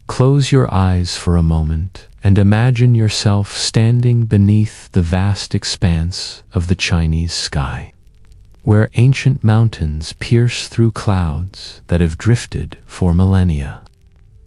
Close your eyes for a moment and imagine yourself standing beneath the vast expanse of the Chinese sky, where ancient mountains pierce through clouds that have drifted for millennia,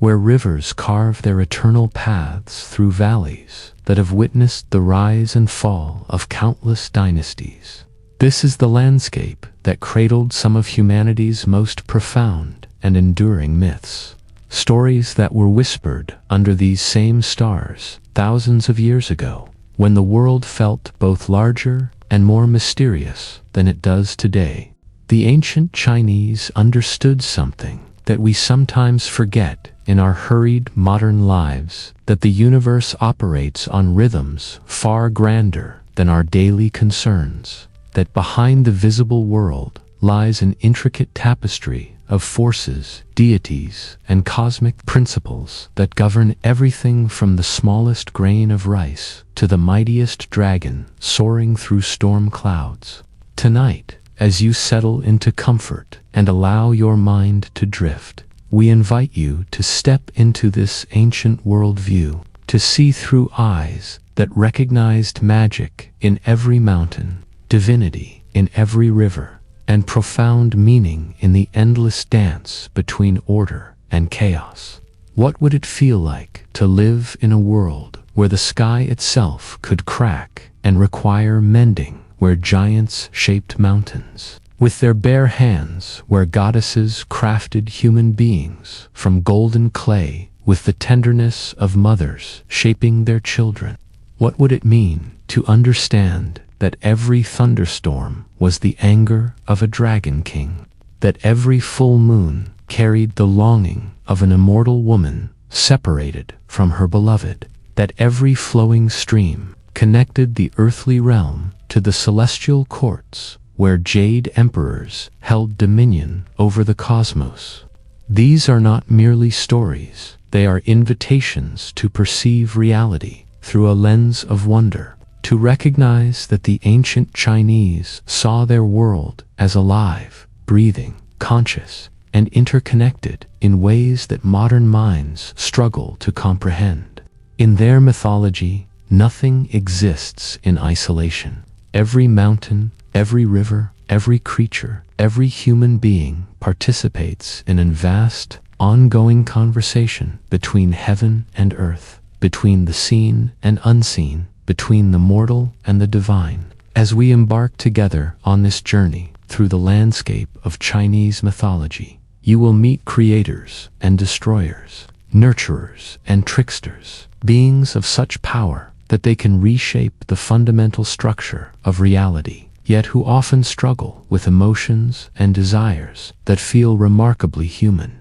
where rivers carve their eternal paths through valleys that have witnessed the rise and fall of countless dynasties. This is the landscape that cradled some of humanity's most profound and enduring myths. Stories that were whispered under these same stars thousands of years ago, when the world felt both larger and more mysterious than it does today. The ancient Chinese understood something that we sometimes forget in our hurried modern lives, that the universe operates on rhythms far grander than our daily concerns, that behind the visible world lies an intricate tapestry of forces, deities, and cosmic principles that govern everything from the smallest grain of rice to the mightiest dragon soaring through storm clouds. Tonight, as you settle into comfort and allow your mind to drift, we invite you to step into this ancient worldview, to see through eyes that recognized magic in every mountain, divinity in every river, and profound meaning in the endless dance between order and chaos. What would it feel like to live in a world where the sky itself could crack and require mending, where giants shaped mountains with their bare hands, where goddesses crafted human beings from golden clay with the tenderness of mothers shaping their children? What would it mean to understand that every thunderstorm was the anger of a dragon king, that every full moon carried the longing of an immortal woman separated from her beloved, that every flowing stream connected the earthly realm to the celestial courts where Jade Emperors held dominion over the cosmos? These are not merely stories, they are invitations to perceive reality through a lens of wonder, to recognize that the ancient Chinese saw their world as alive, breathing, conscious, and interconnected in ways that modern minds struggle to comprehend. In their mythology, nothing exists in isolation. Every mountain, every river, every creature, every human being participates in a vast, ongoing conversation between heaven and earth, between the seen and unseen, between the mortal and the divine. As we embark together on this journey through the landscape of Chinese mythology, you will meet creators and destroyers, nurturers and tricksters, beings of such power that they can reshape the fundamental structure of reality, yet who often struggle with emotions and desires that feel remarkably human.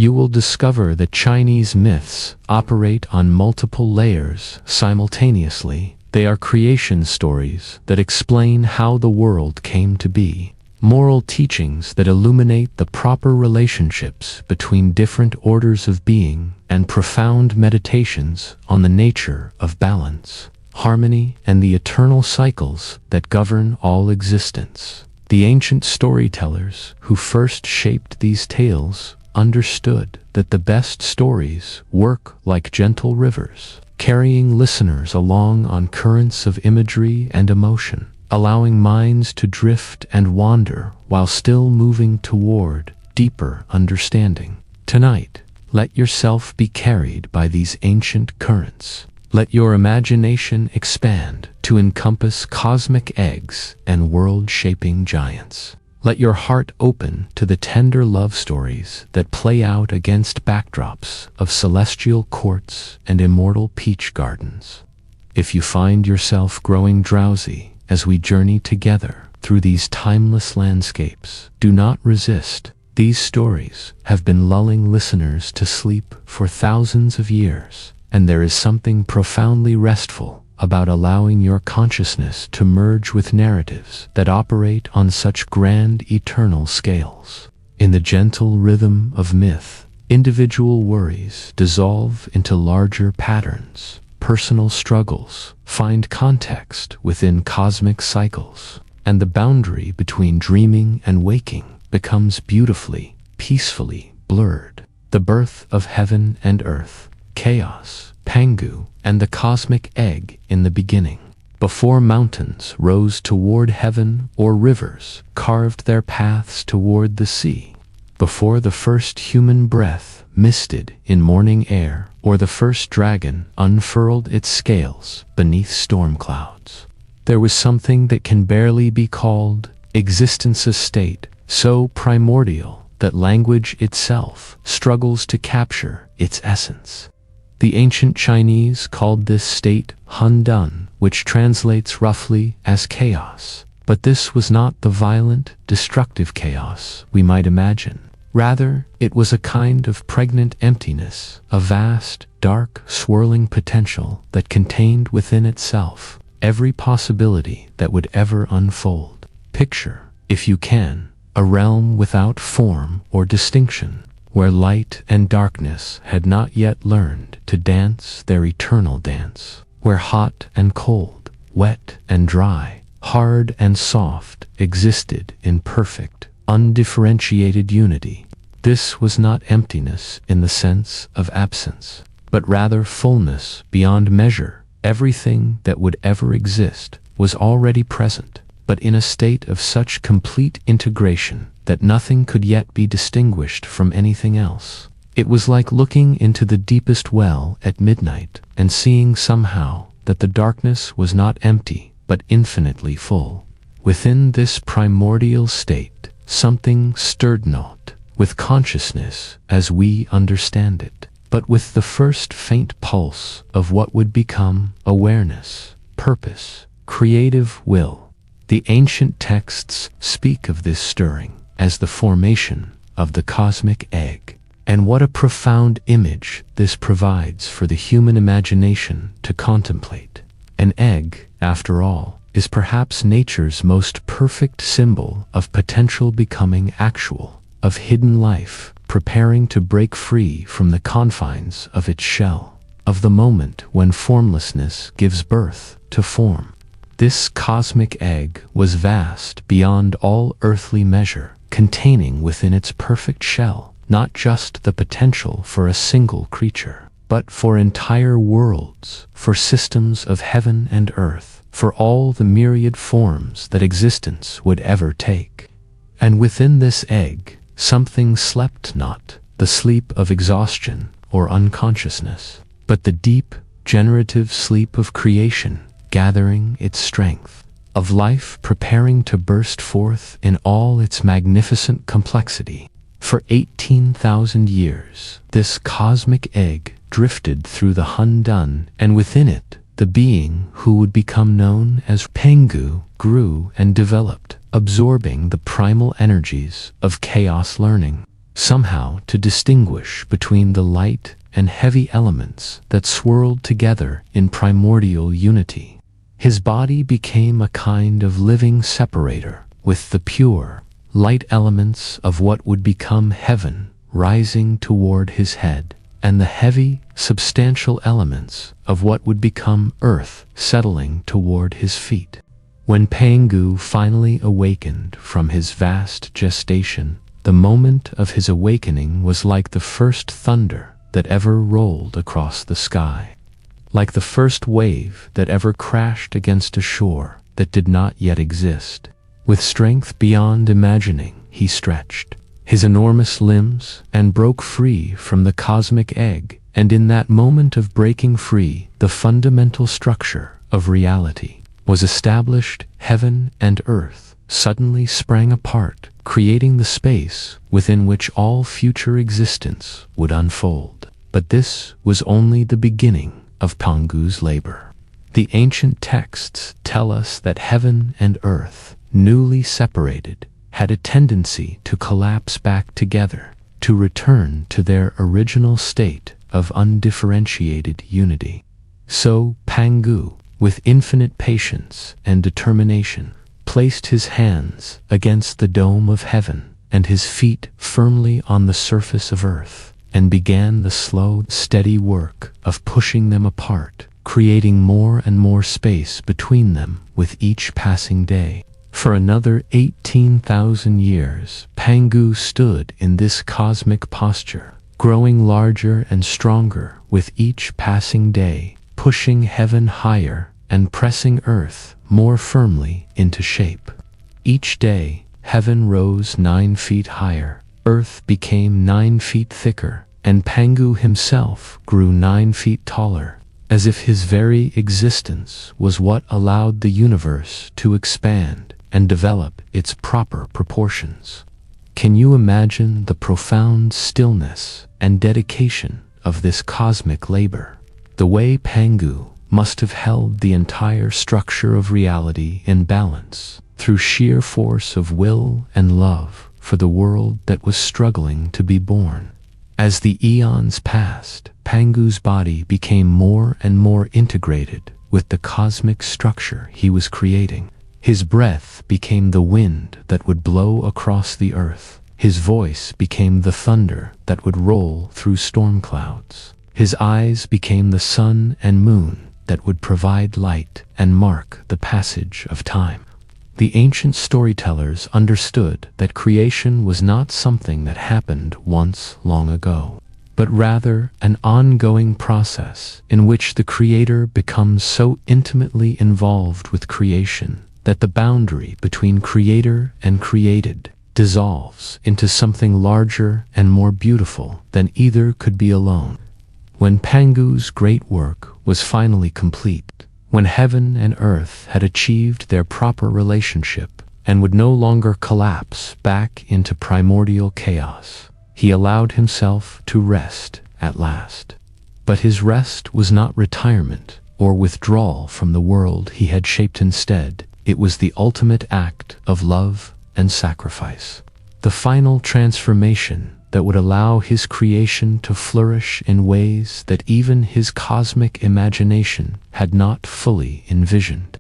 You will discover that Chinese myths operate on multiple layers simultaneously. They are creation stories that explain how the world came to be, moral teachings that illuminate the proper relationships between different orders of being, and profound meditations on the nature of balance, harmony, and the eternal cycles that govern all existence. The ancient storytellers who first shaped these tales understood that the best stories work like gentle rivers, carrying listeners along on currents of imagery and emotion, allowing minds to drift and wander while still moving toward deeper understanding. Tonight, let yourself be carried by these ancient currents. Let your imagination expand to encompass cosmic eggs and world-shaping giants. Let your heart open to the tender love stories that play out against backdrops of celestial courts and immortal peach gardens. If you find yourself growing drowsy as we journey together through these timeless landscapes, do not resist. These stories have been lulling listeners to sleep for thousands of years, and there is something profoundly restful about allowing your consciousness to merge with narratives that operate on such grand eternal scales. In the gentle rhythm of myth, individual worries dissolve into larger patterns. Personal struggles find context within cosmic cycles, and the boundary between dreaming and waking becomes beautifully, peacefully blurred. the birth of heaven and earth, chaos, Pangu, and the cosmic egg in the beginning. Before mountains rose toward heaven or rivers carved their paths toward the sea. Before the first human breath misted in morning air or the first dragon unfurled its scales beneath storm clouds. There was something that can barely be called existence, a state so primordial that language itself struggles to capture its essence. The ancient Chinese called this state Hun, which translates roughly as chaos. But this was not the violent, destructive chaos we might imagine. Rather, it was a kind of pregnant emptiness, a vast, dark, swirling potential that contained within itself every possibility that would ever unfold. Picture, if you can, a realm without form or distinction, where light and darkness had not yet learned to dance their eternal dance, where hot and cold, wet and dry, hard and soft existed in perfect, undifferentiated unity. This was not emptiness in the sense of absence, but rather fullness beyond measure. Everything that would ever exist was already present, but in a state of such complete integration that nothing could yet be distinguished from anything else. It was like looking into the deepest well at midnight and seeing somehow that the darkness was not empty, but infinitely full. Within this primordial state, something stirred not, with consciousness as we understand it, but with the first faint pulse of what would become awareness, purpose, creative will. The ancient texts speak of this stirring as the formation of the cosmic egg. And what a profound image this provides for the human imagination to contemplate. An egg, after all, is perhaps nature's most perfect symbol of potential becoming actual, of hidden life preparing to break free from the confines of its shell, of the moment when formlessness gives birth to form. This cosmic egg was vast beyond all earthly measure, containing within its perfect shell not just the potential for a single creature, but for entire worlds, for systems of heaven and earth, for all the myriad forms that existence would ever take. And within this egg, something slept not, the sleep of exhaustion or unconsciousness, but the deep, generative sleep of creation, gathering its strength, of life preparing to burst forth in all its magnificent complexity. For 18,000 years, this cosmic egg drifted through the Hun, and within it, the being who would become known as Pangu grew and developed, absorbing the primal energies of chaos, learning somehow to distinguish between the light and heavy elements that swirled together in primordial unity. His body became a kind of living separator, with the pure, light elements of what would become heaven rising toward his head, and the heavy, substantial elements of what would become earth settling toward his feet. When Pangu finally awakened from his vast gestation, the moment of his awakening was like the first thunder that ever rolled across the sky, like the first wave that ever crashed against a shore that did not yet exist. With strength beyond imagining, he stretched his enormous limbs and broke free from the cosmic egg, and in that moment of breaking free, the fundamental structure of reality was established. Heaven and earth suddenly sprang apart, creating the space within which all future existence would unfold. But this was only the beginning of Pangu's labor. The ancient texts tell us that heaven and earth, newly separated, had a tendency to collapse back together, to return to their original state of undifferentiated unity. So Pangu, with infinite patience and determination, placed his hands against the dome of heaven and his feet firmly on the surface of earth, and began the slow, steady work of pushing them apart, creating more and more space between them with each passing day. For another 18,000 years, Pangu stood in this cosmic posture, growing larger and stronger with each passing day, pushing heaven higher and pressing earth more firmly into shape. Each day, heaven rose 9 feet higher, earth became 9 feet thicker, and Pangu himself grew 9 feet taller, as if his very existence was what allowed the universe to expand and develop its proper proportions. Can you imagine the profound stillness and dedication of this cosmic labor? The way Pangu must have held the entire structure of reality in balance through sheer force of will and love for the world that was struggling to be born. As the eons passed, Pangu's body became more and more integrated with the cosmic structure he was creating. His breath became the wind that would blow across the earth. His voice became the thunder that would roll through storm clouds. His eyes became the sun and moon that would provide light and mark the passage of time. The ancient storytellers understood that creation was not something that happened once long ago, but rather an ongoing process in which the creator becomes so intimately involved with creation that the boundary between creator and created dissolves into something larger and more beautiful than either could be alone. When Pangu's great work was finally complete, when heaven and earth had achieved their proper relationship and would no longer collapse back into primordial chaos, he allowed himself to rest at last. But his rest was not retirement or withdrawal from the world he had shaped. Instead, it was the ultimate act of love and sacrifice, the final transformation that would allow his creation to flourish in ways that even his cosmic imagination had not fully envisioned.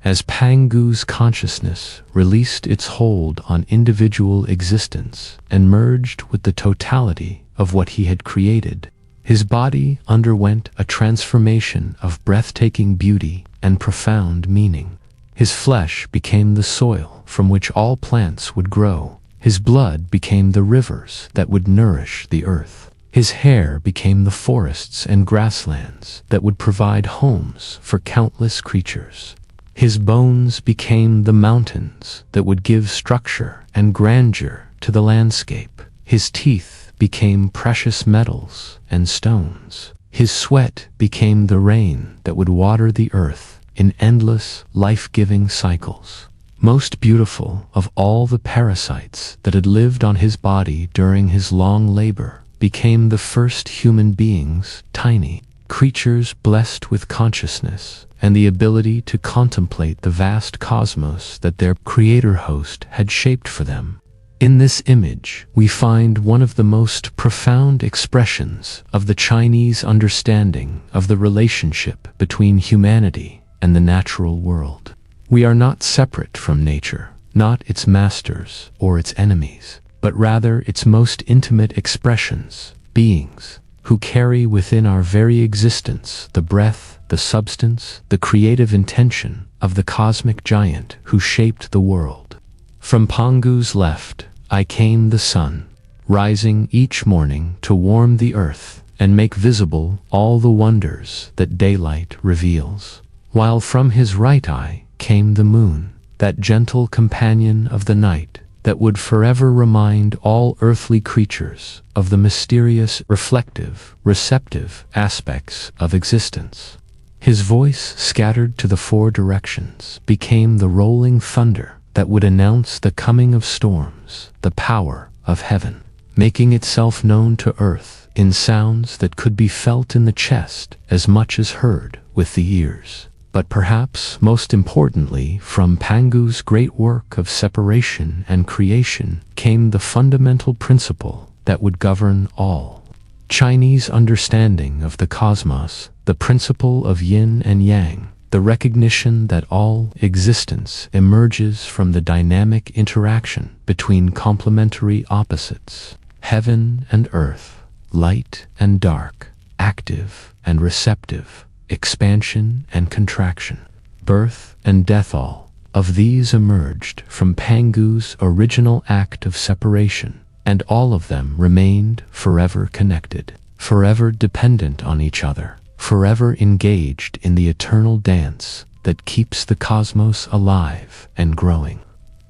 As Pangu's consciousness released its hold on individual existence and merged with the totality of what he had created, his body underwent a transformation of breathtaking beauty and profound meaning. His flesh became the soil from which all plants would grow. His blood became the rivers that would nourish the earth. His hair became the forests and grasslands that would provide homes for countless creatures. His bones became the mountains that would give structure and grandeur to the landscape. His teeth became precious metals and stones. His sweat became the rain that would water the earth in endless, life-giving cycles. Most beautiful of all the parasites that had lived on his body during his long labor became the first human beings, tiny creatures blessed with consciousness and the ability to contemplate the vast cosmos that their creator-host had shaped for them. In this image, we find one of the most profound expressions of the Chinese understanding of the relationship between humanity and the natural world. We are not separate from nature, not its masters or its enemies, but rather its most intimate expressions, beings who carry within our very existence the breath, the substance, the creative intention of the cosmic giant who shaped the world. From Pangu's left, I came the sun, rising each morning to warm the earth and make visible all the wonders that daylight reveals. While from his right eye came the moon, that gentle companion of the night that would forever remind all earthly creatures of the mysterious, reflective, receptive aspects of existence. His voice, scattered to the 4 directions, became the rolling thunder that would announce the coming of storms, the power of heaven, making itself known to earth in sounds that could be felt in the chest as much as heard with the ears. But perhaps most importantly, from Pangu's great work of separation and creation came the fundamental principle that would govern all Chinese understanding of the cosmos, the principle of yin and yang, the recognition that all existence emerges from the dynamic interaction between complementary opposites, heaven and earth, light and dark, active and receptive, expansion and contraction, birth and death. All of these emerged from Pangu's original act of separation, and all of them remained forever connected, forever dependent on each other, forever engaged in the eternal dance that keeps the cosmos alive and growing.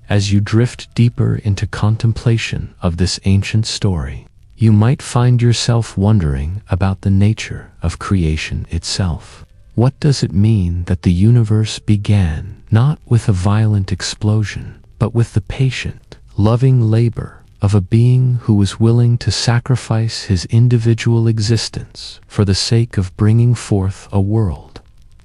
As you drift deeper into contemplation of this ancient story, you might find yourself wondering about the nature of creation itself. What does it mean that the universe began not with a violent explosion, but with the patient, loving labor of a being who was willing to sacrifice his individual existence for the sake of bringing forth a world?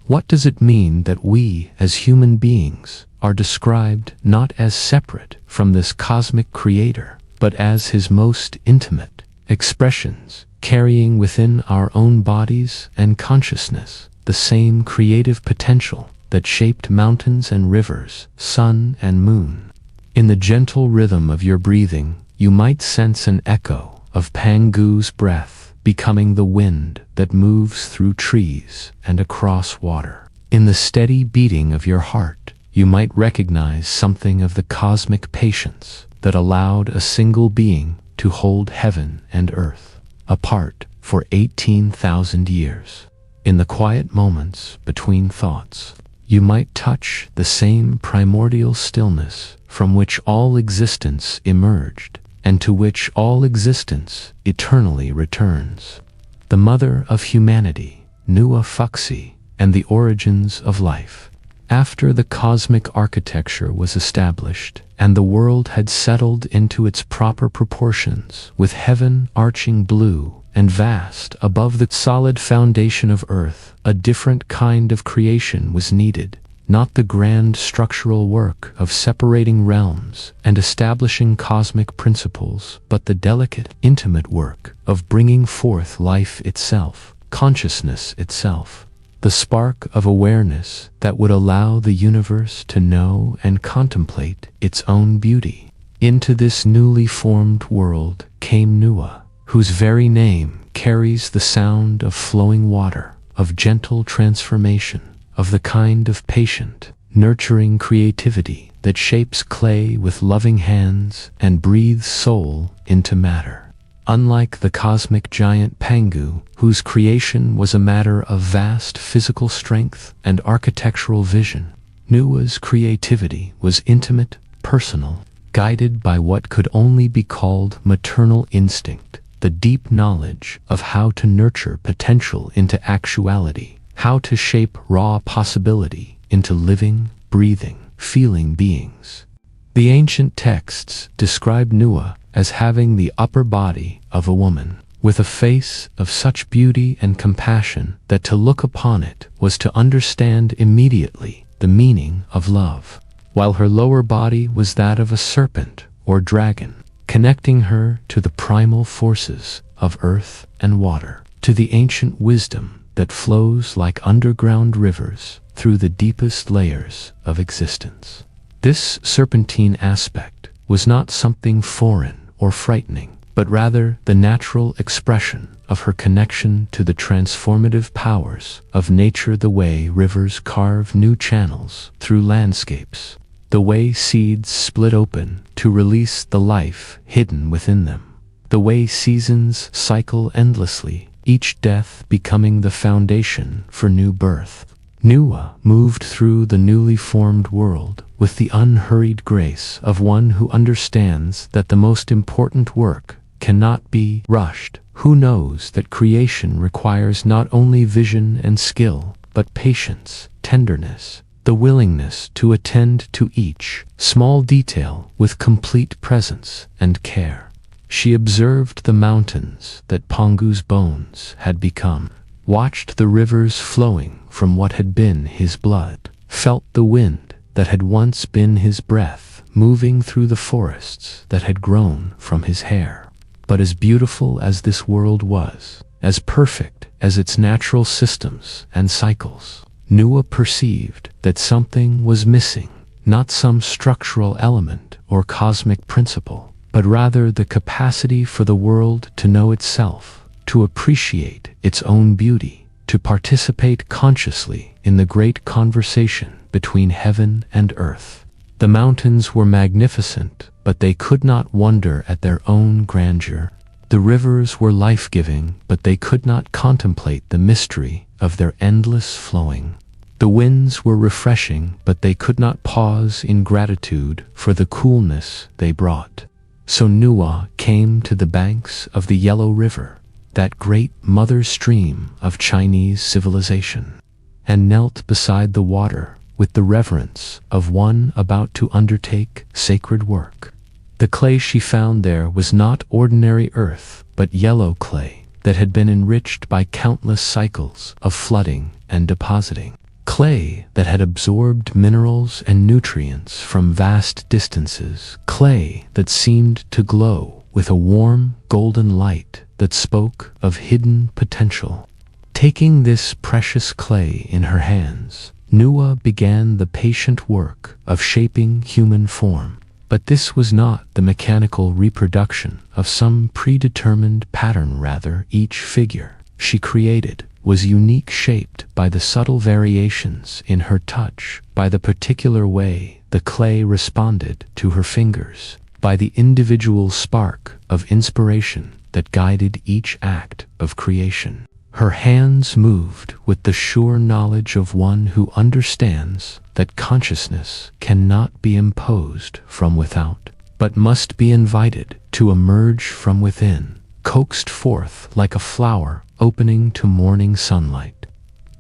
What does it mean that we, as human beings, are described not as separate from this cosmic creator, but as his most intimate expressions, carrying within our own bodies and consciousness the same creative potential that shaped mountains and rivers, sun and moon? In the gentle rhythm of your breathing, you might sense an echo of Pangu's breath becoming the wind that moves through trees and across water. In the steady beating of your heart, you might recognize something of the cosmic patience that allowed a single being to hold heaven and earth apart for 18,000 years. In the quiet moments between thoughts, you might touch the same primordial stillness from which all existence emerged and to which all existence eternally returns. The mother of humanity, Nuwa, and the origins of life. After the cosmic architecture was established and the world had settled into its proper proportions, with heaven arching blue and vast above the solid foundation of earth, a different kind of creation was needed. Not the grand structural work of separating realms and establishing cosmic principles, but the delicate, intimate work of bringing forth life itself, consciousness itself, the spark of awareness that would allow the universe to know and contemplate its own beauty. Into this newly formed world came Nuwa, whose very name carries the sound of flowing water, of gentle transformation, of the kind of patient, nurturing creativity that shapes clay with loving hands and breathes soul into matter. Unlike the cosmic giant Pangu, whose creation was a matter of vast physical strength and architectural vision, Nuwa's creativity was intimate, personal, guided by what could only be called maternal instinct, the deep knowledge of how to nurture potential into actuality, how to shape raw possibility into living, breathing, feeling beings. The ancient texts describe Nuwa as having the upper body of a woman, with a face of such beauty and compassion that to look upon it was to understand immediately the meaning of love, while her lower body was that of a serpent or dragon, connecting her to the primal forces of earth and water, to the ancient wisdom that flows like underground rivers through the deepest layers of existence. This serpentine aspect was not something foreign or frightening, but rather the natural expression of her connection to the transformative powers of nature, the way rivers carve new channels through landscapes, the way seeds split open to release the life hidden within them, the way seasons cycle endlessly, each death becoming the foundation for new birth. Nuwa moved through the newly formed world with the unhurried grace of one who understands that the most important work cannot be rushed, who knows that creation requires not only vision and skill, but patience, tenderness, the willingness to attend to each small detail with complete presence and care. She observed the mountains that Pangu's bones had become, watched the rivers flowing from what had been his blood, felt the wind that had once been his breath moving through the forests that had grown from his hair. But as beautiful as this world was, as perfect as its natural systems and cycles, Nuwa perceived that something was missing, not some structural element or cosmic principle, but rather the capacity for the world to know itself, to appreciate its own beauty, to participate consciously in the great conversation between heaven and earth. The mountains were magnificent, but they could not wonder at their own grandeur. The rivers were life-giving, but they could not contemplate the mystery of their endless flowing. The winds were refreshing, but they could not pause in gratitude for the coolness they brought. So Nuwa came to the banks of the Yellow River, that great mother stream of Chinese civilization, and knelt beside the water with the reverence of one about to undertake sacred work. The clay she found there was not ordinary earth, but yellow clay that had been enriched by countless cycles of flooding and depositing. Clay that had absorbed minerals and nutrients from vast distances. Clay that seemed to glow with a warm, golden light that spoke of hidden potential. Taking this precious clay in her hands, Nuwa began the patient work of shaping human form. But this was not the mechanical reproduction of some predetermined pattern. Rather, each figure she created was unique, shaped by the subtle variations in her touch, by the particular way the clay responded to her fingers, by the individual spark of inspiration that guided each act of creation. Her hands moved with the sure knowledge of one who understands that consciousness cannot be imposed from without, but must be invited to emerge from within, coaxed forth like a flower opening to morning sunlight.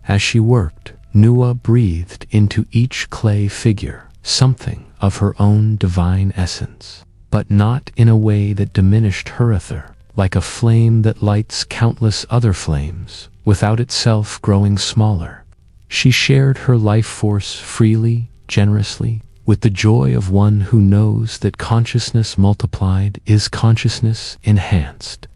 As she worked, Nuwa breathed into each clay figure something of her own divine essence, but not in a way that diminished her ether, like a flame that lights countless other flames, without itself growing smaller. She shared her life force freely, generously, with the joy of one who knows that consciousness multiplied is consciousness enhanced.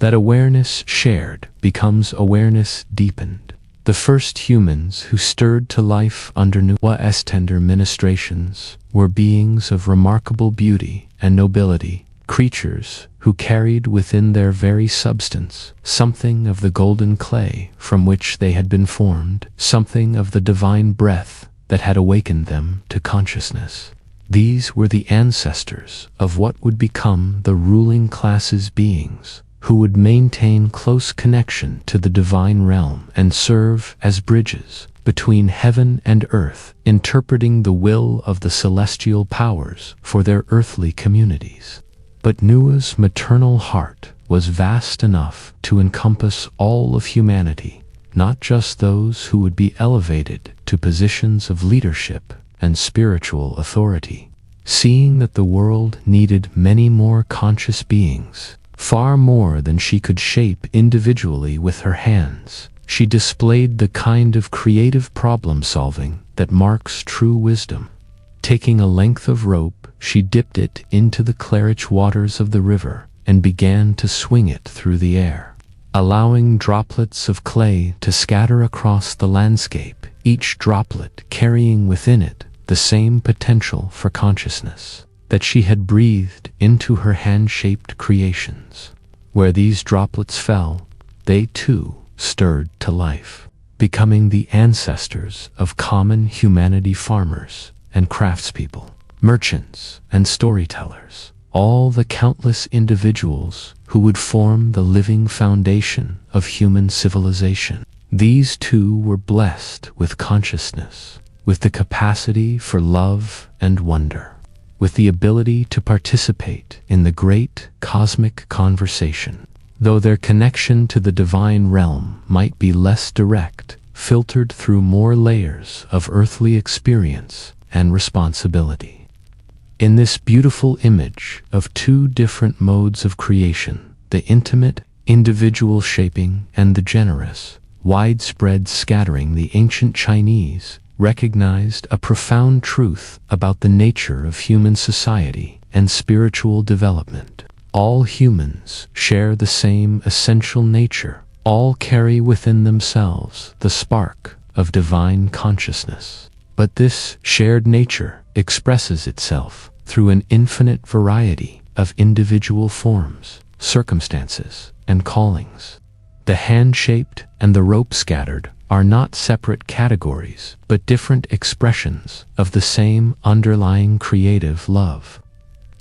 That awareness shared becomes awareness deepened. The first humans who stirred to life under Nuwa's tender ministrations were beings of remarkable beauty and nobility, creatures who carried within their very substance something of the golden clay from which they had been formed, something of the divine breath that had awakened them to consciousness. These were the ancestors of what would become the ruling class's beings, who would maintain close connection to the divine realm and serve as bridges between heaven and earth, interpreting the will of the celestial powers for their earthly communities. But Nuwa's maternal heart was vast enough to encompass all of humanity, not just those who would be elevated to positions of leadership and spiritual authority. Seeing that the world needed many more conscious beings, far more than she could shape individually with her hands, she displayed the kind of creative problem-solving that marks true wisdom. Taking a length of rope, she dipped it into the clarish waters of the river and began to swing it through the air, allowing droplets of clay to scatter across the landscape, each droplet carrying within it the same potential for consciousness that she had breathed into her hand-shaped creations. Where these droplets fell, they too stirred to life, becoming the ancestors of common humanity, farmers and craftspeople, merchants and storytellers, all the countless individuals who would form the living foundation of human civilization. These too were blessed with consciousness, with the capacity for love and wonder, with the ability to participate in the great cosmic conversation, though their connection to the divine realm might be less direct, filtered through more layers of earthly experience and responsibility. In this beautiful image of two different modes of creation, the intimate, individual shaping and the generous, widespread scattering, the ancient Chinese recognized a profound truth about the nature of human society and spiritual development. All humans share the same essential nature. All carry within themselves the spark of divine consciousness. But this shared nature expresses itself through an infinite variety of individual forms, circumstances, and callings. The hand-shaped and the rope-scattered are not separate categories, but different expressions of the same underlying creative love.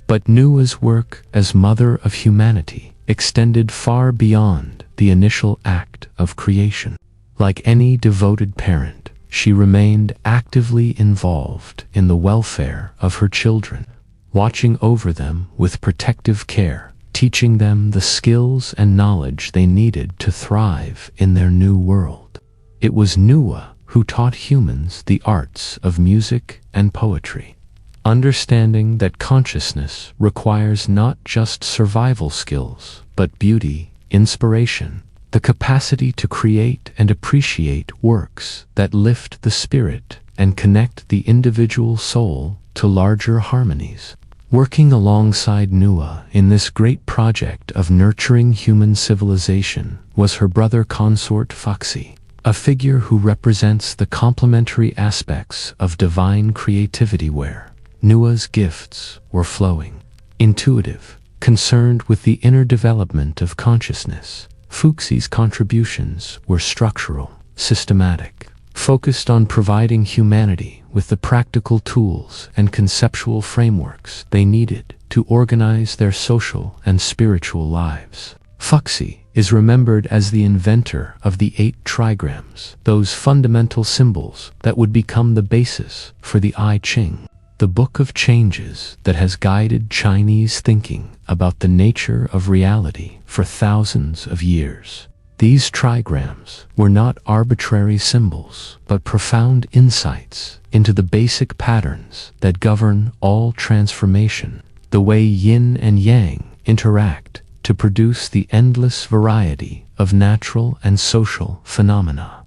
But Nuwa's work as mother of humanity extended far beyond the initial act of creation. Like any devoted parent, she remained actively involved in the welfare of her children, watching over them with protective care, teaching them the skills and knowledge they needed to thrive in their new world. It was Nuwa who taught humans the arts of music and poetry, understanding that consciousness requires not just survival skills, but beauty, inspiration, the capacity to create and appreciate works that lift the spirit and connect the individual soul to larger harmonies. Working alongside Nuwa in this great project of nurturing human civilization was her brother consort Foxy, a figure who represents the complementary aspects of divine creativity where Nuwa's gifts were flowing, intuitive, concerned with the inner development of consciousness. Fuxi's contributions were structural, systematic, focused on providing humanity with the practical tools and conceptual frameworks they needed to organize their social and spiritual lives. Fuxi is remembered as the inventor of the 8 trigrams, those fundamental symbols that would become the basis for the I Ching, the book of changes that has guided Chinese thinking about the nature of reality for thousands of years. These trigrams were not arbitrary symbols, but profound insights into the basic patterns that govern all transformation, the way yin and yang interact to produce the endless variety of natural and social phenomena,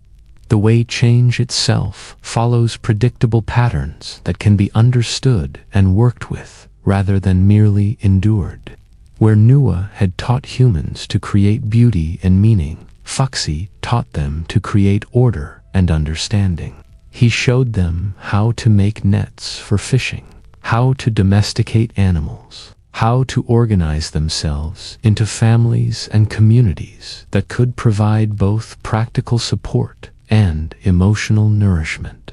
the way change itself follows predictable patterns that can be understood and worked with rather than merely endured. Where Nuwa had taught humans to create beauty and meaning, Fuxi taught them to create order and understanding. He showed them how to make nets for fishing, how to domesticate animals, how to organize themselves into families and communities that could provide both practical support and emotional nourishment.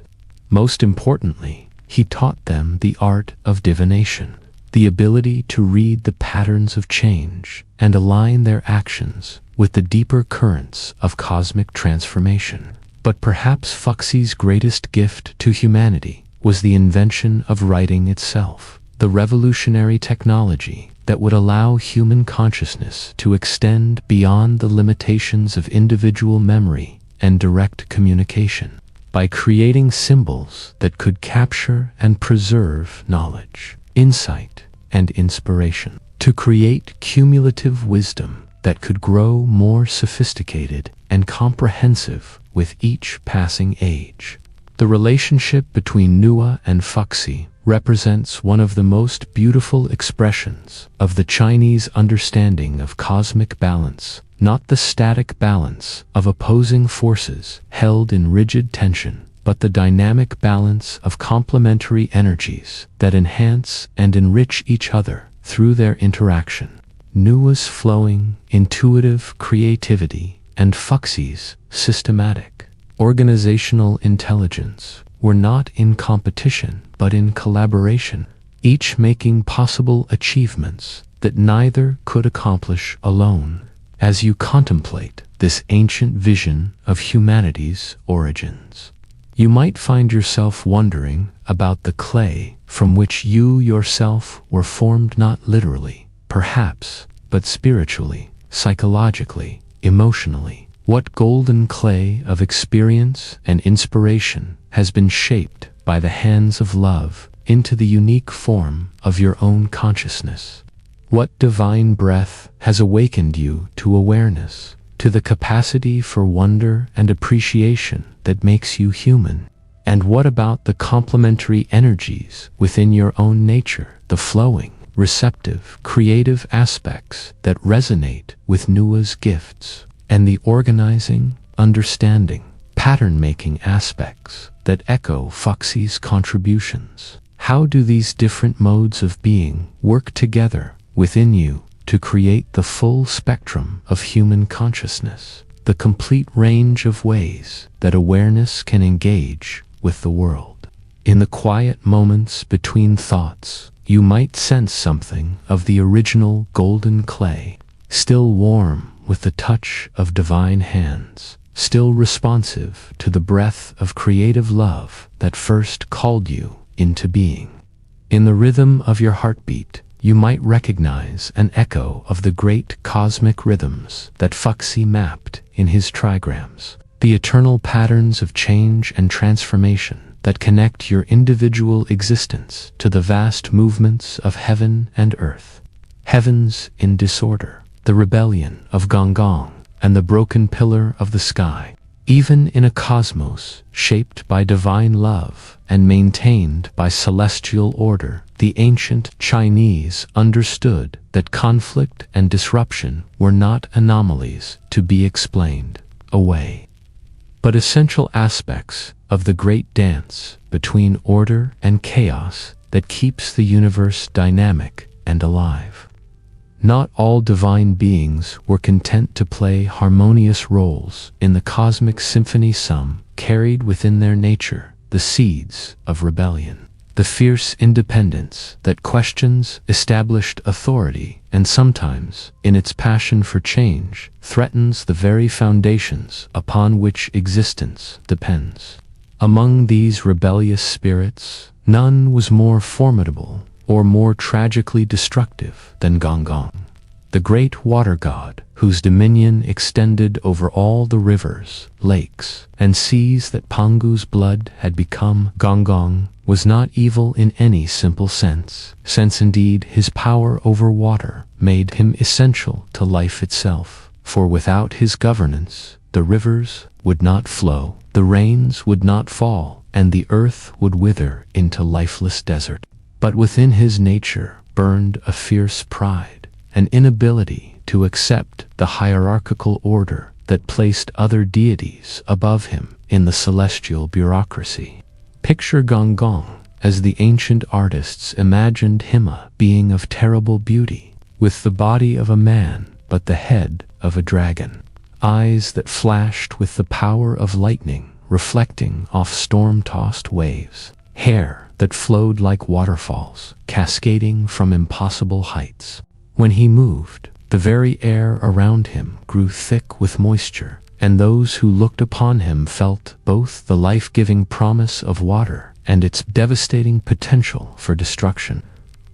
Most importantly, he taught them the art of divination, the ability to read the patterns of change and align their actions with the deeper currents of cosmic transformation. But perhaps Fuxi's greatest gift to humanity was the invention of writing itself, the revolutionary technology that would allow human consciousness to extend beyond the limitations of individual memory and direct communication. By creating symbols that could capture and preserve knowledge, insight, and inspiration, to create cumulative wisdom that could grow more sophisticated and comprehensive with each passing age. The relationship between Nuwa and Fuxi represents one of the most beautiful expressions of the Chinese understanding of cosmic balance, not the static balance of opposing forces held in rigid tension, but the dynamic balance of complementary energies that enhance and enrich each other through their interaction. Nuwa's flowing, intuitive creativity and Fuxi's systematic, organizational intelligence were not in competition but in collaboration, each making possible achievements that neither could accomplish alone. As you contemplate this ancient vision of humanity's origins, you might find yourself wondering about the clay from which you yourself were formed, not literally, perhaps, but spiritually, psychologically, emotionally. What golden clay of experience and inspiration has been shaped by the hands of love into the unique form of your own consciousness? What divine breath has awakened you to awareness, to the capacity for wonder and appreciation that makes you human? And what about the complementary energies within your own nature, the flowing, receptive, creative aspects that resonate with Nuwa's gifts, and the organizing, understanding, pattern-making aspects that echo Fuxi's contributions? How do these different modes of being work together within you to create the full spectrum of human consciousness, the complete range of ways that awareness can engage with the world? In the quiet moments between thoughts, you might sense something of the original golden clay, still warm with the touch of divine hands, still responsive to the breath of creative love that first called you into being. In the rhythm of your heartbeat, you might recognize an echo of the great cosmic rhythms that Fuxi mapped in his trigrams, the eternal patterns of change and transformation that connect your individual existence to the vast movements of heaven and earth. Heavens in disorder, the rebellion of Gong Gong, and the broken pillar of the sky. Even in a cosmos shaped by divine love and maintained by celestial order, the ancient Chinese understood that conflict and disruption were not anomalies to be explained away, but essential aspects of the great dance between order and chaos that keeps the universe dynamic and alive. Not all divine beings were content to play harmonious roles in the cosmic symphony. Some carried within their nature the seeds of rebellion, the fierce independence that questions established authority and sometimes, in its passion for change, threatens the very foundations upon which existence depends. Among these rebellious spirits, none was more formidable or more tragically destructive than Gong Gong, the great water god whose dominion extended over all the rivers, lakes, and seas that Pangu's blood had become. Gong Gong was not evil in any simple sense, since indeed his power over water made him essential to life itself, for without his governance, the rivers would not flow, the rains would not fall, and the earth would wither into lifeless desert. But within his nature burned a fierce pride, an inability to accept the hierarchical order that placed other deities above him in the celestial bureaucracy. Picture Gong Gong as the ancient artists imagined him, a being of terrible beauty, with the body of a man but the head of a dragon, eyes that flashed with the power of lightning reflecting off storm-tossed waves, hair that flowed like waterfalls, cascading from impossible heights. When he moved, the very air around him grew thick with moisture, and those who looked upon him felt both the life-giving promise of water and its devastating potential for destruction.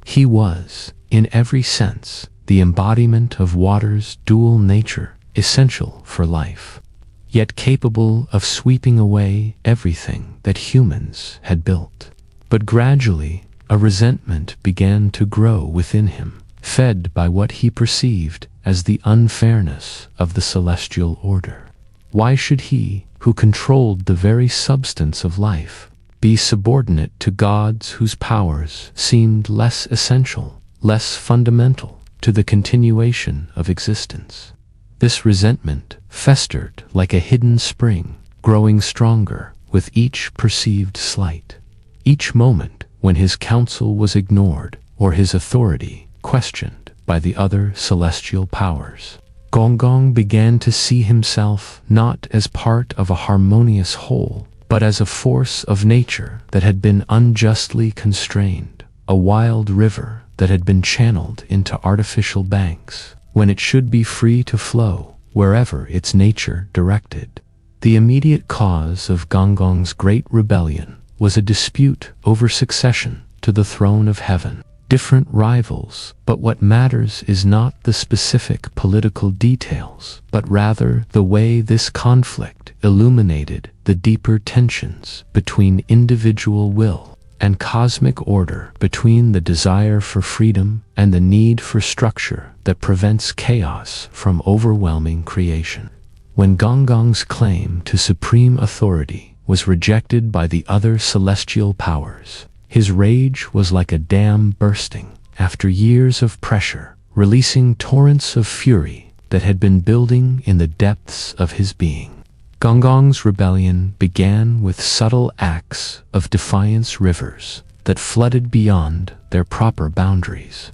He was, in every sense, the embodiment of water's dual nature, essential for life, yet capable of sweeping away everything that humans had built. But gradually, a resentment began to grow within him, fed by what he perceived as the unfairness of the celestial order. Why should he, who controlled the very substance of life, be subordinate to gods whose powers seemed less essential, less fundamental to the continuation of existence? This resentment festered like a hidden spring, growing stronger with each perceived slight. Each moment when his counsel was ignored or his authority questioned by the other celestial powers, Gong Gong began to see himself not as part of a harmonious whole, but as a force of nature that had been unjustly constrained, a wild river that had been channeled into artificial banks, when it should be free to flow wherever its nature directed. The immediate cause of Gong Gong's great rebellion was a dispute over succession to the throne of heaven. Different rivals, but what matters is not the specific political details, but rather the way this conflict illuminated the deeper tensions between individual will and cosmic order, between the desire for freedom and the need for structure that prevents chaos from overwhelming creation. When Gong Gong's claim to supreme authority was rejected by the other celestial powers, his rage was like a dam bursting after years of pressure, releasing torrents of fury that had been building in the depths of his being. Gong Gong's rebellion began with subtle acts of defiance, rivers that flooded beyond their proper boundaries,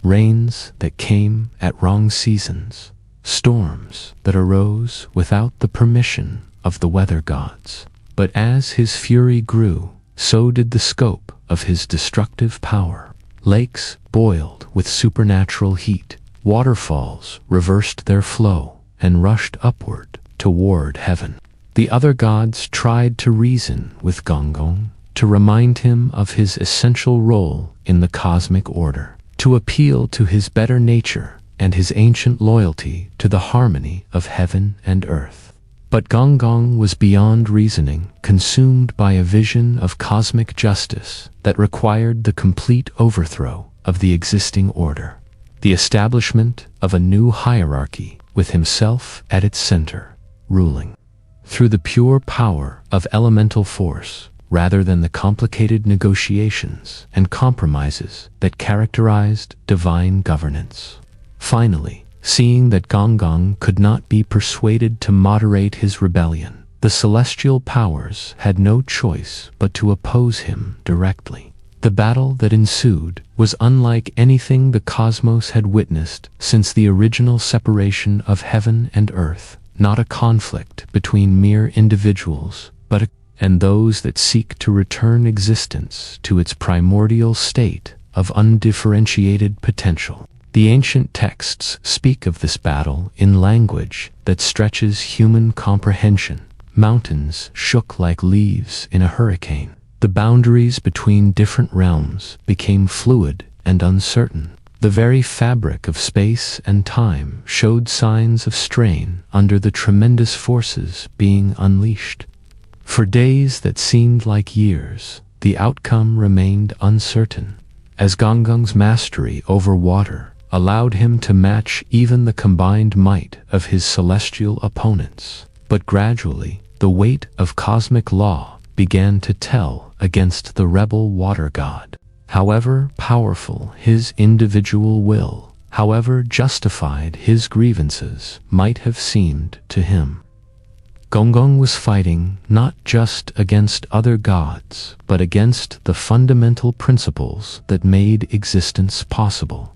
rains that came at wrong seasons, storms that arose without the permission of the weather gods. But as his fury grew, so did the scope of his destructive power. Lakes boiled with supernatural heat. Waterfalls reversed their flow and rushed upward toward heaven. The other gods tried to reason with Gong, to remind him of his essential role in the cosmic order, to appeal to his better nature and his ancient loyalty to the harmony of heaven and earth. But Gong was beyond reasoning, consumed by a vision of cosmic justice that required the complete overthrow of the existing order, the establishment of a new hierarchy with himself at its center, ruling through the pure power of elemental force rather than the complicated negotiations and compromises that characterized divine governance. Finally, seeing that Gong could not be persuaded to moderate his rebellion, the celestial powers had no choice but to oppose him directly. The battle that ensued was unlike anything the cosmos had witnessed since the original separation of heaven and earth, not a conflict between mere individuals, and those that seek to return existence to its primordial state of undifferentiated potential. The ancient texts speak of this battle in language that stretches human comprehension. Mountains shook like leaves in a hurricane. The boundaries between different realms became fluid and uncertain. The very fabric of space and time showed signs of strain under the tremendous forces being unleashed. For days that seemed like years, the outcome remained uncertain, as Gong's mastery over water allowed him to match even the combined might of his celestial opponents. But gradually, the weight of cosmic law began to tell against the rebel water god. However powerful his individual will, however justified his grievances might have seemed to him, Gong was fighting not just against other gods, but against the fundamental principles that made existence possible.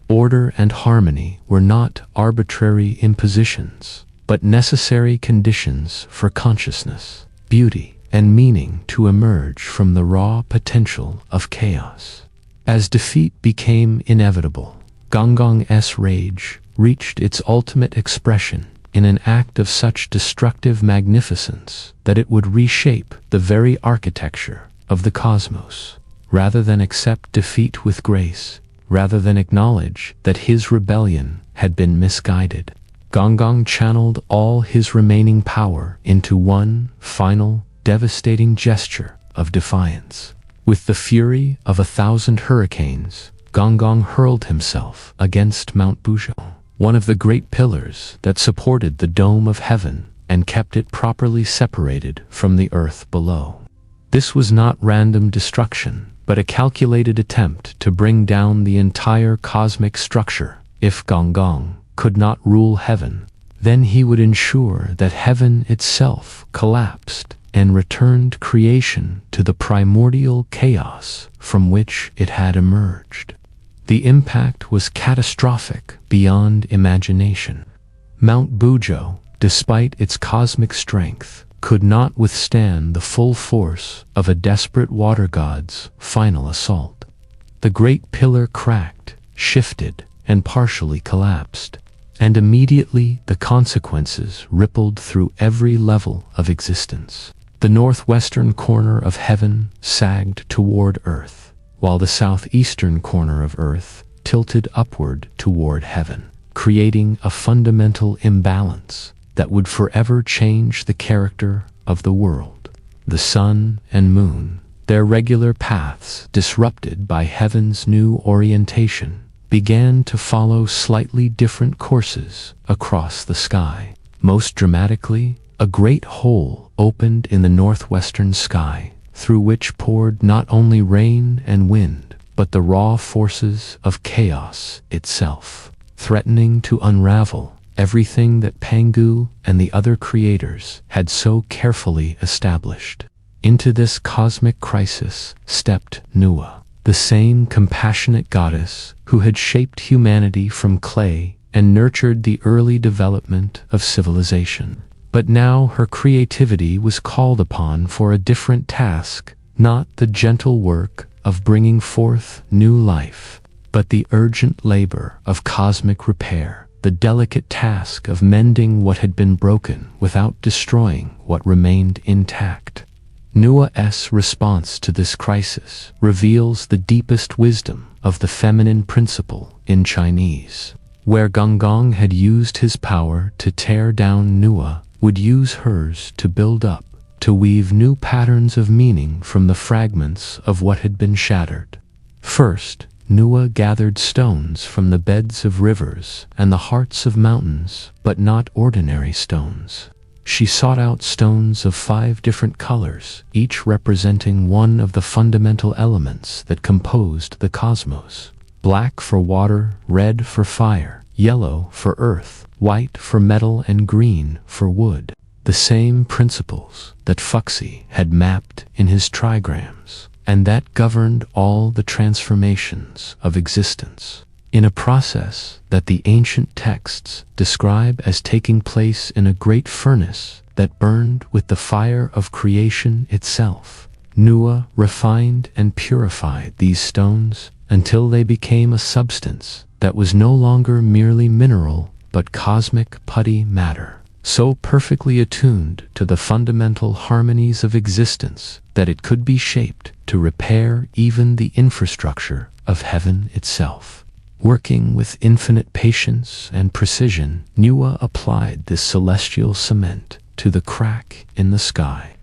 Order and harmony were not arbitrary impositions, but necessary conditions for consciousness, beauty, and meaning to emerge from the raw potential of chaos. As defeat became inevitable, Gong's rage reached its ultimate expression in an act of such destructive magnificence that it would reshape the very architecture of the cosmos. Rather than accept defeat with grace, rather than acknowledge that his rebellion had been misguided, Gong channeled all his remaining power into one final, devastating gesture of defiance. With the fury of 1,000 hurricanes, Gong hurled himself against Mount Buzhou, one of the great pillars that supported the dome of heaven and kept it properly separated from the earth below. This was not random destruction, but a calculated attempt to bring down the entire cosmic structure. If Gong could not rule heaven, then he would ensure that heaven itself collapsed and returned creation to the primordial chaos from which it had emerged. The impact was catastrophic beyond imagination. Mount Buzhou, despite its cosmic strength, could not withstand the full force of a desperate water god's final assault. The great pillar cracked, shifted, and partially collapsed, and immediately the consequences rippled through every level of existence. The northwestern corner of heaven sagged toward earth, while the southeastern corner of earth tilted upward toward heaven, creating a fundamental imbalance that would forever change the character of the world. The sun and moon, their regular paths disrupted by heaven's new orientation, began to follow slightly different courses across the sky. Most dramatically, a great hole opened in the northwestern sky, through which poured not only rain and wind, but the raw forces of chaos itself, threatening to unravel everything that Pangu and the other creators had so carefully established. Into this cosmic crisis stepped Nuwa, the same compassionate goddess who had shaped humanity from clay and nurtured the early development of civilization. But now her creativity was called upon for a different task, not the gentle work of bringing forth new life, but the urgent labor of cosmic repair, the delicate task of mending what had been broken without destroying what remained intact. Nuwa's response to this crisis reveals the deepest wisdom of the feminine principle in Chinese. Where Gong had used his power to tear down, Nuwa would use hers to build up, to weave new patterns of meaning from the fragments of what had been shattered. First, Nuwa gathered stones from the beds of rivers and the hearts of mountains, but not ordinary stones. She sought out stones of 5 different colors, each representing one of the fundamental elements that composed the cosmos. Black for water, red for fire, yellow for earth, white for metal, and green for wood. The same principles that Fuxi had mapped in his trigrams, and that governed all the transformations of existence. In a process that the ancient texts describe as taking place in a great furnace that burned with the fire of creation itself, Nuwa refined and purified these stones until they became a substance that was no longer merely mineral but cosmic putty matter, so perfectly attuned to the fundamental harmonies of existence that it could be shaped to repair even the infrastructure of heaven itself. Working with infinite patience and precision, Nuwa applied this celestial cement to the crack in the sky,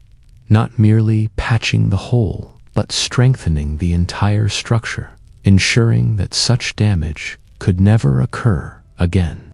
not merely patching the hole, but strengthening the entire structure, ensuring that such damage could never occur again.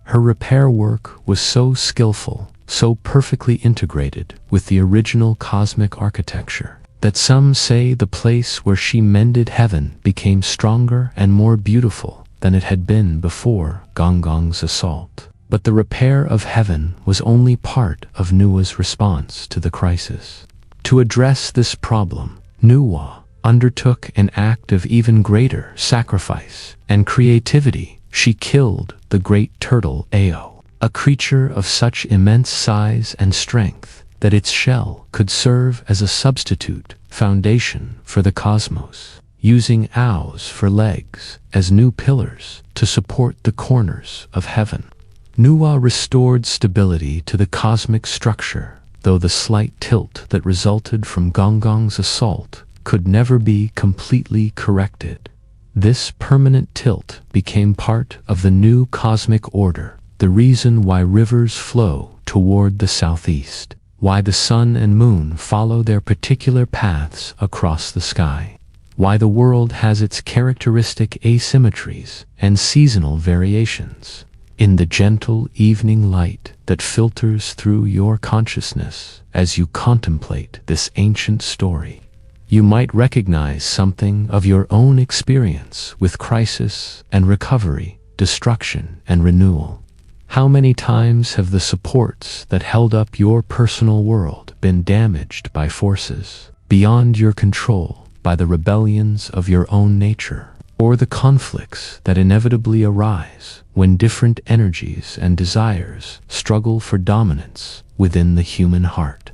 Her repair work was so skillful, so perfectly integrated with the original cosmic architecture, that some say the place where she mended heaven became stronger and more beautiful than it had been before Gong's assault. But the repair of heaven was only part of Nuwa's response to the crisis. To address this problem, Nuwa undertook an act of even greater sacrifice and creativity. She killed the great turtle Ao, a creature of such immense size and strength that its shell could serve as a substitute foundation for the cosmos, using Aos for legs as new pillars to support the corners of heaven. Nuwa restored stability to the cosmic structure, though the slight tilt that resulted from Gong's assault could never be completely corrected. This permanent tilt became part of the new cosmic order, the reason why rivers flow toward the southeast, why the sun and moon follow their particular paths across the sky, why the world has its characteristic asymmetries and seasonal variations. In the gentle evening light that filters through your consciousness as you contemplate this ancient story, you might recognize something of your own experience with crisis and recovery, destruction and renewal. How many times have the supports that held up your personal world been damaged by forces beyond your control, by the rebellions of your own nature, or the conflicts that inevitably arise when different energies and desires struggle for dominance within the human heart?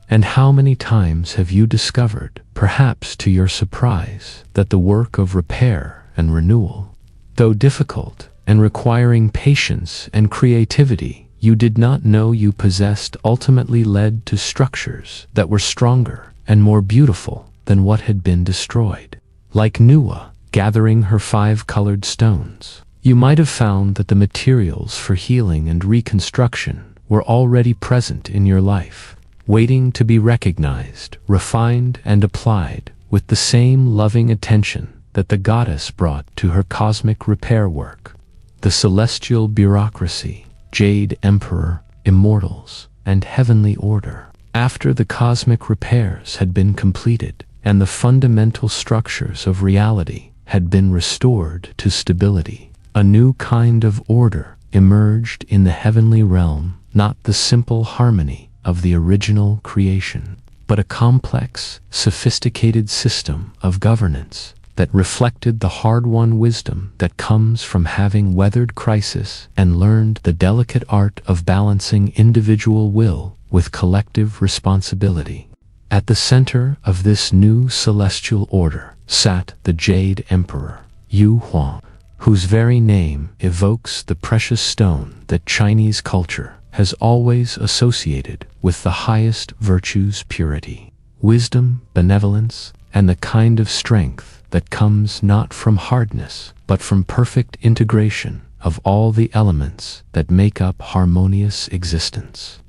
And how many times have you discovered, perhaps to your surprise, that the work of repair and renewal, though difficult and requiring patience and creativity you did not know you possessed, ultimately led to structures that were stronger and more beautiful than what had been destroyed? Like Nuwa gathering her 5 colored stones, you might have found that the materials for healing and reconstruction were already present in your life, waiting to be recognized, refined, and applied with the same loving attention that the goddess brought to her cosmic repair work. The celestial bureaucracy, Jade Emperor, immortals, and heavenly order. After the cosmic repairs had been completed and the fundamental structures of reality had been restored to stability, a new kind of order emerged in the heavenly realm, not the simple harmony of the original creation, but a complex, sophisticated system of governance that reflected the hard-won wisdom that comes from having weathered crisis and learned the delicate art of balancing individual will with collective responsibility. At the center of this new celestial order sat the Jade Emperor, Yu Huang, whose very name evokes the precious stone that Chinese culture has always associated with the highest virtues: purity, wisdom, benevolence, and the kind of strength that comes not from hardness, but from perfect integration of all the elements that make up harmonious existence.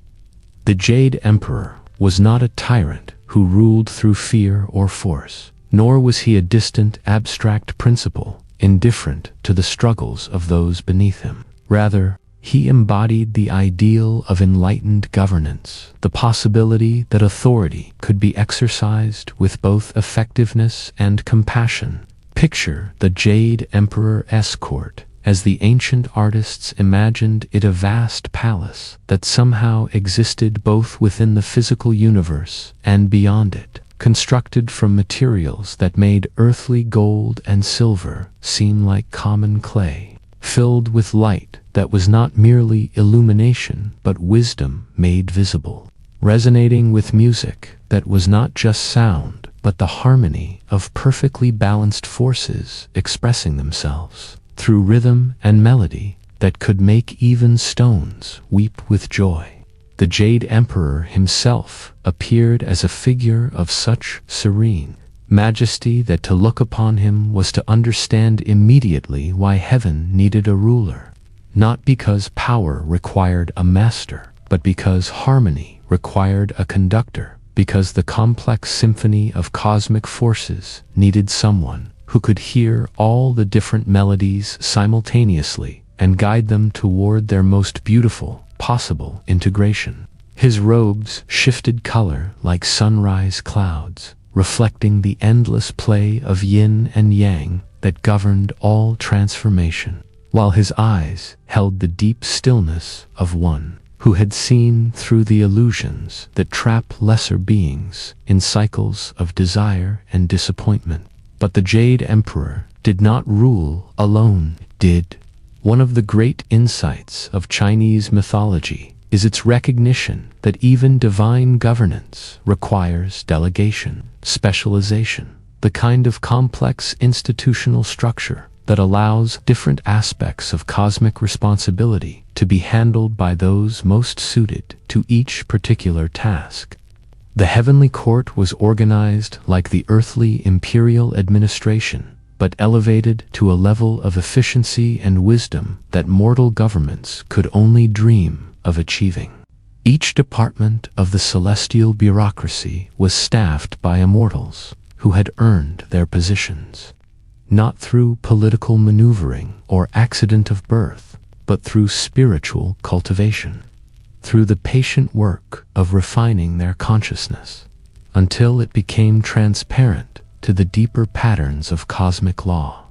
The Jade Emperor was not a tyrant who ruled through fear or force, nor was he a distant, abstract principle, indifferent to the struggles of those beneath him. Rather, he embodied the ideal of enlightened governance, the possibility that authority could be exercised with both effectiveness and compassion. Picture the Jade Emperor's court as the ancient artists imagined it: a vast palace that somehow existed both within the physical universe and beyond it, constructed from materials that made earthly gold and silver seem like common clay, filled with light that was not merely illumination but wisdom made visible, resonating with music that was not just sound but the harmony of perfectly balanced forces expressing themselves through rhythm and melody that could make even stones weep with joy. The Jade Emperor himself appeared as a figure of such serene majesty that to look upon him was to understand immediately why heaven needed a ruler, not because power required a master, but because harmony required a conductor, because the complex symphony of cosmic forces needed someone who could hear all the different melodies simultaneously and guide them toward their most beautiful possible integration. His robes shifted color like sunrise clouds, reflecting the endless play of yin and yang that governed all transformation, while his eyes held the deep stillness of one who had seen through the illusions that trap lesser beings in cycles of desire and disappointment. But the Jade Emperor did not rule alone, did. One of the great insights of Chinese mythology is its recognition that even divine governance requires delegation, specialization, the kind of complex institutional structure that allows different aspects of cosmic responsibility to be handled by those most suited to each particular task. The heavenly court was organized like the earthly imperial administration, but elevated to a level of efficiency and wisdom that mortal governments could only dream of achieving. Each department of the celestial bureaucracy was staffed by immortals who had earned their positions, not through political maneuvering or accident of birth, but through spiritual cultivation, through the patient work of refining their consciousness, until it became transparent to the deeper patterns of cosmic law.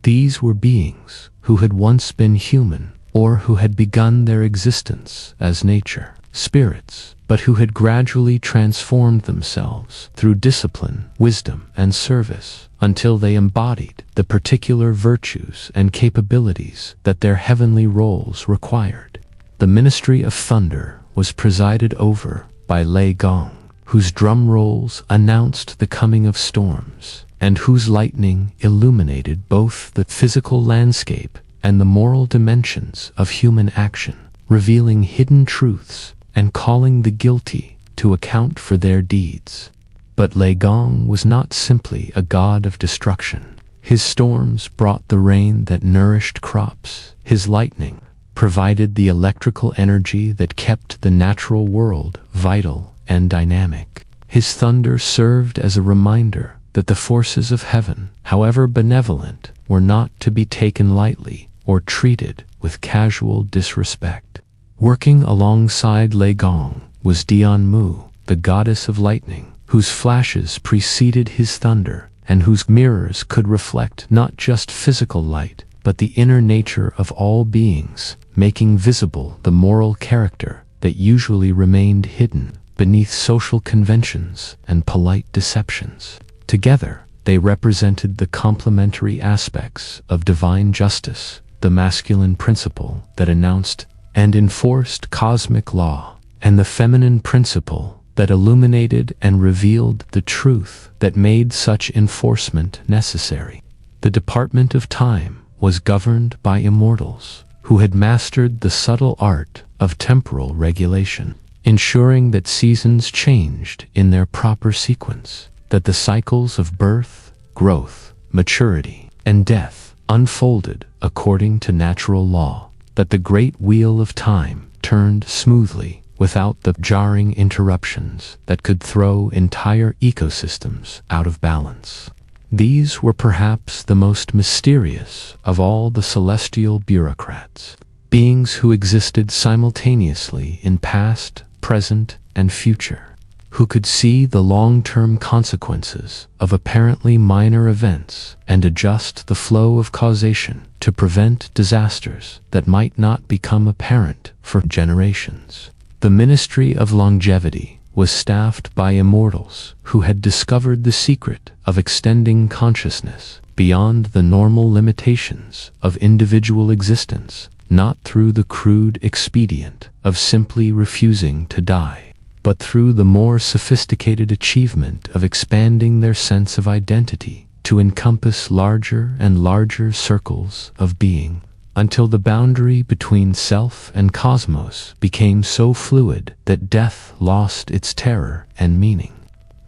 These were beings who had once been human, or who had begun their existence as nature, spirits, but who had gradually transformed themselves through discipline, wisdom, and service, until they embodied the particular virtues and capabilities that their heavenly roles required. The Ministry of Thunder was presided over by Lei Gong, whose drum rolls announced the coming of storms, and whose lightning illuminated both the physical landscape and the moral dimensions of human action, revealing hidden truths and calling the guilty to account for their deeds. But Lei Gong was not simply a god of destruction. His storms brought the rain that nourished crops. His lightning provided the electrical energy that kept the natural world vital and dynamic. His thunder served as a reminder that the forces of heaven, however benevolent, were not to be taken lightly or treated with casual disrespect. Working alongside Lei Gong was Dian Mu, the goddess of lightning, whose flashes preceded his thunder and whose mirrors could reflect not just physical light, but the inner nature of all beings, making visible the moral character that usually remained hidden beneath social conventions and polite deceptions. Together, they represented the complementary aspects of divine justice, the masculine principle that announced and enforced cosmic law, and the feminine principle that illuminated and revealed the truth that made such enforcement necessary. The Department of Time was governed by immortals who had mastered the subtle art of temporal regulation, ensuring that seasons changed in their proper sequence, that the cycles of birth, growth, maturity, and death unfolded according to natural law, that the great wheel of time turned smoothly without the jarring interruptions that could throw entire ecosystems out of balance. These were perhaps the most mysterious of all the celestial bureaucrats, beings who existed simultaneously in past, present, and future, who could see the long-term consequences of apparently minor events and adjust the flow of causation to prevent disasters that might not become apparent for generations. The Ministry of Longevity was staffed by immortals who had discovered the secret of extending consciousness beyond the normal limitations of individual existence, not through the crude expedient of simply refusing to die, but through the more sophisticated achievement of expanding their sense of identity to encompass larger and larger circles of being, until the boundary between self and cosmos became so fluid that death lost its terror and meaning.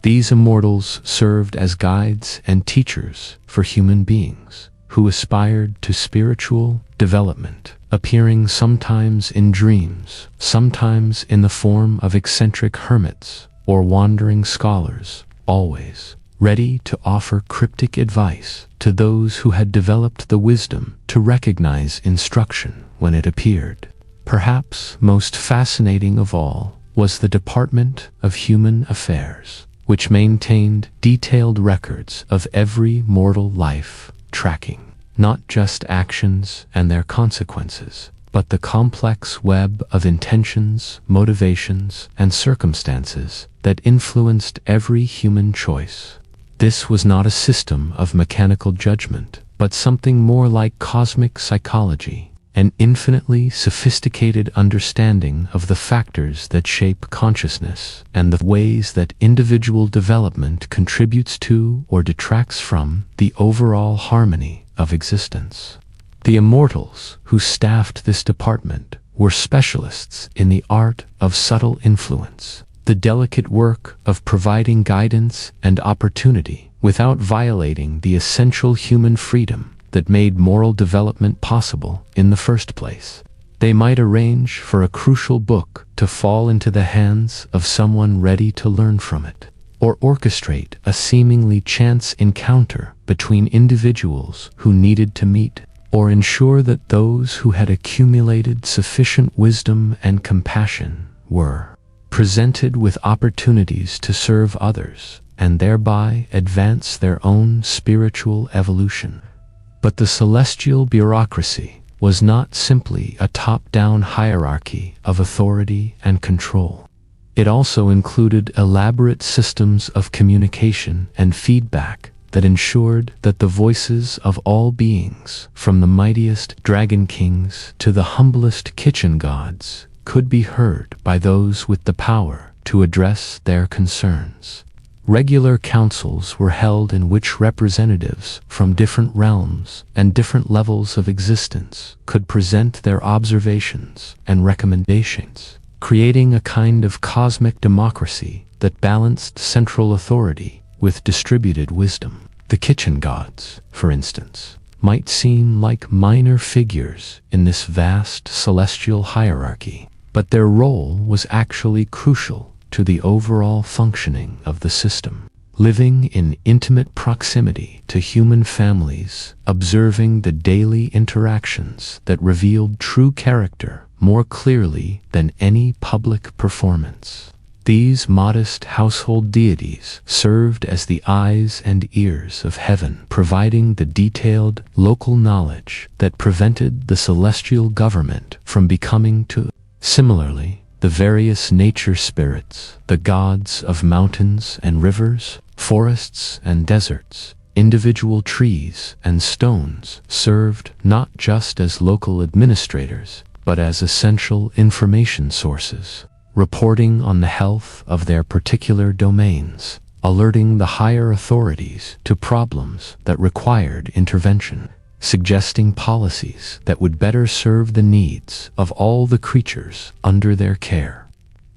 These immortals served as guides and teachers for human beings who aspired to spiritual development, appearing sometimes in dreams, sometimes in the form of eccentric hermits or wandering scholars, always ready to offer cryptic advice to those who had developed the wisdom to recognize instruction when it appeared. Perhaps most fascinating of all was the Department of Human Affairs, which maintained detailed records of every mortal life, tracking not just actions and their consequences, but the complex web of intentions, motivations, and circumstances that influenced every human choice. This was not a system of mechanical judgment, but something more like cosmic psychology, an infinitely sophisticated understanding of the factors that shape consciousness and the ways that individual development contributes to or detracts from the overall harmony of existence. The immortals who staffed this department were specialists in the art of subtle influence, the delicate work of providing guidance and opportunity without violating the essential human freedom that made moral development possible in the first place. They might arrange for a crucial book to fall into the hands of someone ready to learn from it, or orchestrate a seemingly chance encounter between individuals who needed to meet, or ensure that those who had accumulated sufficient wisdom and compassion were presented with opportunities to serve others and thereby advance their own spiritual evolution. But the celestial bureaucracy was not simply a top-down hierarchy of authority and control. It also included elaborate systems of communication and feedback that ensured that the voices of all beings, from the mightiest dragon kings to the humblest kitchen gods, could be heard by those with the power to address their concerns. Regular councils were held in which representatives from different realms and different levels of existence could present their observations and recommendations, creating a kind of cosmic democracy that balanced central authority with distributed wisdom. The kitchen gods, for instance, might seem like minor figures in this vast celestial hierarchy, but their role was actually crucial to the overall functioning of the system. Living in intimate proximity to human families, observing the daily interactions that revealed true character more clearly than any public performance. These modest household deities served as the eyes and ears of heaven, providing the detailed local knowledge that prevented the celestial government from becoming too. Similarly, the various nature spirits, the gods of mountains and rivers, forests and deserts, individual trees and stones, served not just as local administrators, but as essential information sources, reporting on the health of their particular domains, alerting the higher authorities to problems that required intervention, suggesting policies that would better serve the needs of all the creatures under their care.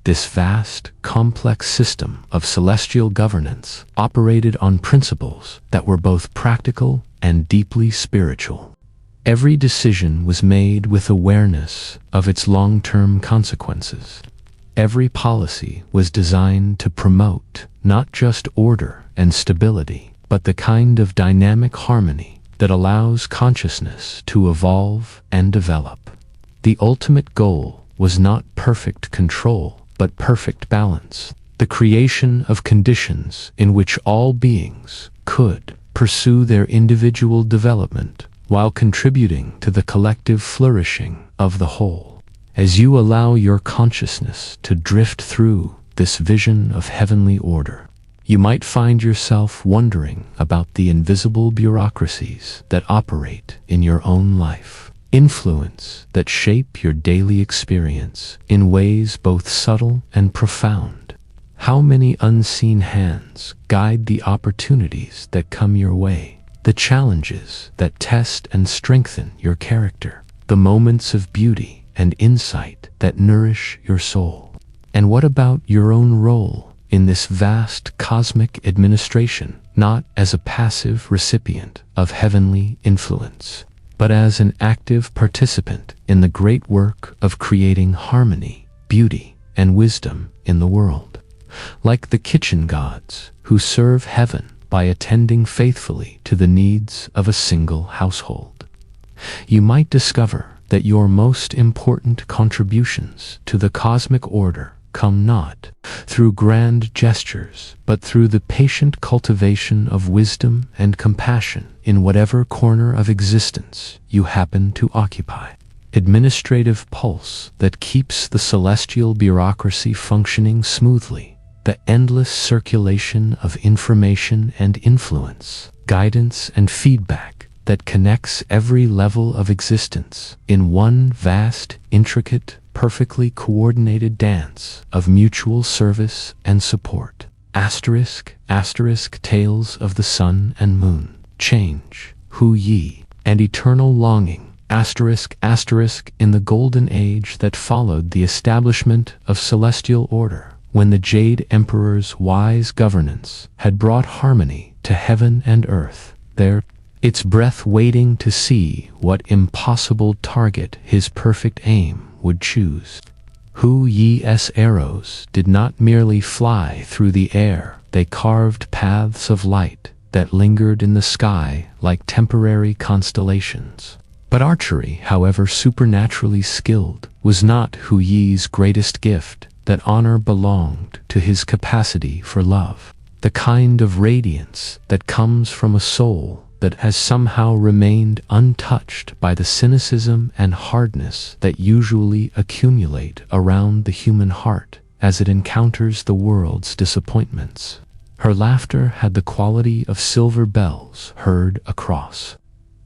This vast, complex system of celestial governance operated on principles that were both practical and deeply spiritual. Every decision was made with awareness of its long-term consequences. Every policy was designed to promote not just order and stability, but the kind of dynamic harmony that allows consciousness to evolve and develop. The ultimate goal was not perfect control, but perfect balance, the creation of conditions in which all beings could pursue their individual development while contributing to the collective flourishing of the whole. As you allow your consciousness to drift through this vision of heavenly order, you might find yourself wondering about the invisible bureaucracies that operate in your own life, influence that shape your daily experience in ways both subtle and profound. How many unseen hands guide the opportunities that come your way, the challenges that test and strengthen your character, the moments of beauty and insight that nourish your soul? And what about your own role in this vast cosmic administration, not as a passive recipient of heavenly influence, but as an active participant in the great work of creating harmony, beauty, and wisdom in the world? Like the kitchen gods who serve heaven by attending faithfully to the needs of a single household, you might discover that your most important contributions to the cosmic order come not through grand gestures, but through the patient cultivation of wisdom and compassion in whatever corner of existence you happen to occupy. Administrative pulse that keeps the celestial bureaucracy functioning smoothly, the endless circulation of information and influence, guidance and feedback that connects every level of existence in one vast, intricate, perfectly coordinated dance of mutual service and support. Asterisk, asterisk, tales of the sun and moon, change, Hu Yi, and eternal longing, asterisk, asterisk, in the golden age that followed the establishment of celestial order, when the Jade Emperor's wise governance had brought harmony to heaven and earth, there, its breath waiting to see what impossible target his perfect aim would choose. Hu Yi's arrows did not merely fly through the air, they carved paths of light that lingered in the sky like temporary constellations. But archery, however supernaturally skilled, was not Hu Yi's greatest gift. That honor belonged to his capacity for love, the kind of radiance that comes from a soul that has somehow remained untouched by the cynicism and hardness that usually accumulate around the human heart as it encounters the world's disappointments. Her laughter had the quality of silver bells heard across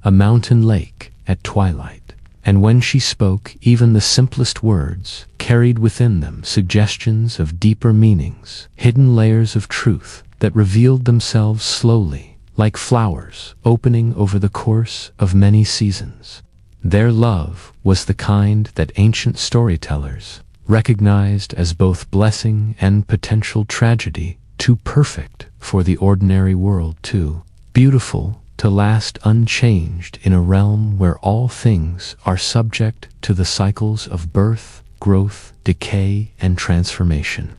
a mountain lake at twilight. And when she spoke, even the simplest words carried within them suggestions of deeper meanings, hidden layers of truth that revealed themselves slowly, like flowers opening over the course of many seasons. Their love was the kind that ancient storytellers recognized as both blessing and potential tragedy, too perfect for the ordinary world, too beautiful to last unchanged in a realm where all things are subject to the cycles of birth, growth, decay, and transformation.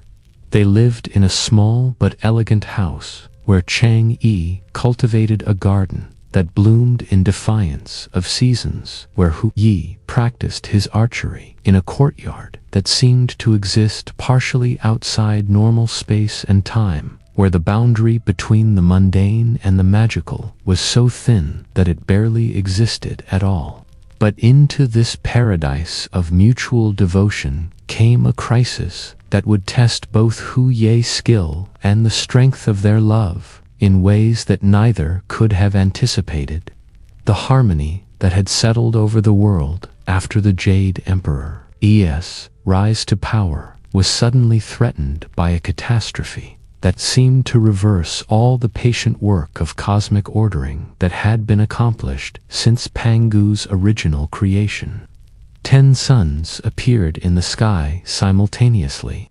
They lived in a small but elegant house where Chang Yi cultivated a garden that bloomed in defiance of seasons, where Hu Yi practiced his archery in a courtyard that seemed to exist partially outside normal space and time, where the boundary between the mundane and the magical was so thin that it barely existed at all. But into this paradise of mutual devotion came a crisis that would test both Hu Ye's skill and the strength of their love in ways that neither could have anticipated. The harmony that had settled over the world after the Jade Emperor's rise to power was suddenly threatened by a catastrophe that seemed to reverse all the patient work of cosmic ordering that had been accomplished since Pangu's original creation. 10 suns appeared in the sky simultaneously.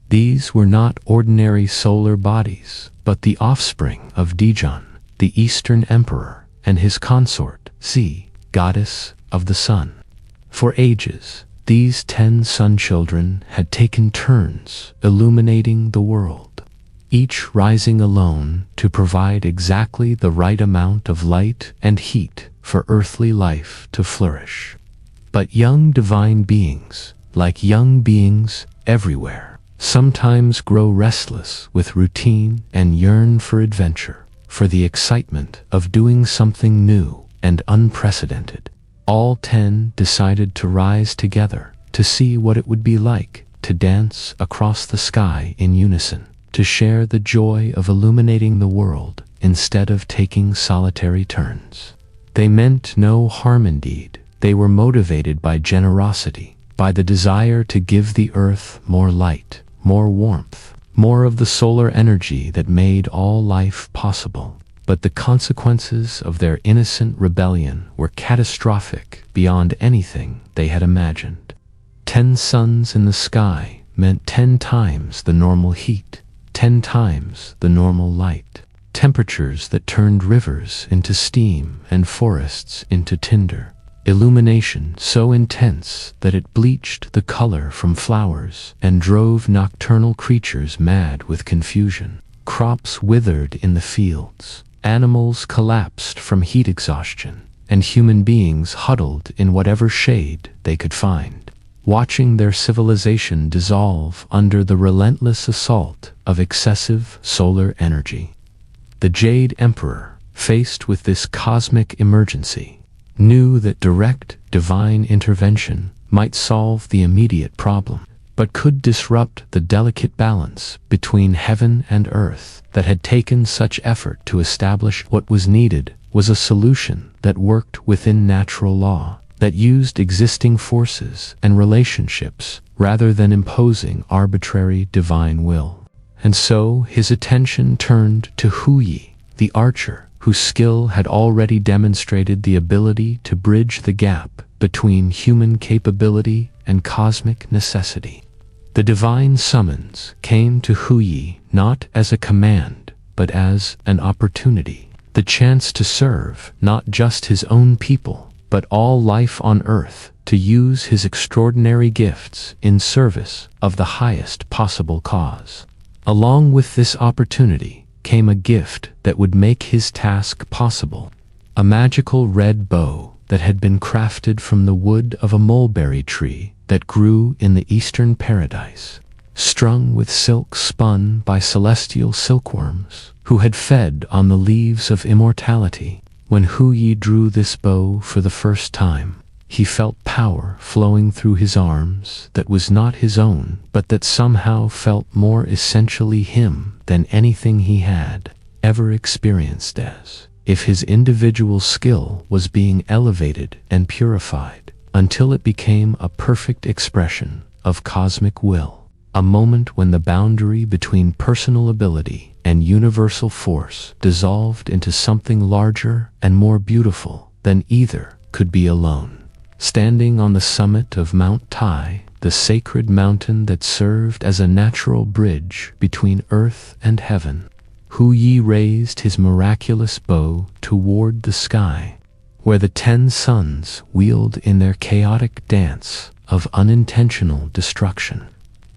These were not ordinary solar bodies, but the offspring of Dijon, the Eastern Emperor, and his consort, Z, goddess of the sun. For ages, these 10 sun children had taken turns illuminating the world, each rising alone to provide exactly the right amount of light and heat for earthly life to flourish. But young divine beings, like young beings everywhere, sometimes grow restless with routine and yearn for adventure, for the excitement of doing something new and unprecedented. All 10 decided to rise together to see what it would be like to dance across the sky in unison, to share the joy of illuminating the world instead of taking solitary turns. They meant no harm indeed. They were motivated by generosity, by the desire to give the earth more light, more warmth, more of the solar energy that made all life possible. But the consequences of their innocent rebellion were catastrophic beyond anything they had imagined. 10 suns in the sky meant 10 times the normal heat, 10 times the normal light, temperatures that turned rivers into steam and forests into tinder, illumination so intense that it bleached the color from flowers and drove nocturnal creatures mad with confusion. Crops withered in the fields, animals collapsed from heat exhaustion, and human beings huddled in whatever shade they could find, watching their civilization dissolve under the relentless assault of excessive solar energy. The Jade Emperor, faced with this cosmic emergency, knew that direct divine intervention might solve the immediate problem, but could disrupt the delicate balance between heaven and earth that had taken such effort to establish. What was needed was a solution that worked within natural law, that used existing forces and relationships rather than imposing arbitrary divine will. And so his attention turned to Huyi, the archer, whose skill had already demonstrated the ability to bridge the gap between human capability and cosmic necessity. The divine summons came to Huyi not as a command, but as an opportunity, the chance to serve not just his own people, but all life on earth, to use his extraordinary gifts in service of the highest possible cause. Along with this opportunity came a gift that would make his task possible, a magical red bow that had been crafted from the wood of a mulberry tree that grew in the eastern paradise, strung with silk spun by celestial silkworms who had fed on the leaves of immortality. When Huyi drew this bow for the first time, he felt power flowing through his arms that was not his own, but that somehow felt more essentially him than anything he had ever experienced, as if his individual skill was being elevated and purified until it became a perfect expression of cosmic will, a moment when the boundary between personal ability and universal force dissolved into something larger and more beautiful than either could be alone. Standing on the summit of Mount Tai, the sacred mountain that served as a natural bridge between earth and heaven, Huyi raised his miraculous bow toward the sky, where the 10 suns wheeled in their chaotic dance of unintentional destruction.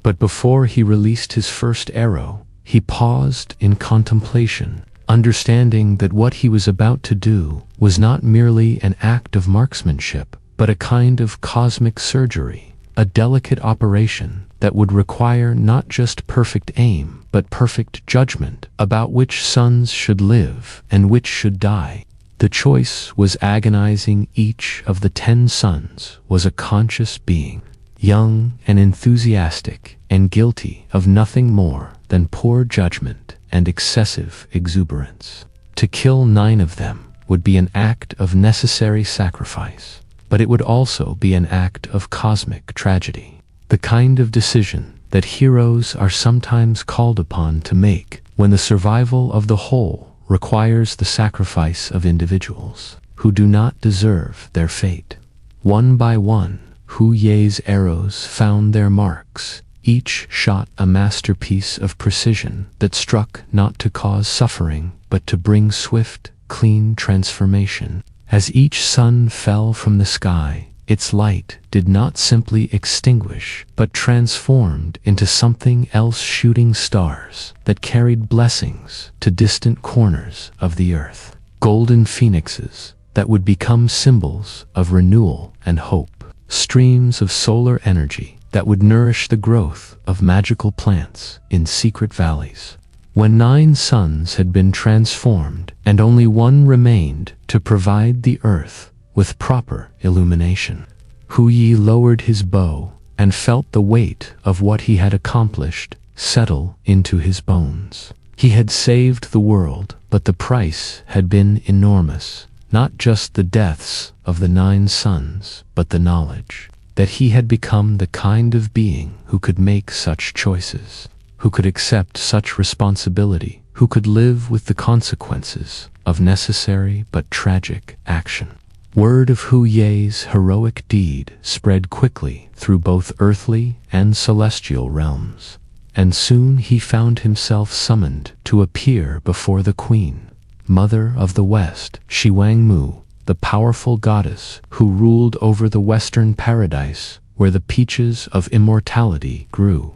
But before he released his first arrow, he paused in contemplation, understanding that what he was about to do was not merely an act of marksmanship, but a kind of cosmic surgery, a delicate operation that would require not just perfect aim, but perfect judgment about which suns should live and which should die. The choice was agonizing. Each of the 10 suns was a conscious being, young and enthusiastic, and guilty of nothing more than poor judgment and excessive exuberance. To kill 9 of them would be an act of necessary sacrifice, but it would also be an act of cosmic tragedy, the kind of decision that heroes are sometimes called upon to make when the survival of the whole requires the sacrifice of individuals who do not deserve their fate. One by one, Hu Ye's arrows found their marks, each shot a masterpiece of precision that struck not to cause suffering but to bring swift, clean transformation. As each sun fell from the sky, its light did not simply extinguish but transformed into something else, shooting stars that carried blessings to distant corners of the earth, golden phoenixes that would become symbols of renewal and hope, streams of solar energy that would nourish the growth of magical plants in secret valleys. When 9 suns had been transformed and only one remained to provide the earth with proper illumination, Hu Yi lowered his bow and felt the weight of what he had accomplished settle into his bones. He had saved the world, but the price had been enormous. Not just the deaths of the 9 sons, but the knowledge that he had become the kind of being who could make such choices, who could accept such responsibility, who could live with the consequences of necessary but tragic action. Word of Hu Ye's heroic deed spread quickly through both earthly and celestial realms, and soon he found himself summoned to appear before the Queen, Mother of the West, Shiwangmu, the powerful goddess who ruled over the Western paradise where the peaches of immortality grew.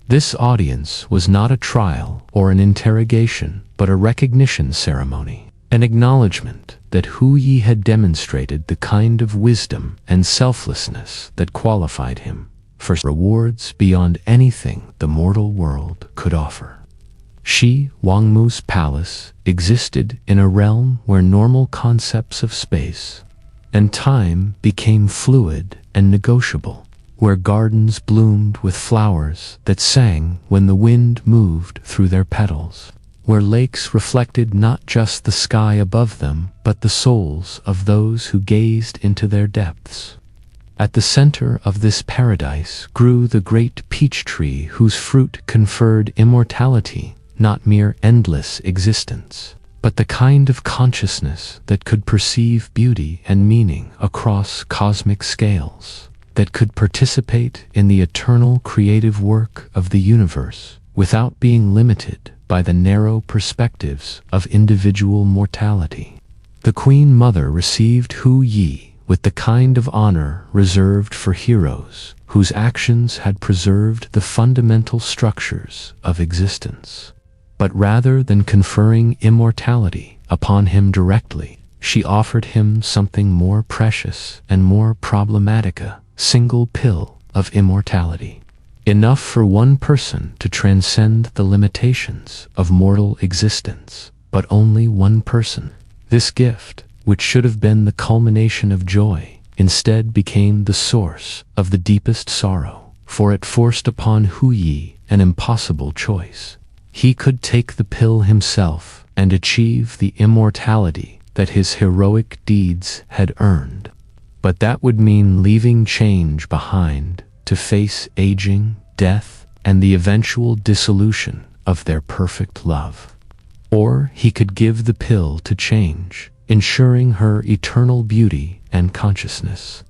This audience was not a trial or an interrogation, but a recognition ceremony, an acknowledgement that Hu Yi had demonstrated the kind of wisdom and selflessness that qualified him for rewards beyond anything the mortal world could offer. Shi Wangmu's palace existed in a realm where normal concepts of space and time became fluid and negotiable, where gardens bloomed with flowers that sang when the wind moved through their petals, where lakes reflected not just the sky above them, but the souls of those who gazed into their depths. At the center of this paradise grew the great peach tree whose fruit conferred immortality, not mere endless existence, but the kind of consciousness that could perceive beauty and meaning across cosmic scales, that could participate in the eternal creative work of the universe without being limited by the narrow perspectives of individual mortality. The Queen Mother received Hu Yi with the kind of honor reserved for heroes whose actions had preserved the fundamental structures of existence. But rather than conferring immortality upon him directly, she offered him something more precious and more problematic, a single pill of immortality. Enough for one person to transcend the limitations of mortal existence, but only one person. This gift, which should have been the culmination of joy, instead became the source of the deepest sorrow, for it forced upon Hu Yi an impossible choice. He could take the pill himself and achieve the immortality that his heroic deeds had earned. But that would mean leaving change behind to face aging, death, and the eventual dissolution of their perfect love. Or he could give the pill to change, ensuring her eternal beauty and consciousness,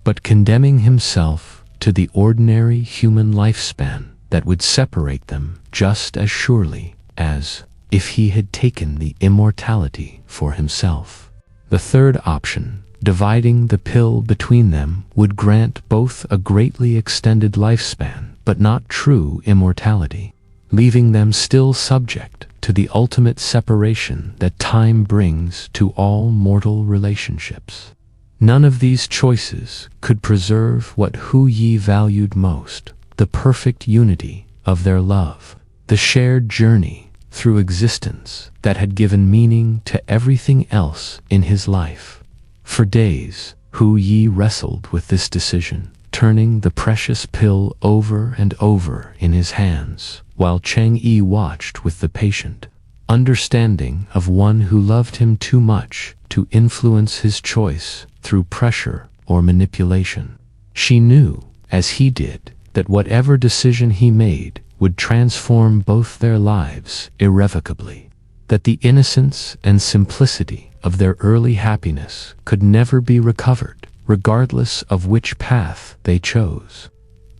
but condemning himself to the ordinary human lifespan that would separate them just as surely as if he had taken the immortality for himself. The third option, dividing the pill between them, would grant both a greatly extended lifespan but not true immortality, leaving them still subject to the ultimate separation that time brings to all mortal relationships. None of these choices could preserve what Hu Yi valued most: the perfect unity of their love, the shared journey through existence that had given meaning to everything else in his life. For days, Hu Yi wrestled with this decision, turning the precious pill over and over in his hands, while Cheng Yi watched with the patient understanding of one who loved him too much to influence his choice through pressure or manipulation. She knew, as he did, that whatever decision he made would transform both their lives irrevocably, that the innocence and simplicity of their early happiness could never be recovered, regardless of which path they chose.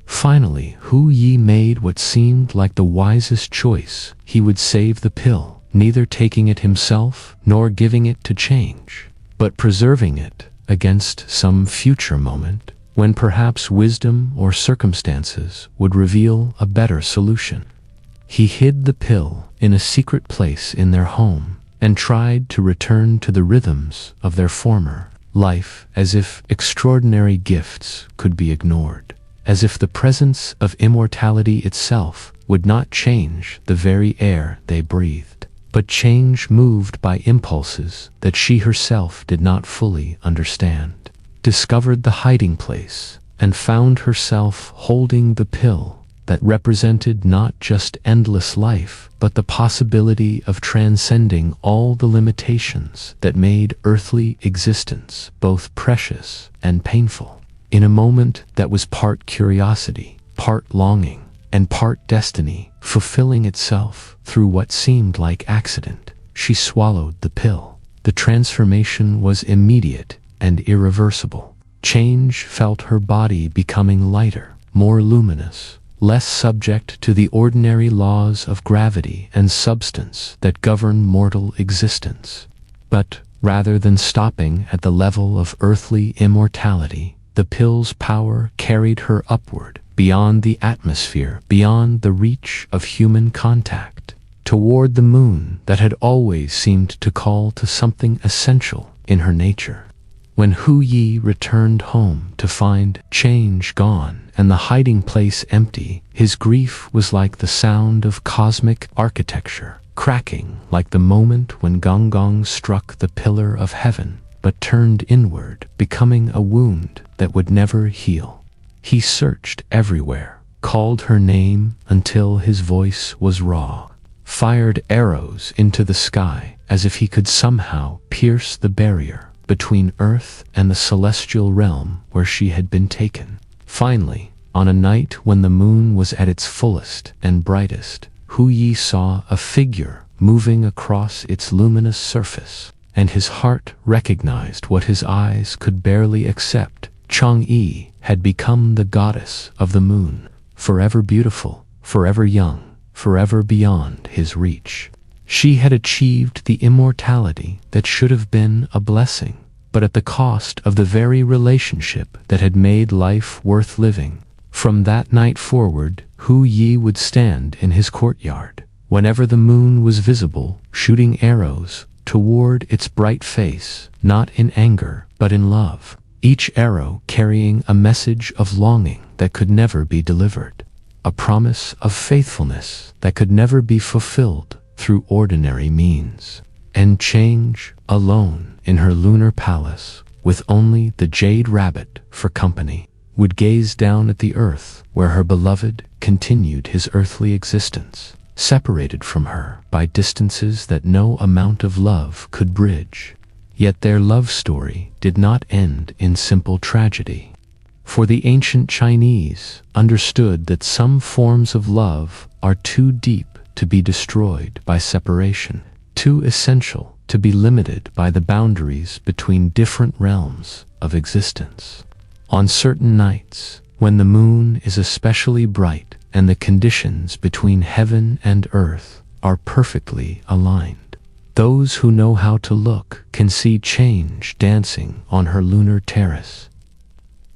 Finally, Hu Yi made what seemed like the wisest choice. He would save the pill, neither taking it himself nor giving it to change, but preserving it against some future moment when perhaps wisdom or circumstances would reveal a better solution. He hid the pill in a secret place in their home and tried to return to the rhythms of their former life, as if extraordinary gifts could be ignored, as if the presence of immortality itself would not change the very air they breathed, but change moved by impulses that she herself did not fully understand. Discovered the hiding place and found herself holding the pill that represented not just endless life, but the possibility of transcending all the limitations that made earthly existence both precious and painful. In a moment that was part curiosity, part longing, and part destiny, fulfilling itself through what seemed like accident, she swallowed the pill. The transformation was immediate and irreversible. Change felt her body becoming lighter, more luminous, less subject to the ordinary laws of gravity and substance that govern mortal existence. But rather than stopping at the level of earthly immortality, the pill's power carried her upward, beyond the atmosphere, beyond the reach of human contact, toward the moon that had always seemed to call to something essential in her nature. When Hu Yi returned home to find change gone and the hiding place empty, his grief was like the sound of cosmic architecture, cracking like the moment when Gong Gong struck the pillar of heaven, but turned inward, becoming a wound that would never heal. He searched everywhere, called her name until his voice was raw, fired arrows into the sky as if he could somehow pierce the barrier between Earth and the celestial realm where she had been taken. Finally, on a night when the moon was at its fullest and brightest, Hu Yi saw a figure moving across its luminous surface, and his heart recognized what his eyes could barely accept. Chang'e had become the goddess of the moon, forever beautiful, forever young, forever beyond his reach. She had achieved the immortality that should have been a blessing, but at the cost of the very relationship that had made life worth living. From that night forward, Hu Yi would stand in his courtyard, whenever the moon was visible, shooting arrows toward its bright face, not in anger, but in love, each arrow carrying a message of longing that could never be delivered, a promise of faithfulness that could never be fulfilled through ordinary means. And change, alone in her lunar palace, with only the jade rabbit for company, would gaze down at the earth where her beloved continued his earthly existence, separated from her by distances that no amount of love could bridge. Yet their love story did not end in simple tragedy. For the ancient Chinese understood that some forms of love are too deep to be destroyed by separation, too essential to be limited by the boundaries between different realms of existence. On certain nights, when the moon is especially bright and the conditions between heaven and earth are perfectly aligned, those who know how to look can see change dancing on her lunar terrace.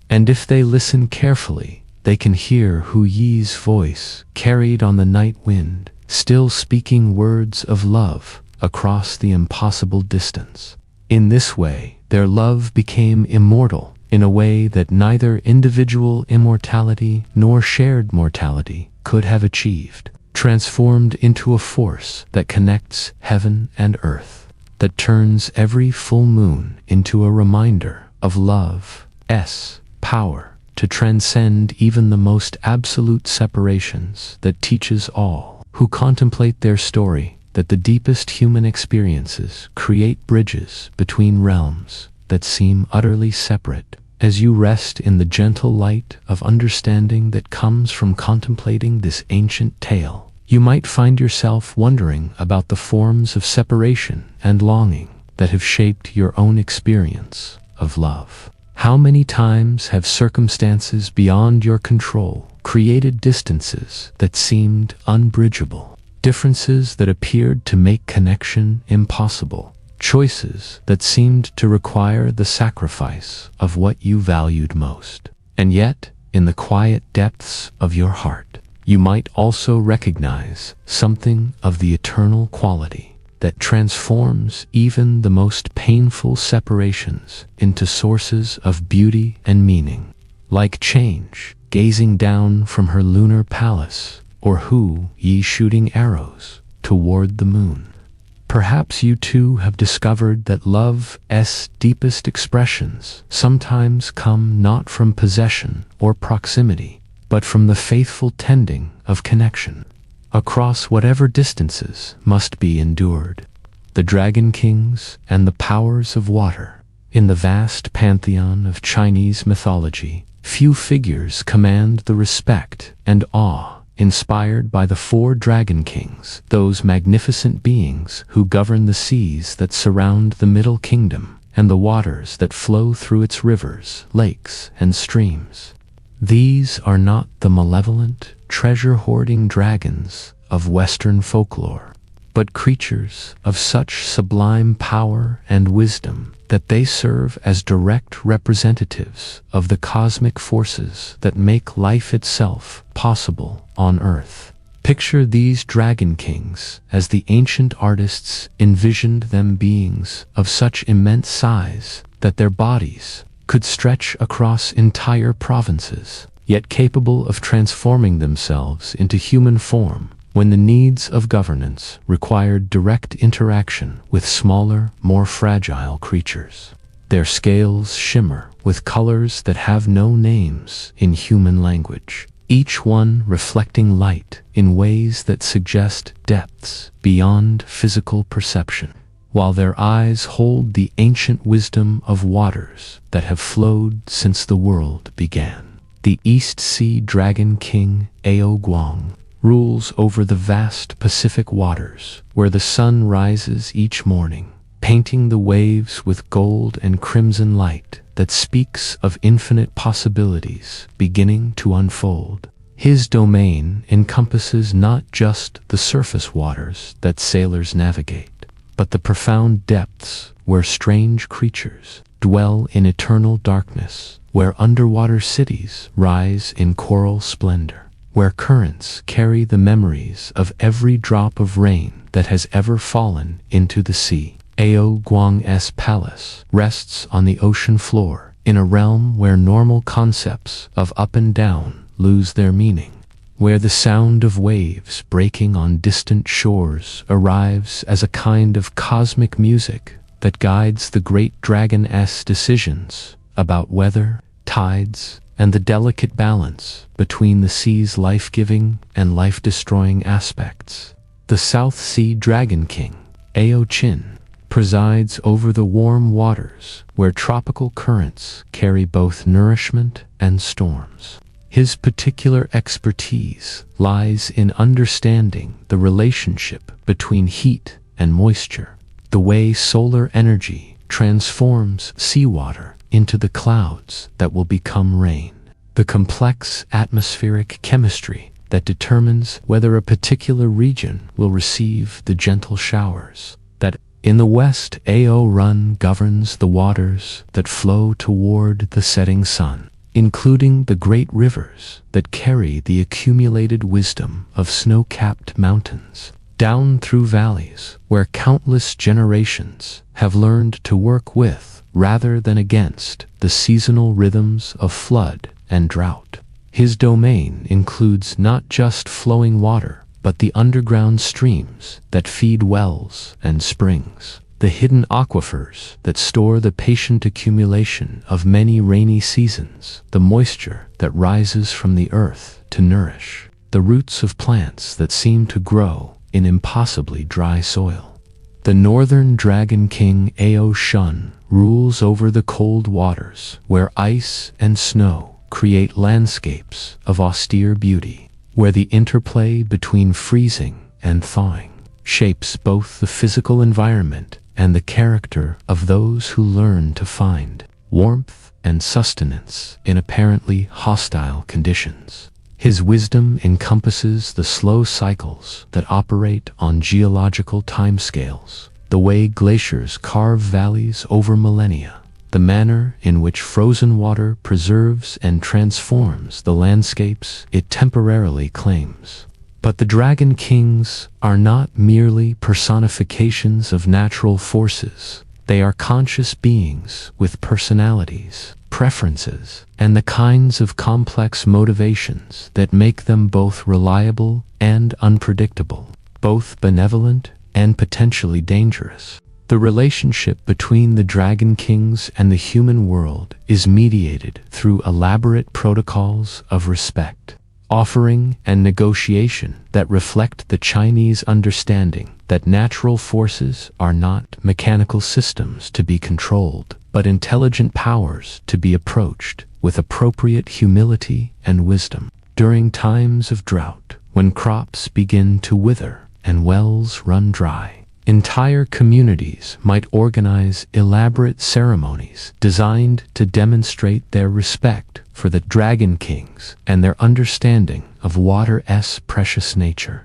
And if they listen carefully, they can hear Hu Yi's voice carried on the night wind, still speaking words of love across the impossible distance. In this way, their love became immortal in a way that neither individual immortality nor shared mortality could have achieved, transformed into a force that connects heaven and earth, that turns every full moon into a reminder of love's power to transcend even the most absolute separations, that teaches all who contemplate their story that the deepest human experiences create bridges between realms that seem utterly separate, As you rest in the gentle light of understanding that comes from contemplating this ancient tale, you might find yourself wondering about the forms of separation and longing that have shaped your own experience of love. How many times have circumstances beyond your control created distances that seemed unbridgeable, differences that appeared to make connection impossible, choices that seemed to require the sacrifice of what you valued most? And yet, in the quiet depths of your heart, you might also recognize something of the eternal quality that transforms even the most painful separations into sources of beauty and meaning. Like change, gazing down from her lunar palace, or Hu Yi shooting arrows toward the moon. Perhaps you too have discovered that love's deepest expressions sometimes come not from possession or proximity, but from the faithful tending of connection, across whatever distances must be endured. The dragon kings and the powers of water. In the vast pantheon of Chinese mythology, few figures command the respect and awe inspired by the four dragon kings, those magnificent beings who govern the seas that surround the Middle Kingdom and the waters that flow through its rivers, lakes, and streams. These are not the malevolent, treasure-hoarding dragons of Western folklore, but creatures of such sublime power and wisdom that they serve as direct representatives of the cosmic forces that make life itself possible on Earth. Picture these dragon kings as the ancient artists envisioned them, beings of such immense size that their bodies could stretch across entire provinces, yet capable of transforming themselves into human form when the needs of governance required direct interaction with smaller, more fragile creatures. Their scales shimmer with colors that have no names in human language, each one reflecting light in ways that suggest depths beyond physical perception, while their eyes hold the ancient wisdom of waters that have flowed since the world began. The East Sea Dragon King, Ao Guang, rules over the vast Pacific waters, where the sun rises each morning, painting the waves with gold and crimson light that speaks of infinite possibilities beginning to unfold. His domain encompasses not just the surface waters that sailors navigate, but the profound depths where strange creatures dwell in eternal darkness, where underwater cities rise in coral splendor, where currents carry the memories of every drop of rain that has ever fallen into the sea. Ao Guang's palace rests on the ocean floor, in a realm where normal concepts of up and down lose their meaning, where the sound of waves breaking on distant shores arrives as a kind of cosmic music that guides the great dragon's decisions about weather, tides, and the delicate balance between the sea's life-giving and life-destroying aspects. The South Sea Dragon King, Ao Qin, presides over the warm waters where tropical currents carry both nourishment and storms. His particular expertise lies in understanding the relationship between heat and moisture, the way solar energy transforms seawater into the clouds that will become rain, the complex atmospheric chemistry that determines whether a particular region will receive the gentle showers that in the West. Ao Run governs the waters that flow toward the setting sun, including the great rivers that carry the accumulated wisdom of snow-capped mountains, down through valleys where countless generations have learned to work with rather than against the seasonal rhythms of flood and drought. His domain includes not just flowing water, but the underground streams that feed wells and springs, the hidden aquifers that store the patient accumulation of many rainy seasons, the moisture that rises from the earth to nourish the roots of plants that seem to grow in impossibly dry soil. The northern dragon king Ao Shun rules over the cold waters, where ice and snow create landscapes of austere beauty, where the interplay between freezing and thawing shapes both the physical environment and the character of those who learn to find warmth and sustenance in apparently hostile conditions. His wisdom encompasses the slow cycles that operate on geological timescales, the way glaciers carve valleys over millennia, the manner in which frozen water preserves and transforms the landscapes it temporarily claims. But the Dragon Kings are not merely personifications of natural forces. They are conscious beings with personalities, preferences, and the kinds of complex motivations that make them both reliable and unpredictable, both benevolent and potentially dangerous. The relationship between the Dragon Kings and the human world is mediated through elaborate protocols of respect, offering, and negotiation that reflect the Chinese understanding that natural forces are not mechanical systems to be controlled, but intelligent powers to be approached with appropriate humility and wisdom. During times of drought, when crops begin to wither and wells run dry, entire communities might organize elaborate ceremonies designed to demonstrate their respect for the Dragon Kings and their understanding of water's precious nature.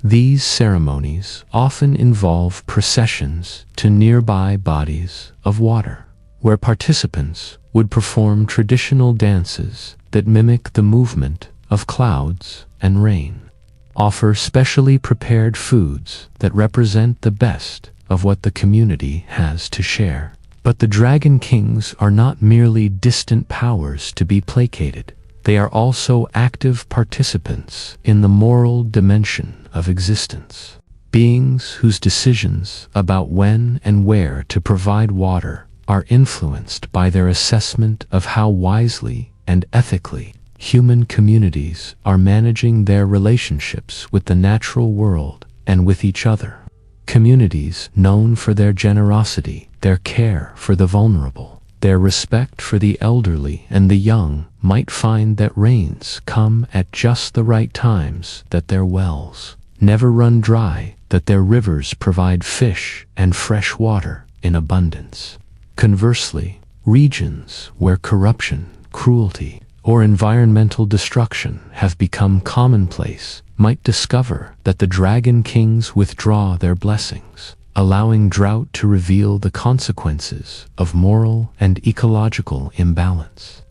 These ceremonies often involve processions to nearby bodies of water, where participants would perform traditional dances that mimic the movement of clouds and rain, offer specially prepared foods that represent the best of what the community has to share. But the Dragon Kings are not merely distant powers to be placated. They are also active participants in the moral dimension of existence, beings whose decisions about when and where to provide water are influenced by their assessment of how wisely and ethically human communities are managing their relationships with the natural world and with each other. Communities known for their generosity, their care for the vulnerable, their respect for the elderly and the young might find that rains come at just the right times, that their wells never run dry, that their rivers provide fish and fresh water in abundance. Conversely, regions where corruption, cruelty, or environmental destruction have become commonplace might discover that the Dragon Kings withdraw their blessings, allowing drought to reveal the consequences of moral and ecological imbalance.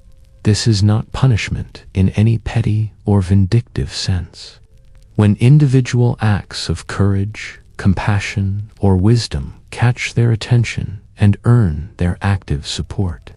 This is not punishment in any petty or vindictive sense. When individual acts of courage, compassion, or wisdom catch their attention and earn their active support.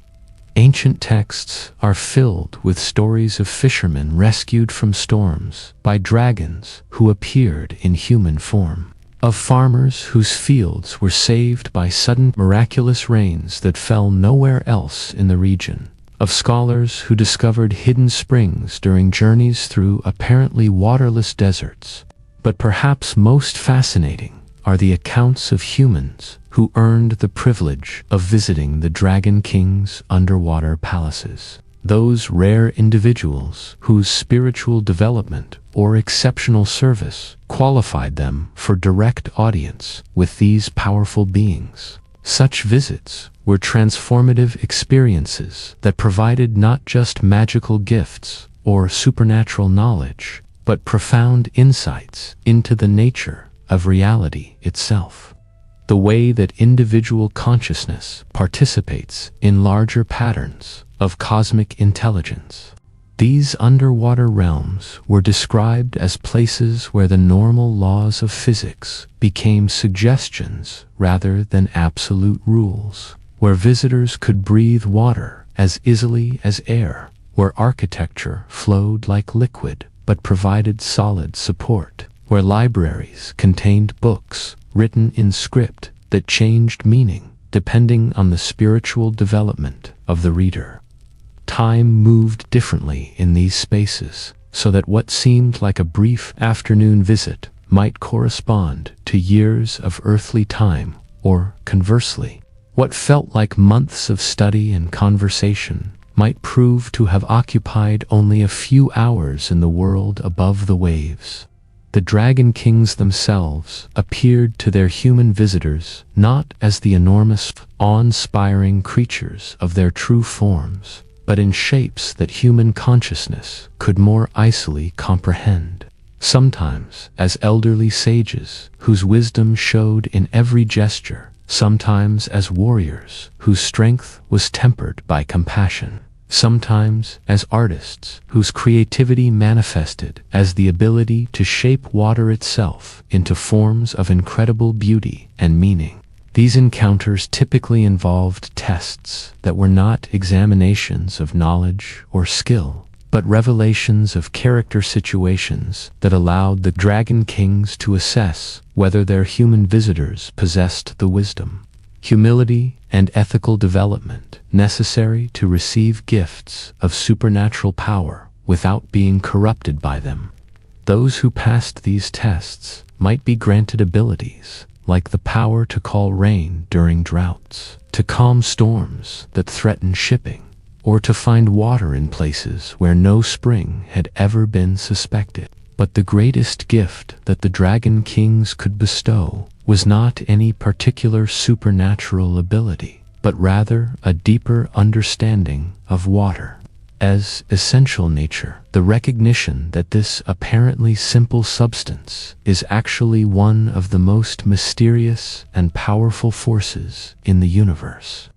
Ancient texts are filled with stories of fishermen rescued from storms by dragons who appeared in human form, of farmers whose fields were saved by sudden miraculous rains that fell nowhere else in the region, of scholars who discovered hidden springs during journeys through apparently waterless deserts. But perhaps most fascinating are the accounts of humans who earned the privilege of visiting the Dragon King's underwater palaces. Those rare individuals whose spiritual development or exceptional service qualified them for direct audience with these powerful beings. Such visits were transformative experiences that provided not just magical gifts or supernatural knowledge, but profound insights into the nature of reality itself. The way that individual consciousness participates in larger patterns of cosmic intelligence. These underwater realms were described as places where the normal laws of physics became suggestions rather than absolute rules, where visitors could breathe water as easily as air, where architecture flowed like liquid but provided solid support, where libraries contained books written in script that changed meaning depending on the spiritual development of the reader. Time moved differently in these spaces, so that what seemed like a brief afternoon visit might correspond to years of earthly time, or conversely, what felt like months of study and conversation might prove to have occupied only a few hours in the world above the waves. The dragon kings themselves appeared to their human visitors not as the enormous, awe-inspiring creatures of their true forms, but in shapes that human consciousness could more easily comprehend. Sometimes as elderly sages whose wisdom showed in every gesture, sometimes as warriors whose strength was tempered by compassion, sometimes as artists whose creativity manifested as the ability to shape water itself into forms of incredible beauty and meaning. These encounters typically involved tests that were not examinations of knowledge or skill, but revelations of character situations that allowed the dragon kings to assess whether their human visitors possessed the wisdom, humility, and ethical development necessary to receive gifts of supernatural power without being corrupted by them. Those who passed these tests might be granted abilities like the power to call rain during droughts, to calm storms that threaten shipping, or to find water in places where no spring had ever been suspected. But the greatest gift that the dragon kings could bestow was not any particular supernatural ability, but rather a deeper understanding of water as essential nature, the recognition that this apparently simple substance is actually one of the most mysterious and powerful forces in the universe.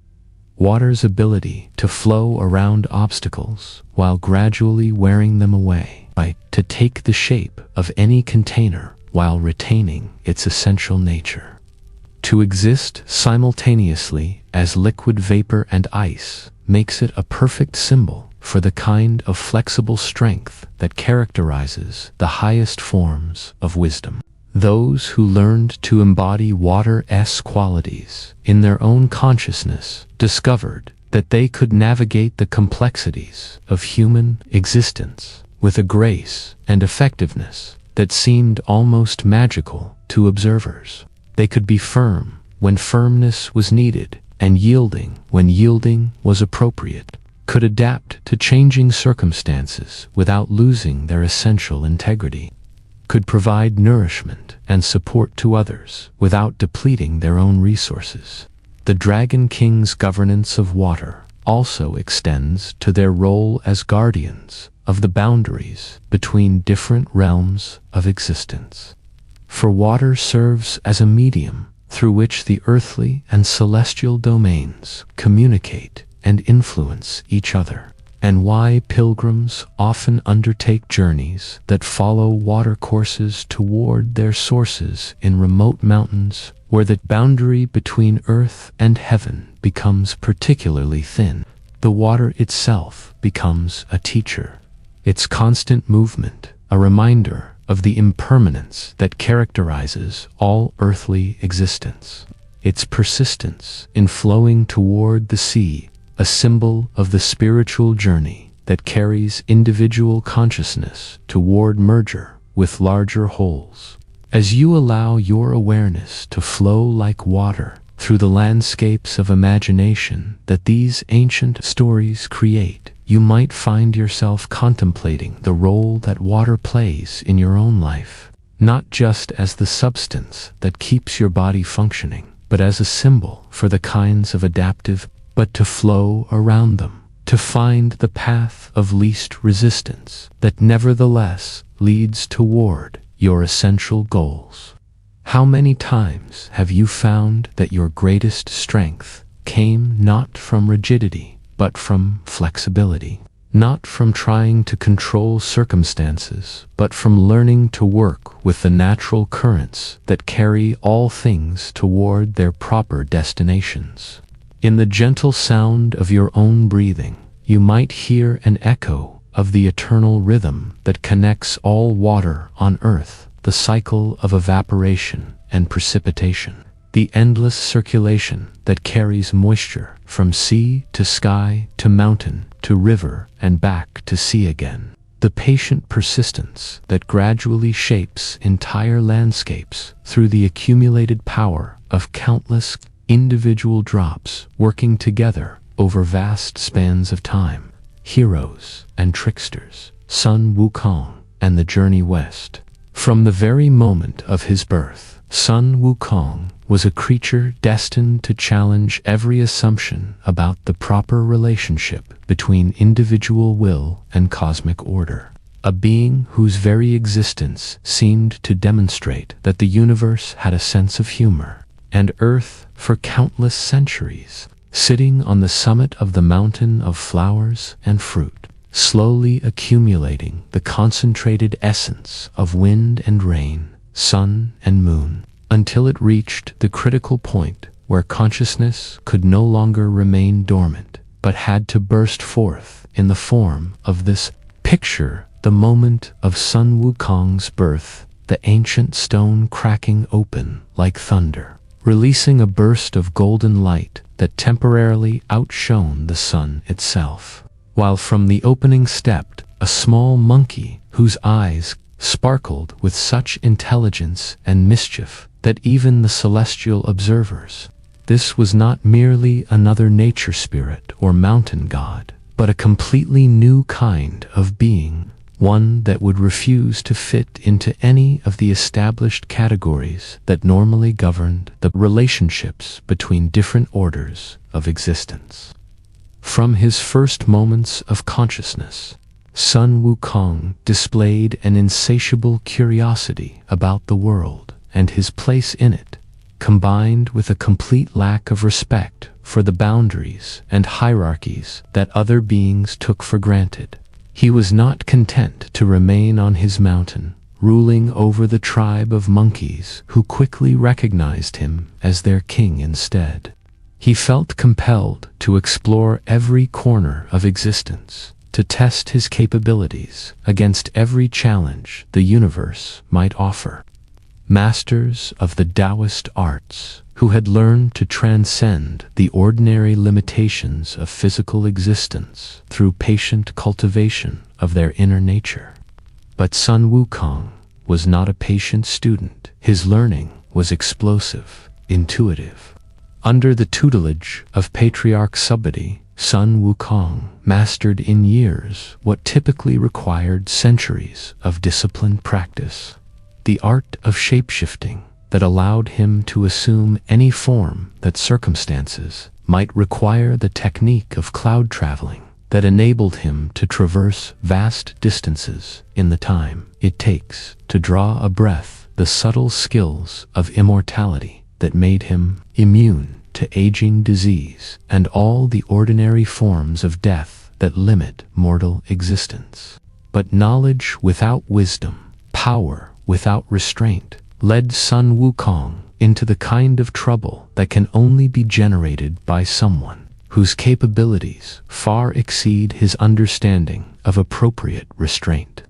Water's ability to flow around obstacles while gradually wearing them away, to take the shape of any container while retaining its essential nature, to exist simultaneously as liquid vapor and ice, makes it a perfect symbol for the kind of flexible strength that characterizes the highest forms of wisdom. Those who learned to embody water's qualities in their own consciousness discovered that they could navigate the complexities of human existence with a grace and effectiveness that seemed almost magical to observers. They could be firm when firmness was needed, and yielding when yielding was appropriate, could adapt to changing circumstances without losing their essential integrity, could provide nourishment and support to others without depleting their own resources. The Dragon King's governance of water also extends to their role as guardians of the boundaries between different realms of existence. For water serves as a medium through which the earthly and celestial domains communicate and influence each other, and why pilgrims often undertake journeys that follow water courses toward their sources in remote mountains where the boundary between earth and heaven becomes particularly thin. The water itself becomes a teacher, its constant movement a reminder of the impermanence that characterizes all earthly existence, its persistence in flowing toward the sea, a symbol of the spiritual journey that carries individual consciousness toward merger with larger wholes. As you allow your awareness to flow like water through the landscapes of imagination that these ancient stories create, you might find yourself contemplating the role that water plays in your own life, not just as the substance that keeps your body functioning, but as a symbol for the kinds of adaptive, but to flow around them, to find the path of least resistance that nevertheless leads toward your essential goals. How many times have you found that your greatest strength came not from rigidity, but from flexibility, not from trying to control circumstances, but from learning to work with the natural currents that carry all things toward their proper destinations? In the gentle sound of your own breathing, you might hear an echo of the eternal rhythm that connects all water on earth, the cycle of evaporation and precipitation, the endless circulation that carries moisture from sea to sky to mountain to river and back to sea again, the patient persistence that gradually shapes entire landscapes through the accumulated power of countless individual drops working together over vast spans of time. Heroes and tricksters, Sun Wukong and the journey west. From the very moment of his birth, Sun Wukong was a creature destined to challenge every assumption about the proper relationship between individual will and cosmic order. A being whose very existence seemed to demonstrate that the universe had a sense of humor. And Earth, for countless centuries, sitting on the summit of the mountain of flowers and fruit, slowly accumulating the concentrated essence of wind and rain, sun and moon, until it reached the critical point where consciousness could no longer remain dormant, but had to burst forth in the form of this picture. The moment of Sun Wukong's birth, the ancient stone cracking open like thunder, releasing a burst of golden light that temporarily outshone the sun itself, while from the opening stepped a small monkey whose eyes sparkled with such intelligence and mischief that even the celestial observers. This was not merely another nature spirit or mountain god, but a completely new kind of being, one that would refuse to fit into any of the established categories that normally governed the relationships between different orders of existence. From his first moments of consciousness, Sun Wukong displayed an insatiable curiosity about the world and his place in it, combined with a complete lack of respect for the boundaries and hierarchies that other beings took for granted. He was not content to remain on his mountain, ruling over the tribe of monkeys who quickly recognized him as their king instead. He felt compelled to explore every corner of existence, to test his capabilities against every challenge the universe might offer. Masters of the Taoist arts, who had learned to transcend the ordinary limitations of physical existence through patient cultivation of their inner nature. But Sun Wukong was not a patient student. His learning was explosive, intuitive. Under the tutelage of Patriarch Subhuti, Sun Wukong mastered in years what typically required centuries of disciplined practice. The art of shapeshifting that allowed him to assume any form that circumstances might require, the technique of cloud traveling that enabled him to traverse vast distances in the time it takes to draw a breath, the subtle skills of immortality that made him immune to aging, disease, and all the ordinary forms of death that limit mortal existence. But knowledge without wisdom, power without restraint, led Sun Wukong into the kind of trouble that can only be generated by someone whose capabilities far exceed his understanding of appropriate restraint.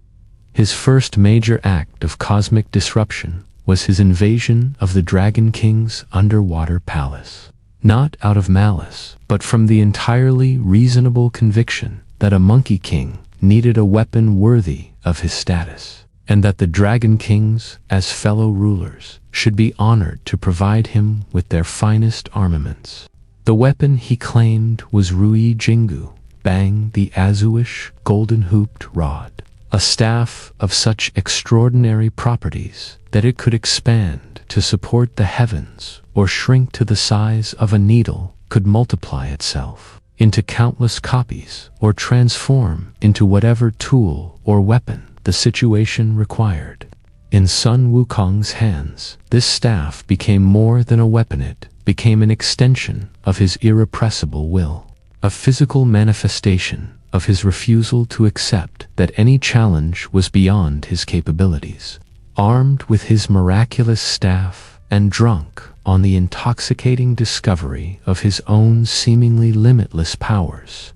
His first major act of cosmic disruption was his invasion of the Dragon King's underwater palace. Not out of malice, but from the entirely reasonable conviction that a Monkey King needed a weapon worthy of his status, and that the Dragon Kings, as fellow rulers, should be honored to provide him with their finest armaments. The weapon he claimed was Rui Jingu, Bang the Azuish golden-hooped rod, a staff of such extraordinary properties that it could expand to support the heavens or shrink to the size of a needle, could multiply itself into countless copies or transform into whatever tool or weapon the situation required. In Sun Wukong's hands, this staff became more than a weapon. It became an extension of his irrepressible will, a physical manifestation of his refusal to accept that any challenge was beyond his capabilities. Armed with his miraculous staff and drunk on the intoxicating discovery of his own seemingly limitless powers,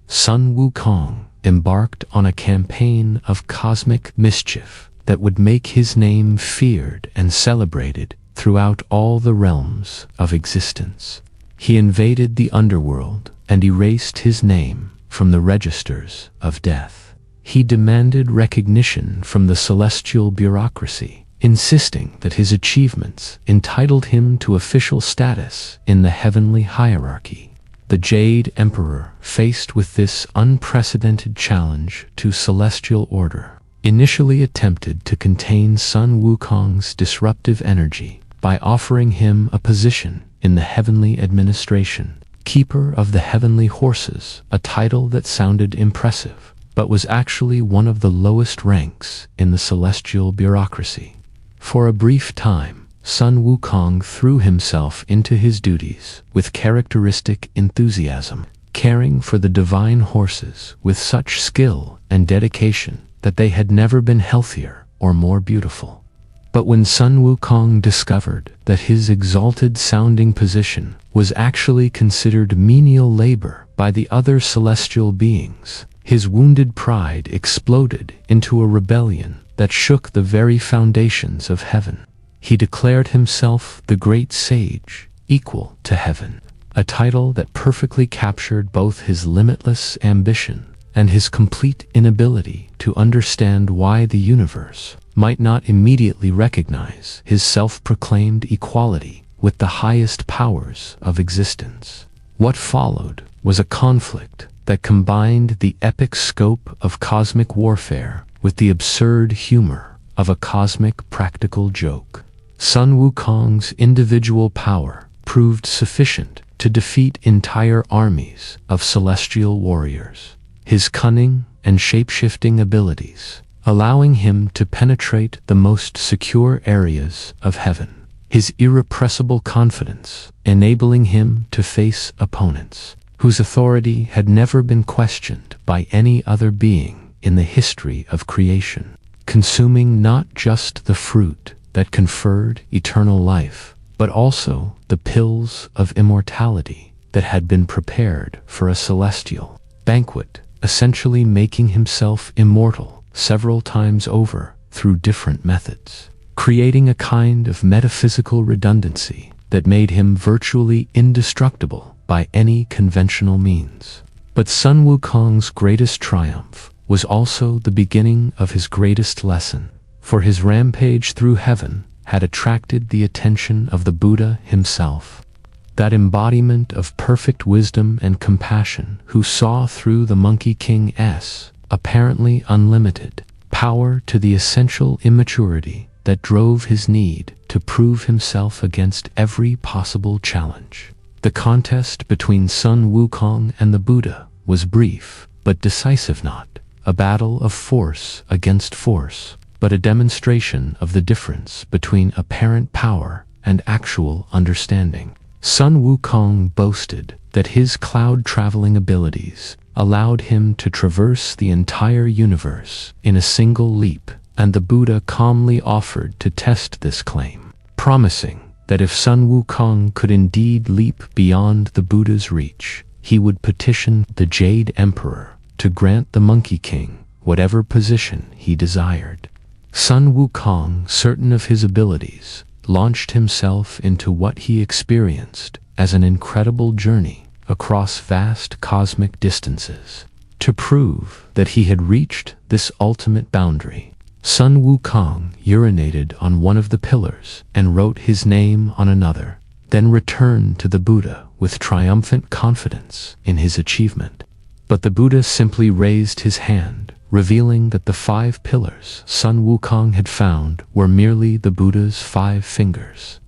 Sun Wukong embarked on a campaign of cosmic mischief that would make his name feared and celebrated throughout all the realms of existence. He invaded the underworld and erased his name from the registers of death. he demanded recognition from the celestial bureaucracy, insisting that his achievements entitled him to official status in the heavenly hierarchy. The Jade Emperor, faced with this unprecedented challenge to celestial order, initially attempted to contain Sun Wukong's disruptive energy by offering him a position in the heavenly administration, Keeper of the Heavenly Horses, a title that sounded impressive, but was actually one of the lowest ranks in the celestial bureaucracy. For a brief time, Sun Wukong threw himself into his duties with characteristic enthusiasm, caring for the divine horses with such skill and dedication that they had never been healthier or more beautiful. But when Sun Wukong discovered that his exalted-sounding position was actually considered menial labor by the other celestial beings, his wounded pride exploded into a rebellion that shook the very foundations of heaven. He declared himself the great sage, equal to heaven, a title that perfectly captured both his limitless ambition and his complete inability to understand why the universe might not immediately recognize his self-proclaimed equality with the highest powers of existence. What followed was a conflict that combined the epic scope of cosmic warfare with the absurd humor of a cosmic practical joke. Sun Wukong's individual power proved sufficient to defeat entire armies of celestial warriors. His cunning and shape-shifting abilities, allowing him to penetrate the most secure areas of heaven. His irrepressible confidence, enabling him to face opponents whose authority had never been questioned by any other being in the history of creation, consuming not just the fruit that conferred eternal life, but also the pills of immortality that had been prepared for a celestial banquet, essentially making himself immortal several times over through different methods, creating a kind of metaphysical redundancy that made him virtually indestructible by any conventional means. But Sun Wukong's greatest triumph was also the beginning of his greatest lesson, for his rampage through heaven had attracted the attention of the Buddha himself, that embodiment of perfect wisdom and compassion who saw through the Monkey King's apparently unlimited power to the essential immaturity that drove his need to prove himself against every possible challenge. The contest between Sun Wukong and the Buddha was brief but decisive, not a battle of force against force, but a demonstration of the difference between apparent power and actual understanding. Sun Wukong boasted that his cloud-traveling abilities allowed him to traverse the entire universe in a single leap, and the Buddha calmly offered to test this claim, promising that if Sun Wukong could indeed leap beyond the Buddha's reach, he would petition the Jade Emperor to grant the Monkey King whatever position he desired. Sun Wukong, certain of his abilities, launched himself into what he experienced as an incredible journey across vast cosmic distances. To prove that he had reached this ultimate boundary, Sun Wukong urinated on one of the pillars and wrote his name on another, then returned to the Buddha with triumphant confidence in his achievement. But the Buddha simply raised his hand, revealing that the 5 pillars Sun Wukong had found were merely the Buddha's 5 fingers.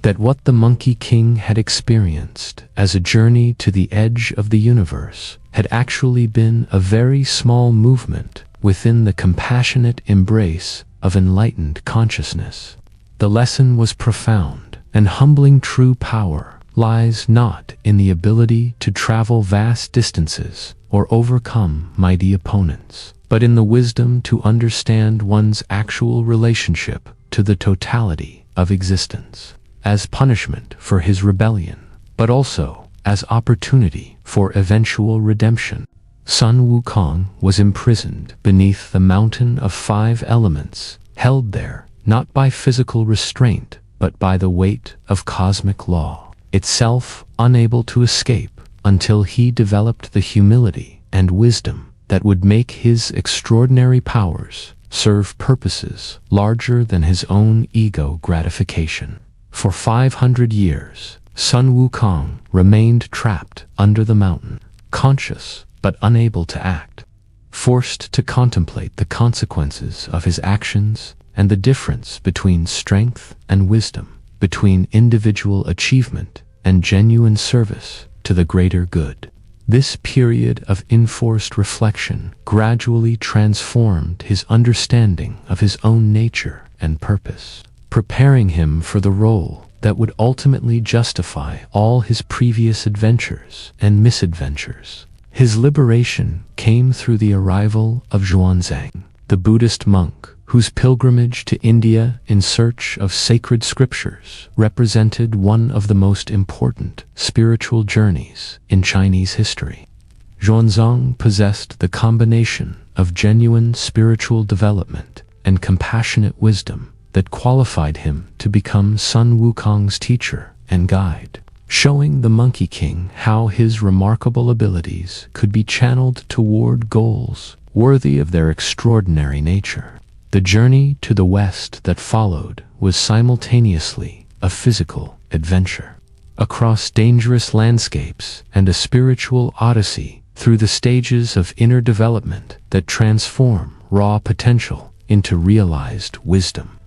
That what the Monkey King had experienced as a journey to the edge of the universe had actually been a very small movement within the compassionate embrace of enlightened consciousness. The lesson was profound and humbling. True power lies not in the ability to travel vast distances or overcome mighty opponents, but in the wisdom to understand one's actual relationship to the totality of existence, as punishment for his rebellion, but also as opportunity for eventual redemption. Sun Wukong was imprisoned beneath the mountain of 5 elements, held there not by physical restraint, but by the weight of cosmic law, itself unable to escape until he developed the humility and wisdom that would make his extraordinary powers serve purposes larger than his own ego gratification. For 500 years, Sun Wukong remained trapped under the mountain, conscious but unable to act, forced to contemplate the consequences of his actions and the difference between strength and wisdom, between individual achievement and genuine service to the greater good. This period of enforced reflection gradually transformed his understanding of his own nature and purpose, preparing him for the role that would ultimately justify all his previous adventures and misadventures. His liberation came through the arrival of Xuanzang, the Buddhist monk whose pilgrimage to India in search of sacred scriptures represented one of the most important spiritual journeys in Chinese history. Xuanzang possessed the combination of genuine spiritual development and compassionate wisdom that qualified him to become Sun Wukong's teacher and guide, showing the Monkey King how his remarkable abilities could be channeled toward goals worthy of their extraordinary nature. The journey to the west that followed was simultaneously a physical adventure, across dangerous landscapes, and a spiritual odyssey through the stages of inner development that transform raw potential into realized wisdom.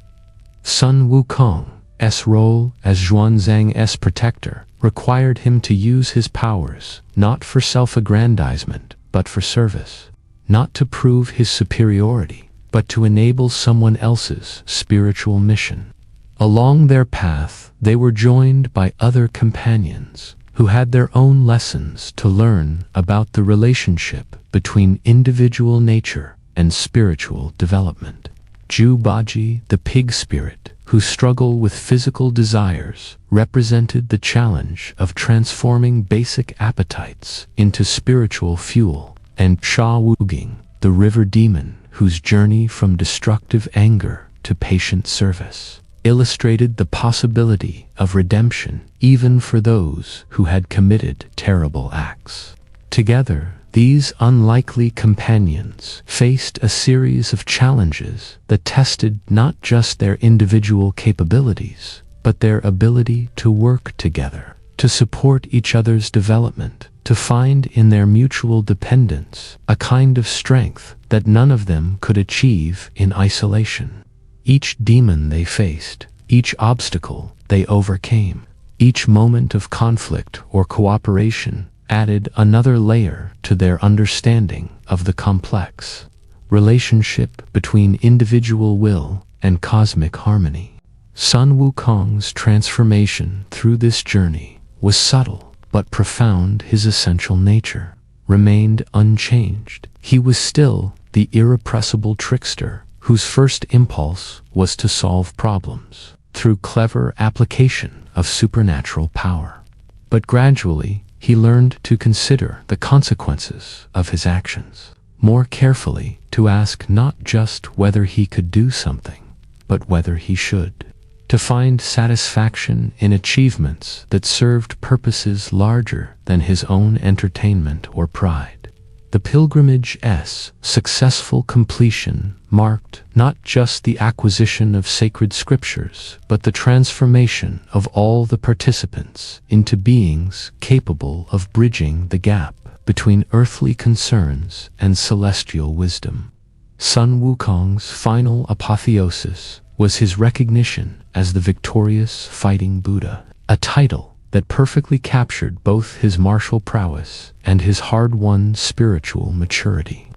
Sun Wukong's role as Xuanzang's protector required him to use his powers not for self-aggrandizement but for service, not to prove his superiority, but to enable someone else's spiritual mission. Along their path, they were joined by other companions who had their own lessons to learn about the relationship between individual nature and spiritual development. Zhu Baji, the pig spirit, whose struggle with physical desires represented the challenge of transforming basic appetites into spiritual fuel, and Sha Wuging, the river demon, whose journey from destructive anger to patient service illustrated the possibility of redemption even for those who had committed terrible acts. Together, these unlikely companions faced a series of challenges that tested not just their individual capabilities, but their ability to work together, to support each other's development, to find in their mutual dependence a kind of strength that none of them could achieve in isolation. Each demon they faced, each obstacle they overcame, each moment of conflict or cooperation added another layer to their understanding of the complex relationship between individual will and cosmic harmony. Sun Wukong's transformation through this journey was subtle but profound. His essential nature remained unchanged. He was still the irrepressible trickster whose first impulse was to solve problems through clever application of supernatural power. But gradually, he learned to consider the consequences of his actions more carefully, to ask not just whether he could do something, but whether he should, to find satisfaction in achievements that served purposes larger than his own entertainment or pride. The pilgrimage's successful completion marked not just the acquisition of sacred scriptures, but the transformation of all the participants into beings capable of bridging the gap between earthly concerns and celestial wisdom. Sun Wukong's final apotheosis was his recognition as the victorious fighting Buddha, a title that perfectly captured both his martial prowess and his hard-won spiritual maturity.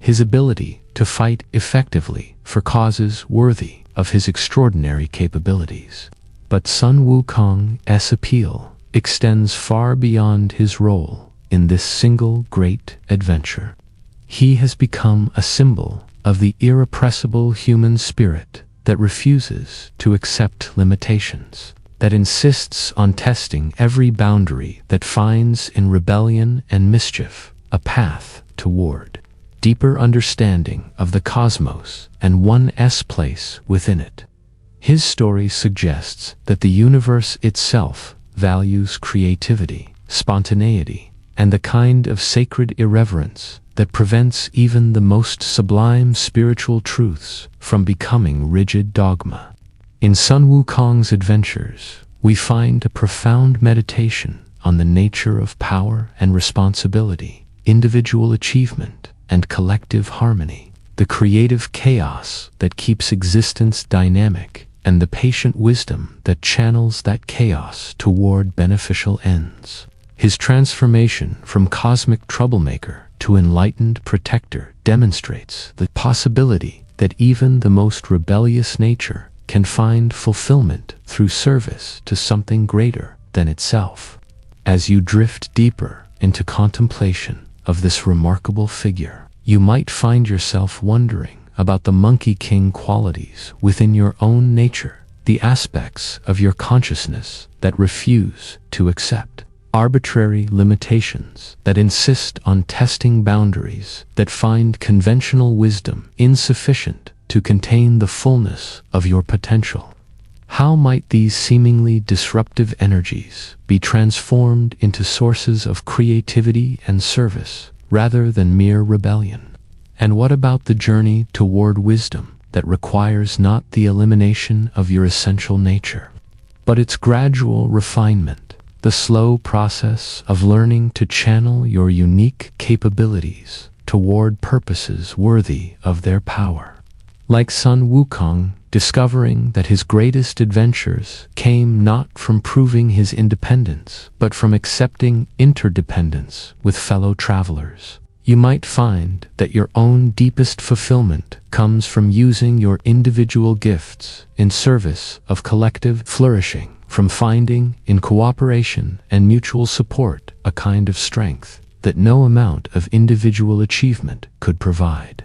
His ability to fight effectively for causes worthy of his extraordinary capabilities. But Sun Wukong's appeal extends far beyond his role in this single great adventure. He has become a symbol of the irrepressible human spirit that refuses to accept limitations, that insists on testing every boundary that finds in rebellion and mischief a path toward deeper understanding of the cosmos and one's place within it. His story suggests that the universe itself values creativity, spontaneity, and the kind of sacred irreverence that prevents even the most sublime spiritual truths from becoming rigid dogma. In Sun Wukong's adventures, we find a profound meditation on the nature of power and responsibility, individual achievement and collective harmony, the creative chaos that keeps existence dynamic, and the patient wisdom that channels that chaos toward beneficial ends. His transformation from cosmic troublemaker to enlightened protector demonstrates the possibility that even the most rebellious nature can find fulfillment through service to something greater than itself. As you drift deeper into contemplation of this remarkable figure, you might find yourself wondering about the Monkey King qualities within your own nature, the aspects of your consciousness that refuse to accept arbitrary limitations, that insist on testing boundaries, that find conventional wisdom insufficient to contain the fullness of your potential. How might these seemingly disruptive energies be transformed into sources of creativity and service rather than mere rebellion? And what about the journey toward wisdom that requires not the elimination of your essential nature, but its gradual refinement, the slow process of learning to channel your unique capabilities toward purposes worthy of their power? Like Sun Wukong, discovering that his greatest adventures came not from proving his independence, but from accepting interdependence with fellow travelers, you might find that your own deepest fulfillment comes from using your individual gifts in service of collective flourishing, from finding in cooperation and mutual support a kind of strength that no amount of individual achievement could provide.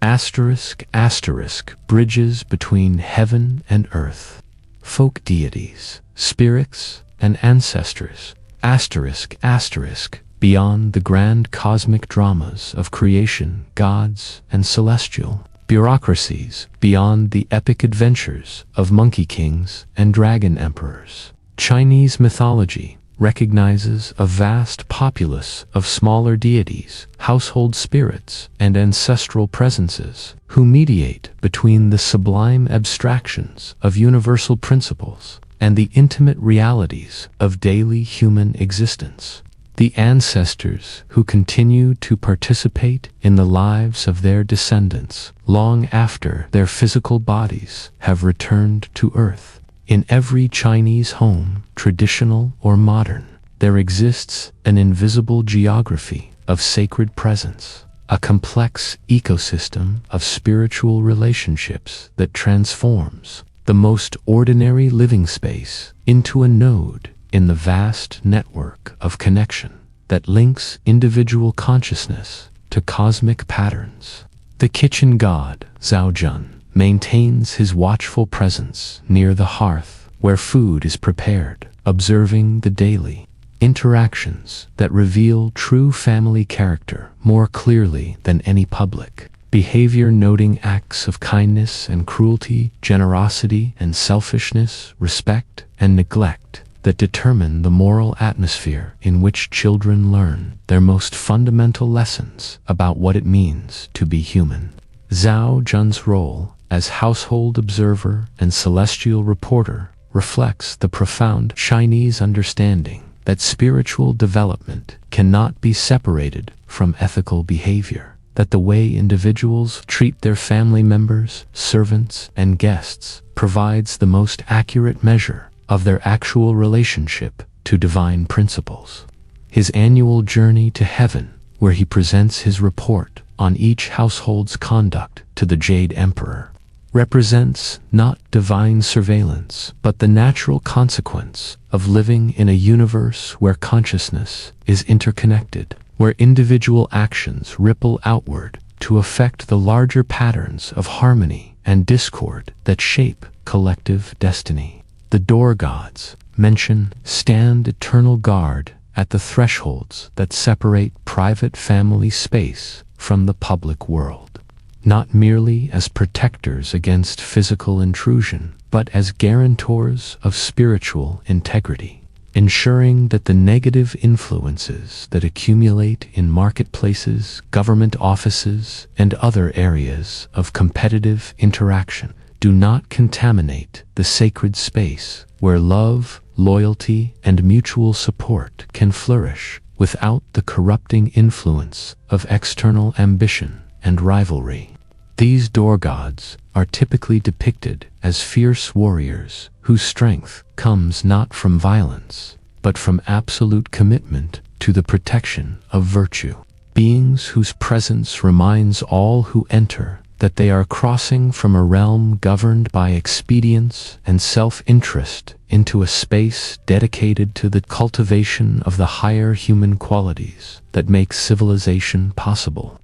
Asterisk, asterisk, bridges between heaven and earth. Folk deities, spirits, and ancestors. Asterisk, asterisk, beyond the grand cosmic dramas of creation, gods, and celestial bureaucracies, beyond the epic adventures of monkey kings and dragon emperors. Chinese mythology recognizes a vast populace of smaller deities, household spirits, and ancestral presences who mediate between the sublime abstractions of universal principles and the intimate realities of daily human existence. The ancestors who continue to participate in the lives of their descendants long after their physical bodies have returned to Earth. In every Chinese home, traditional or modern, there exists an invisible geography of sacred presence, a complex ecosystem of spiritual relationships that transforms the most ordinary living space into a node in the vast network of connection that links individual consciousness to cosmic patterns. The kitchen god, Zhaojun, maintains his watchful presence near the hearth where food is prepared, observing the daily interactions that reveal true family character more clearly than any public behavior, noting acts of kindness and cruelty, generosity and selfishness, respect and neglect that determine the moral atmosphere in which children learn their most fundamental lessons about what it means to be human. Zhao Jun's role as household observer and celestial reporter reflects the profound Chinese understanding that spiritual development cannot be separated from ethical behavior, that the way individuals treat their family members, servants, and guests provides the most accurate measure of their actual relationship to divine principles. His annual journey to heaven, where he presents his report on each household's conduct to the Jade Emperor, represents not divine surveillance, but the natural consequence of living in a universe where consciousness is interconnected, where individual actions ripple outward to affect the larger patterns of harmony and discord that shape collective destiny. The door gods mentioned stand eternal guard at the thresholds that separate private family space from the public world, not merely as protectors against physical intrusion, but as guarantors of spiritual integrity. ensuring that the negative influences that accumulate in marketplaces, government offices, and other areas of competitive interaction do not contaminate the sacred space where love, loyalty, and mutual support can flourish without the corrupting influence of external ambition and rivalry. These door gods are typically depicted as fierce warriors whose strength comes not from violence, but from absolute commitment to the protection of virtue. Beings whose presence reminds all who enter that they are crossing from a realm governed by expedience and self-interest into a space dedicated to the cultivation of the higher human qualities that make civilization possible.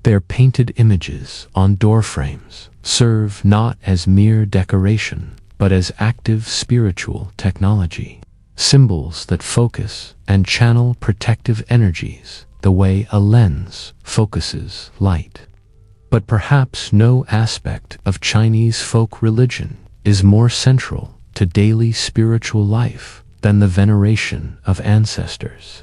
Their painted images on doorframes serve not as mere decoration, but as active spiritual technology, symbols that focus and channel protective energies the way a lens focuses light. But perhaps no aspect of Chinese folk religion is more central to daily spiritual life than the veneration of ancestors.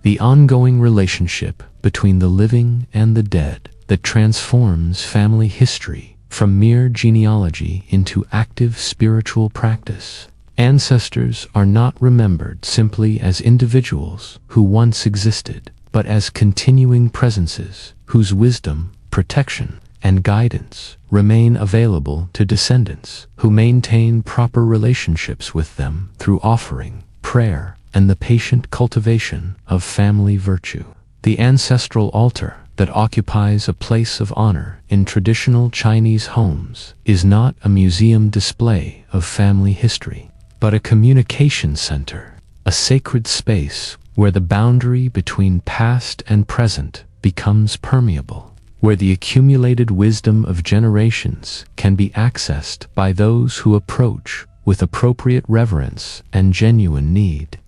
The ongoing relationship between the living and the dead that transforms family history from mere genealogy into active spiritual practice. Ancestors are not remembered simply as individuals who once existed, but as continuing presences whose wisdom, protection, and guidance remain available to descendants who maintain proper relationships with them through offering, prayer, and the patient cultivation of family virtue. The ancestral altar that occupies a place of honor in traditional Chinese homes is not a museum display of family history, but a communication center, a sacred space where the boundary between past and present becomes permeable, where the accumulated wisdom of generations can be accessed by those who approach with appropriate reverence and genuine need.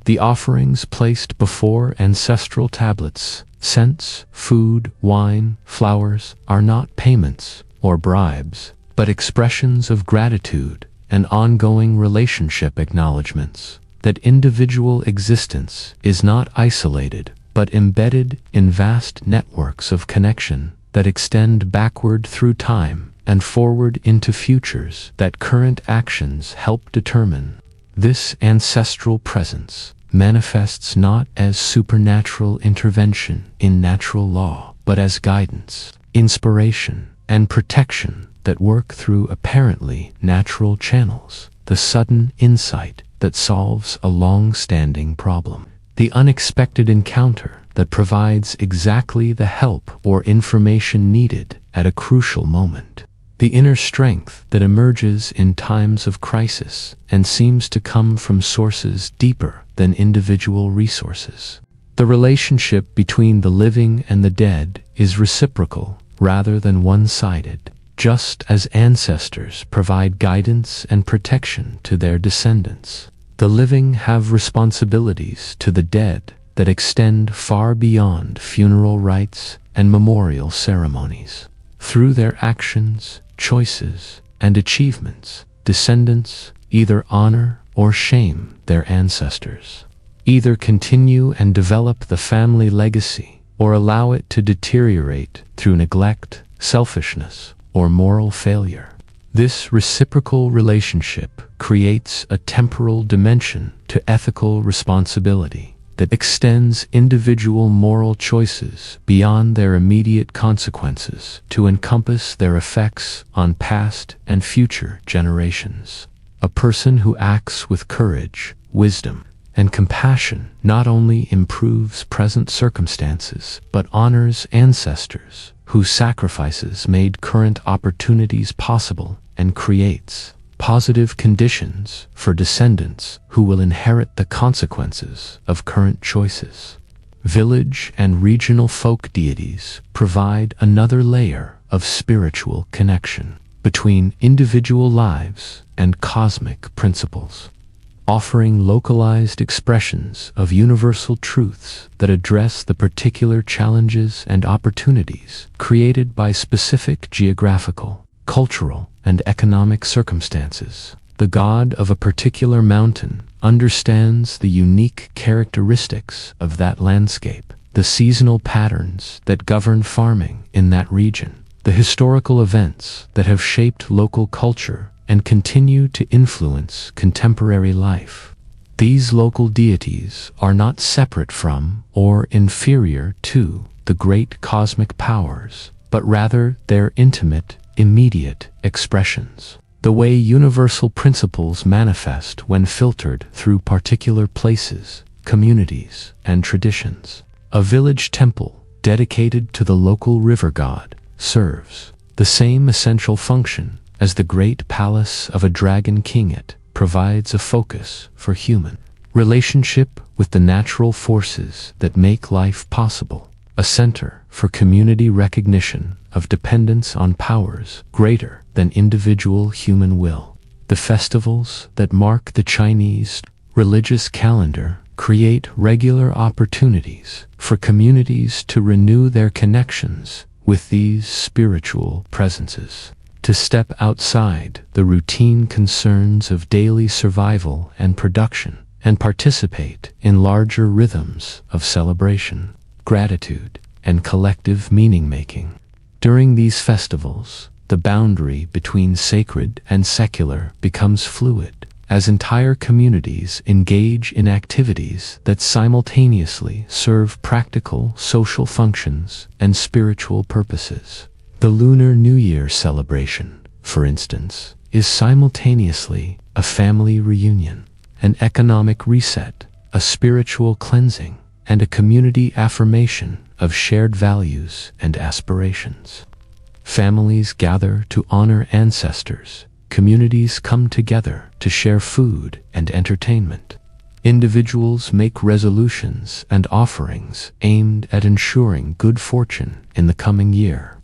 The offerings placed before ancestral tablets, scents, food, wine, flowers, are not payments or bribes, but expressions of gratitude and ongoing relationship acknowledgments that individual existence is not isolated, but embedded in vast networks of connection that extend backward through time and forward into futures that current actions help determine. This ancestral presence manifests not as supernatural intervention in natural law, but as guidance, inspiration, and protection that work through apparently natural channels, the sudden insight that solves a long-standing problem, the unexpected encounter that provides exactly the help or information needed at a crucial moment, the inner strength that emerges in times of crisis and seems to come from sources deeper than individual resources. The relationship between the living and the dead is reciprocal rather than one-sided, just as ancestors provide guidance and protection to their descendants. The living have responsibilities to the dead that extend far beyond funeral rites and memorial ceremonies. Through their actions, choices, and achievements, descendants either honor or shame their ancestors, either continue and develop the family legacy or allow it to deteriorate through neglect, selfishness, or moral failure. This reciprocal relationship creates a temporal dimension to ethical responsibility that extends individual moral choices beyond their immediate consequences to encompass their effects on past and future generations. A person who acts with courage, wisdom, and compassion not only improves present circumstances, but honors ancestors whose sacrifices made current opportunities possible and creates positive conditions for descendants who will inherit the consequences of current choices. Village and regional folk deities provide another layer of spiritual connection between individual lives and cosmic principles, offering localized expressions of universal truths that address the particular challenges and opportunities created by specific geographical, cultural, and economic circumstances. The god of a particular mountain understands the unique characteristics of that landscape, the seasonal patterns that govern farming in that region, the historical events that have shaped local culture and continue to influence contemporary life. These local deities are not separate from or inferior to the great cosmic powers, but rather their intimate, immediate expressions. The way universal principles manifest when filtered through particular places, communities, and traditions. A village temple dedicated to the local river god serves the same essential function as the great palace of a dragon king. It provides a focus for human relationship with the natural forces that make life possible, a center for community recognition of dependence on powers greater than individual human will. The festivals that mark the Chinese religious calendar create regular opportunities for communities to renew their connections with these spiritual presences, to step outside the routine concerns of daily survival and production, and participate in larger rhythms of celebration, gratitude, and collective meaning-making. During these festivals, the boundary between sacred and secular becomes fluid, as entire communities engage in activities that simultaneously serve practical social functions and spiritual purposes. The Lunar New Year celebration, for instance, is simultaneously a family reunion, an economic reset, a spiritual cleansing, and a community affirmation of shared values and aspirations. Families gather to honor ancestors. Communities come together to share food and entertainment. Individuals make resolutions and offerings aimed at ensuring good fortune in the coming year.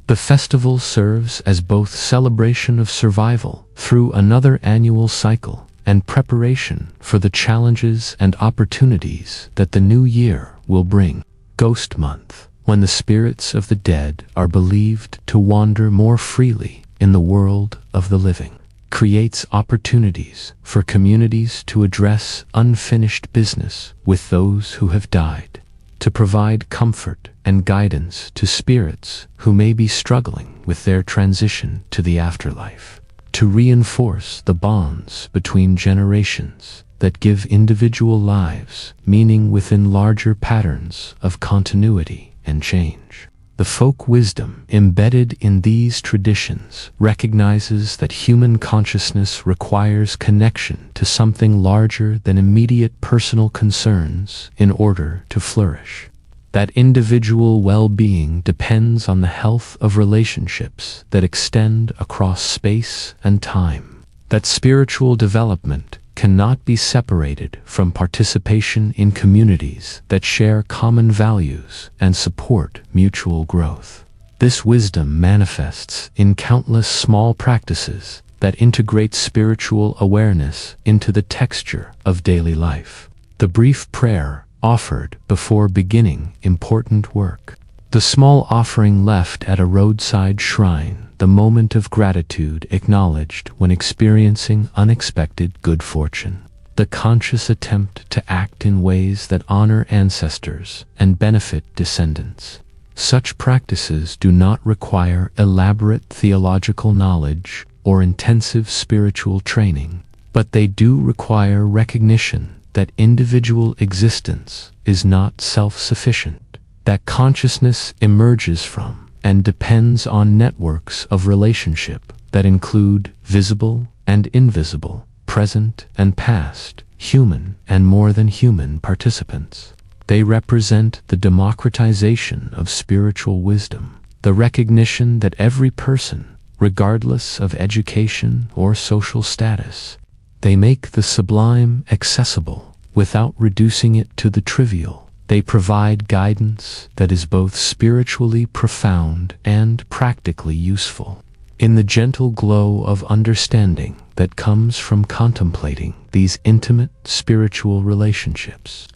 The festival serves as both celebration of survival through another annual cycle and preparation for the challenges and opportunities that the new year will bring. Ghost Month, when the spirits of the dead are believed to wander more freely in the world of the living, creates opportunities for communities to address unfinished business with those who have died, to provide comfort and guidance to spirits who may be struggling with their transition to the afterlife, to reinforce the bonds between generations that give individual lives meaning within larger patterns of continuity and change. The folk wisdom embedded in these traditions recognizes that human consciousness requires connection to something larger than immediate personal concerns in order to flourish. That individual well-being depends on the health of relationships that extend across space and time. That spiritual development cannot be separated from participation in communities that share common values and support mutual growth. This wisdom manifests in countless small practices that integrate spiritual awareness into the texture of daily life. The brief prayer offered before beginning important work. The small offering left at a roadside shrine, the moment of gratitude acknowledged when experiencing unexpected good fortune. The conscious attempt to act in ways that honor ancestors and benefit descendants. Such practices do not require elaborate theological knowledge or intensive spiritual training, but they do require recognition that individual existence is not self-sufficient, that consciousness emerges from and depends on networks of relationship that include visible and invisible, present and past, human and more than human participants. They represent the democratization of spiritual wisdom, the recognition that every person, regardless of education or social status, they make the sublime accessible without reducing it to the trivial. They provide guidance that is both spiritually profound and practically useful. In the gentle glow of understanding that comes from contemplating these intimate spiritual relationships,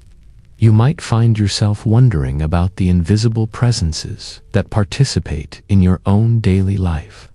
you might find yourself wondering about the invisible presences that participate in your own daily life.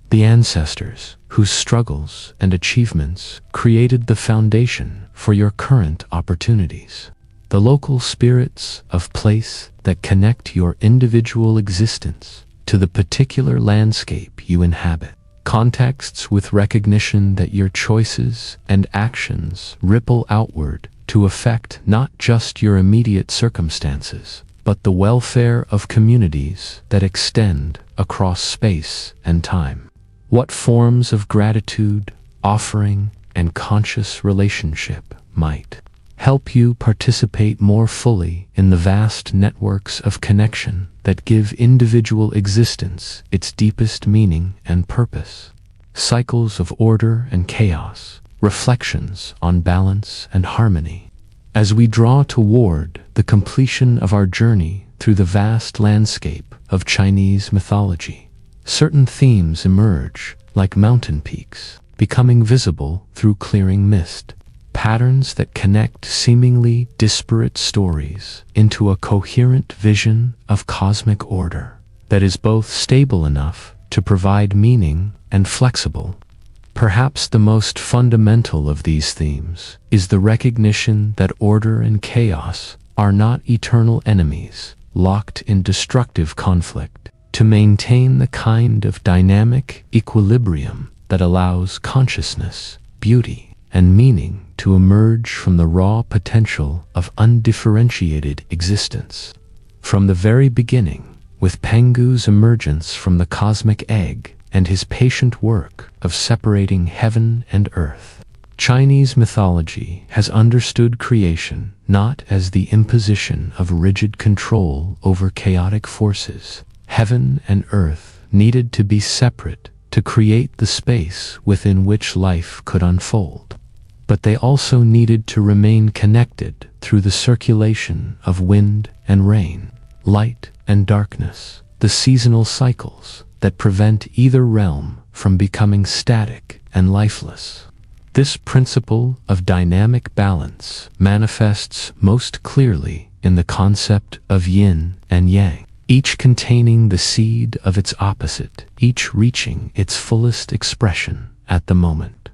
the ancestors whose struggles and achievements created the foundation for your current opportunities, the local spirits of place that connect your individual existence to the particular landscape you inhabit, contexts with recognition that your choices and actions ripple outward to affect not just your immediate circumstances, but the welfare of communities that extend across space and time. What forms of gratitude, offering, and conscious relationship might help you participate more fully in the vast networks of connection that give individual existence its deepest meaning and purpose? Cycles of order and chaos, reflections on balance and harmony. As we draw toward the completion of our journey through the vast landscape of Chinese mythology, certain themes emerge like mountain peaks, becoming visible through clearing mist, patterns that connect seemingly disparate stories into a coherent vision of cosmic order that is both stable enough to provide meaning and flexible. Perhaps the most fundamental of these themes is the recognition that order and chaos are not eternal enemies locked in destructive conflict. To maintain the kind of dynamic equilibrium that allows consciousness, beauty, and meaning to emerge from the raw potential of undifferentiated existence. From the very beginning, with Pangu's emergence from the cosmic egg and his patient work of separating heaven and earth, Chinese mythology has understood creation not as the imposition of rigid control over chaotic forces. Heaven and earth needed to be separate to create the space within which life could unfold. But they also needed to remain connected through the circulation of wind and rain, light and darkness, the seasonal cycles that prevent either realm from becoming static and lifeless. This principle of dynamic balance manifests most clearly in the concept of yin and yang, each containing the seed of its opposite, each reaching its fullest expression at the moment.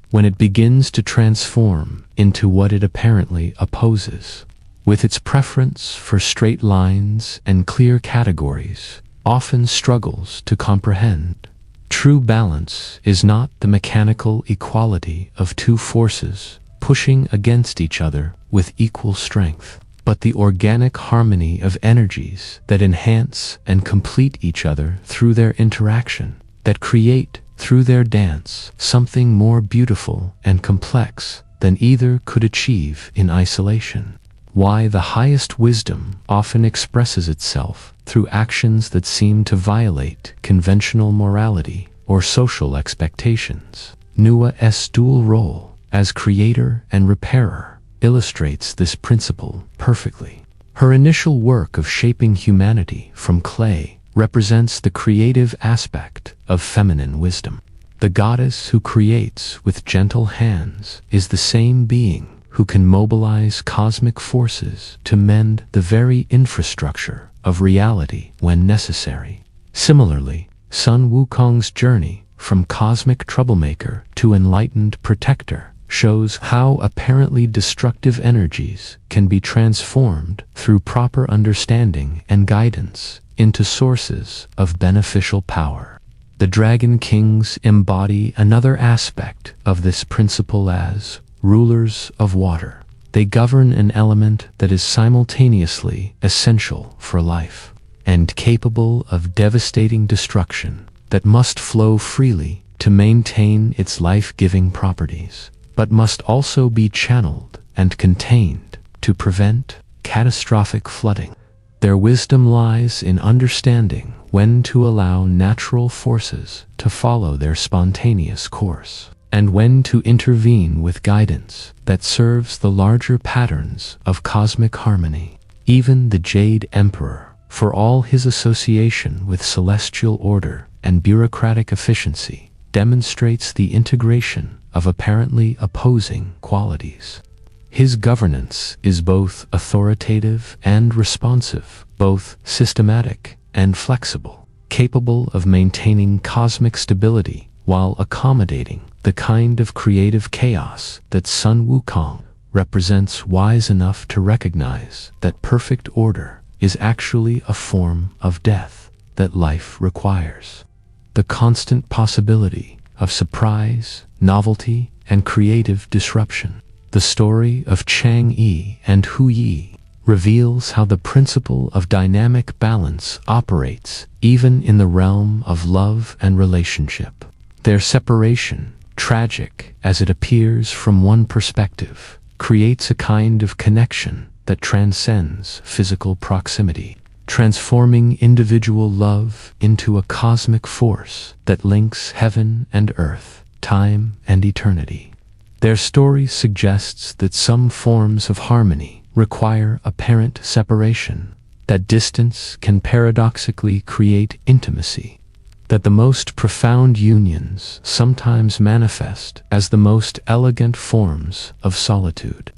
When it begins to transform into what it apparently opposes, with its preference for straight lines and clear categories, often struggles to comprehend. True balance is not the mechanical equality of two forces pushing against each other with equal strength, but the organic harmony of energies that enhance and complete each other through their interaction, that create through their dance something more beautiful and complex than either could achieve in isolation. Why the highest wisdom often expresses itself through actions that seem to violate conventional morality or social expectations. Nuwa's dual role as creator and repairer illustrates this principle perfectly. Her initial work of shaping humanity from clay represents the creative aspect of feminine wisdom. The goddess who creates with gentle hands is the same being who can mobilize cosmic forces to mend the very infrastructure of reality when necessary. Similarly, Sun Wukong's journey from cosmic troublemaker to enlightened protector shows how apparently destructive energies can be transformed through proper understanding and guidance into sources of beneficial power. The Dragon Kings embody another aspect of this principle as rulers of water. They govern an element that is simultaneously essential for life and capable of devastating destruction that must flow freely to maintain its life-giving properties, but must also be channeled and contained to prevent catastrophic flooding. Their wisdom lies in understanding when to allow natural forces to follow their spontaneous course, and when to intervene with guidance that serves the larger patterns of cosmic harmony. Even the Jade Emperor, for all his association with celestial order and bureaucratic efficiency, demonstrates the integration of apparently opposing qualities. His governance is both authoritative and responsive, both systematic and flexible, capable of maintaining cosmic stability while accommodating the kind of creative chaos that Sun Wukong represents, wise enough to recognize that perfect order is actually a form of death that life requires. The constant possibility of surprise, novelty, and creative disruption. The story of Chang Yi and Hu Yi reveals how the principle of dynamic balance operates even in the realm of love and relationship. Their separation, tragic as it appears from one perspective, creates a kind of connection that transcends physical proximity, transforming individual love into a cosmic force that links heaven and earth, time and eternity. Their story suggests that some forms of harmony require apparent separation, that distance can paradoxically create intimacy, that the most profound unions sometimes manifest as the most elegant forms of solitude.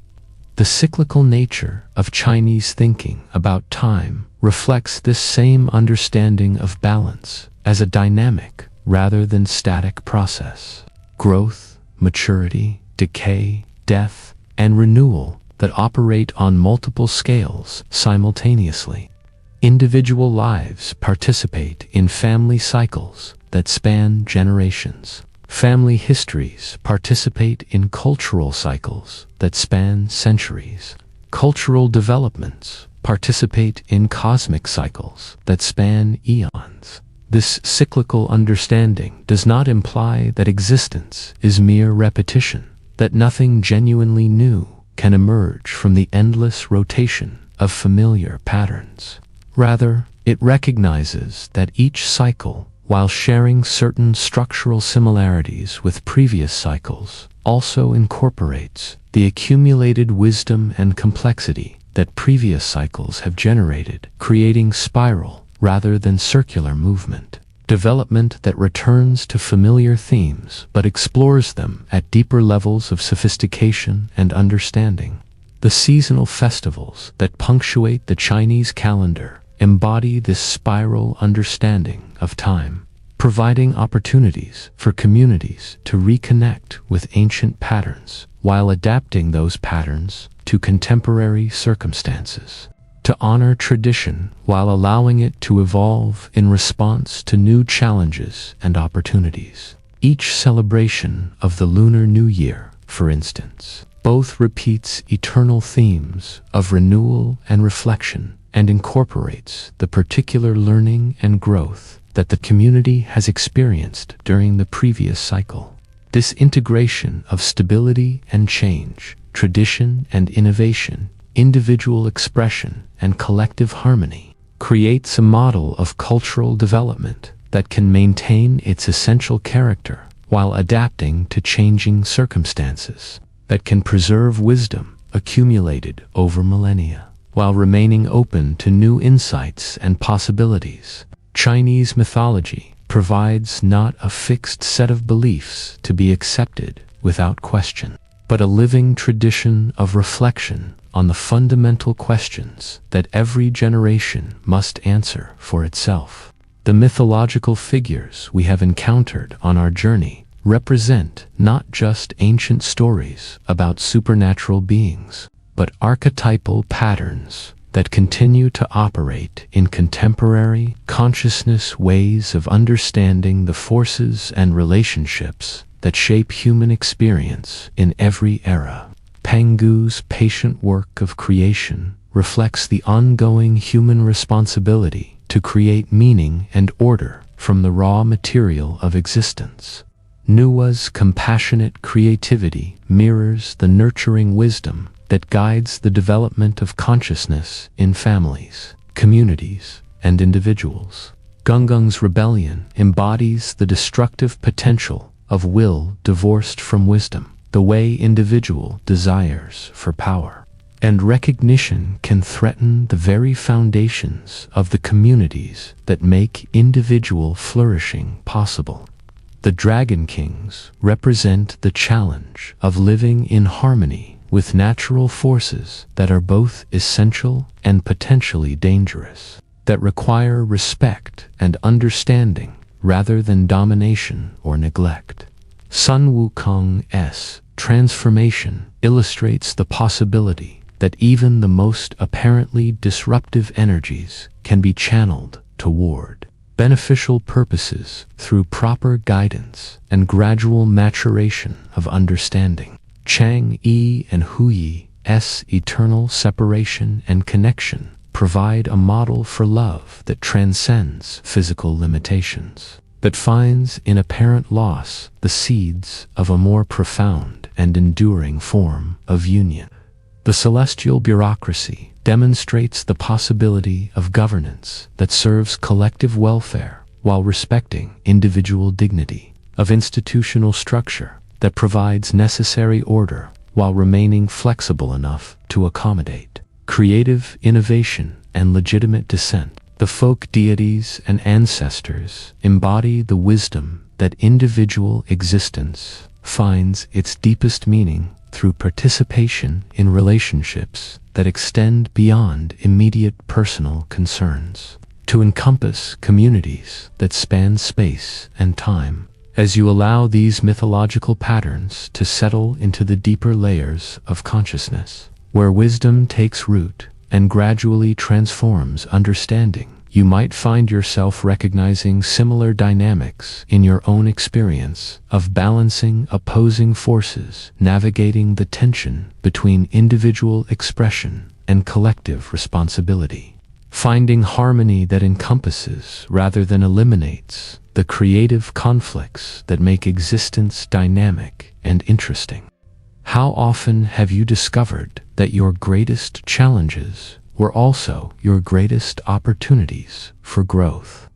The cyclical nature of Chinese thinking about time reflects this same understanding of balance as a dynamic rather than static process. Growth, maturity, decay, death, and renewal that operate on multiple scales simultaneously. Individual lives participate in family cycles that span generations. Family histories participate in cultural cycles that span centuries. Cultural developments participate in cosmic cycles that span eons. This cyclical understanding does not imply that existence is mere repetition, that nothing genuinely new can emerge from the endless rotation of familiar patterns. Rather, it recognizes that each cycle, while sharing certain structural similarities with previous cycles, also incorporates the accumulated wisdom and complexity that previous cycles have generated, creating spiral rather than circular movement. Development that returns to familiar themes but explores them at deeper levels of sophistication and understanding. The seasonal festivals that punctuate the Chinese calendar embody this spiral understanding of time, providing opportunities for communities to reconnect with ancient patterns while adapting those patterns to contemporary circumstances, to honor tradition while allowing it to evolve in response to new challenges and opportunities. Each celebration of the Lunar New Year, for instance, both repeats eternal themes of renewal and reflection and incorporates the particular learning and growth that the community has experienced during the previous cycle. This integration of stability and change, tradition and innovation, individual expression and collective harmony creates a model of cultural development that can maintain its essential character while adapting to changing circumstances, that can preserve wisdom accumulated over millennia while remaining open to new insights and possibilities. Chinese mythology provides not a fixed set of beliefs to be accepted without question, but a living tradition of reflection on the fundamental questions that every generation must answer for itself. The mythological figures we have encountered on our journey represent not just ancient stories about supernatural beings, but archetypal patterns that continue to operate in contemporary consciousness, ways of understanding the forces and relationships that shape human experience in every era. Pangu's patient work of creation reflects the ongoing human responsibility to create meaning and order from the raw material of existence. Nuwa's compassionate creativity mirrors the nurturing wisdom that guides the development of consciousness in families, communities, and individuals. Gungung's rebellion embodies the destructive potential of will divorced from wisdom, the way individual desires for power and recognition can threaten the very foundations of the communities that make individual flourishing possible. The Dragon Kings represent the challenge of living in harmony with natural forces that are both essential and potentially dangerous. that require respect and understanding rather than domination or neglect. Sun Wukong's transformation illustrates the possibility that even the most apparently disruptive energies can be channeled toward beneficial purposes through proper guidance and gradual maturation of understanding. Chang'e and Huyi's eternal separation and connection provide a model for love that transcends physical limitations, that finds in apparent loss the seeds of a more profound and enduring form of union. The celestial bureaucracy demonstrates the possibility of governance that serves collective welfare while respecting individual dignity, of institutional structure that provides necessary order while remaining flexible enough to accommodate creative innovation and legitimate dissent. The folk deities and ancestors embody the wisdom that individual existence finds its deepest meaning through participation in relationships that extend beyond immediate personal concerns, to encompass communities that span space and time. As you allow these mythological patterns to settle into the deeper layers of consciousness, where wisdom takes root and gradually transforms understanding, you might find yourself recognizing similar dynamics in your own experience of balancing opposing forces, navigating the tension between individual expression and collective responsibility, finding harmony that encompasses rather than eliminates the creative conflicts that make existence dynamic and interesting. How often have you discovered that your greatest challenges were also your greatest opportunities for growth?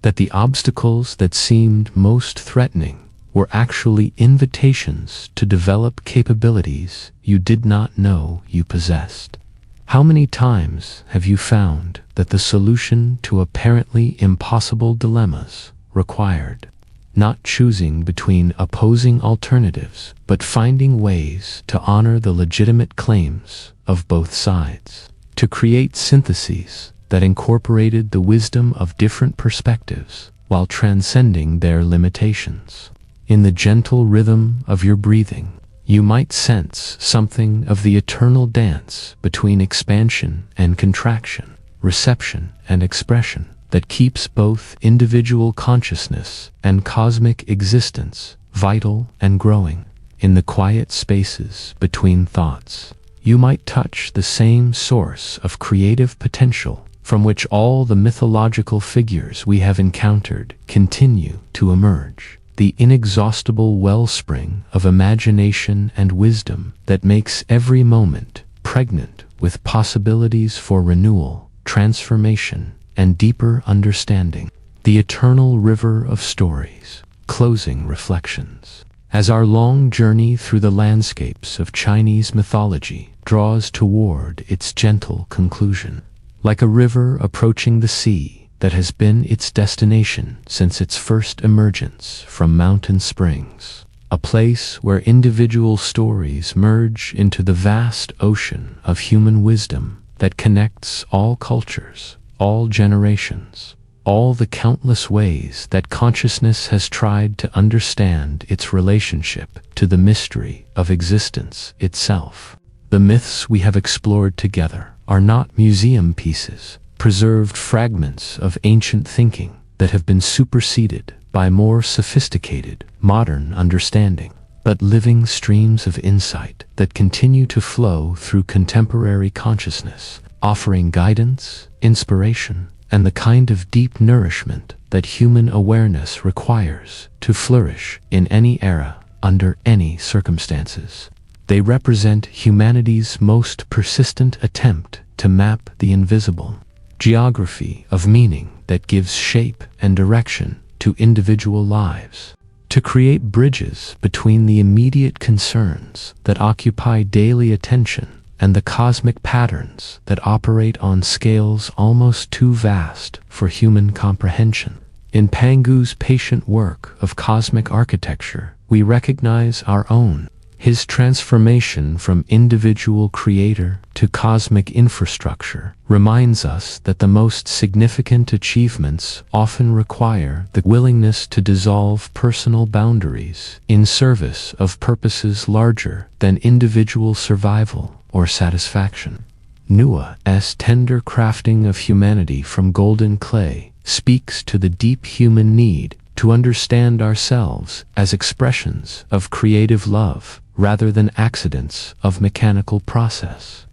That the obstacles that seemed most threatening were actually invitations to develop capabilities you did not know you possessed? How many times have you found that the solution to apparently impossible dilemmas required not choosing between opposing alternatives, but finding ways to honor the legitimate claims of both sides, to create syntheses that incorporated the wisdom of different perspectives while transcending their limitations? In the gentle rhythm of your breathing, you might sense something of the eternal dance between expansion and contraction, reception and expression, that keeps both individual consciousness and cosmic existence vital and growing. In the quiet spaces between thoughts, you might touch the same source of creative potential from which all the mythological figures we have encountered continue to emerge, the inexhaustible wellspring of imagination and wisdom that makes every moment pregnant with possibilities for renewal, transformation, and deeper understanding. The eternal river of stories. Closing reflections. As our long journey through the landscapes of Chinese mythology draws toward its gentle conclusion, like a river approaching the sea that has been its destination since its first emergence from mountain springs, a place where individual stories merge into the vast ocean of human wisdom that connects all cultures, all generations, all the countless ways that consciousness has tried to understand its relationship to the mystery of existence itself. The myths we have explored together are not museum pieces, preserved fragments of ancient thinking that have been superseded by more sophisticated, modern understanding, but living streams of insight that continue to flow through contemporary consciousness, offering guidance, inspiration, and the kind of deep nourishment that human awareness requires to flourish in any era, under any circumstances. They represent humanity's most persistent attempt to map the invisible, geography of meaning that gives shape and direction to individual lives, to create bridges between the immediate concerns that occupy daily attention and the cosmic patterns that operate on scales almost too vast for human comprehension. In Pangu's patient work of cosmic architecture, we recognize our own His transformation from individual creator to cosmic infrastructure reminds us that the most significant achievements often require the willingness to dissolve personal boundaries in service of purposes larger than individual survival or satisfaction. Nuwa's tender crafting of humanity from golden clay speaks to the deep human need to understand ourselves as expressions of creative love rather than accidents of mechanical process.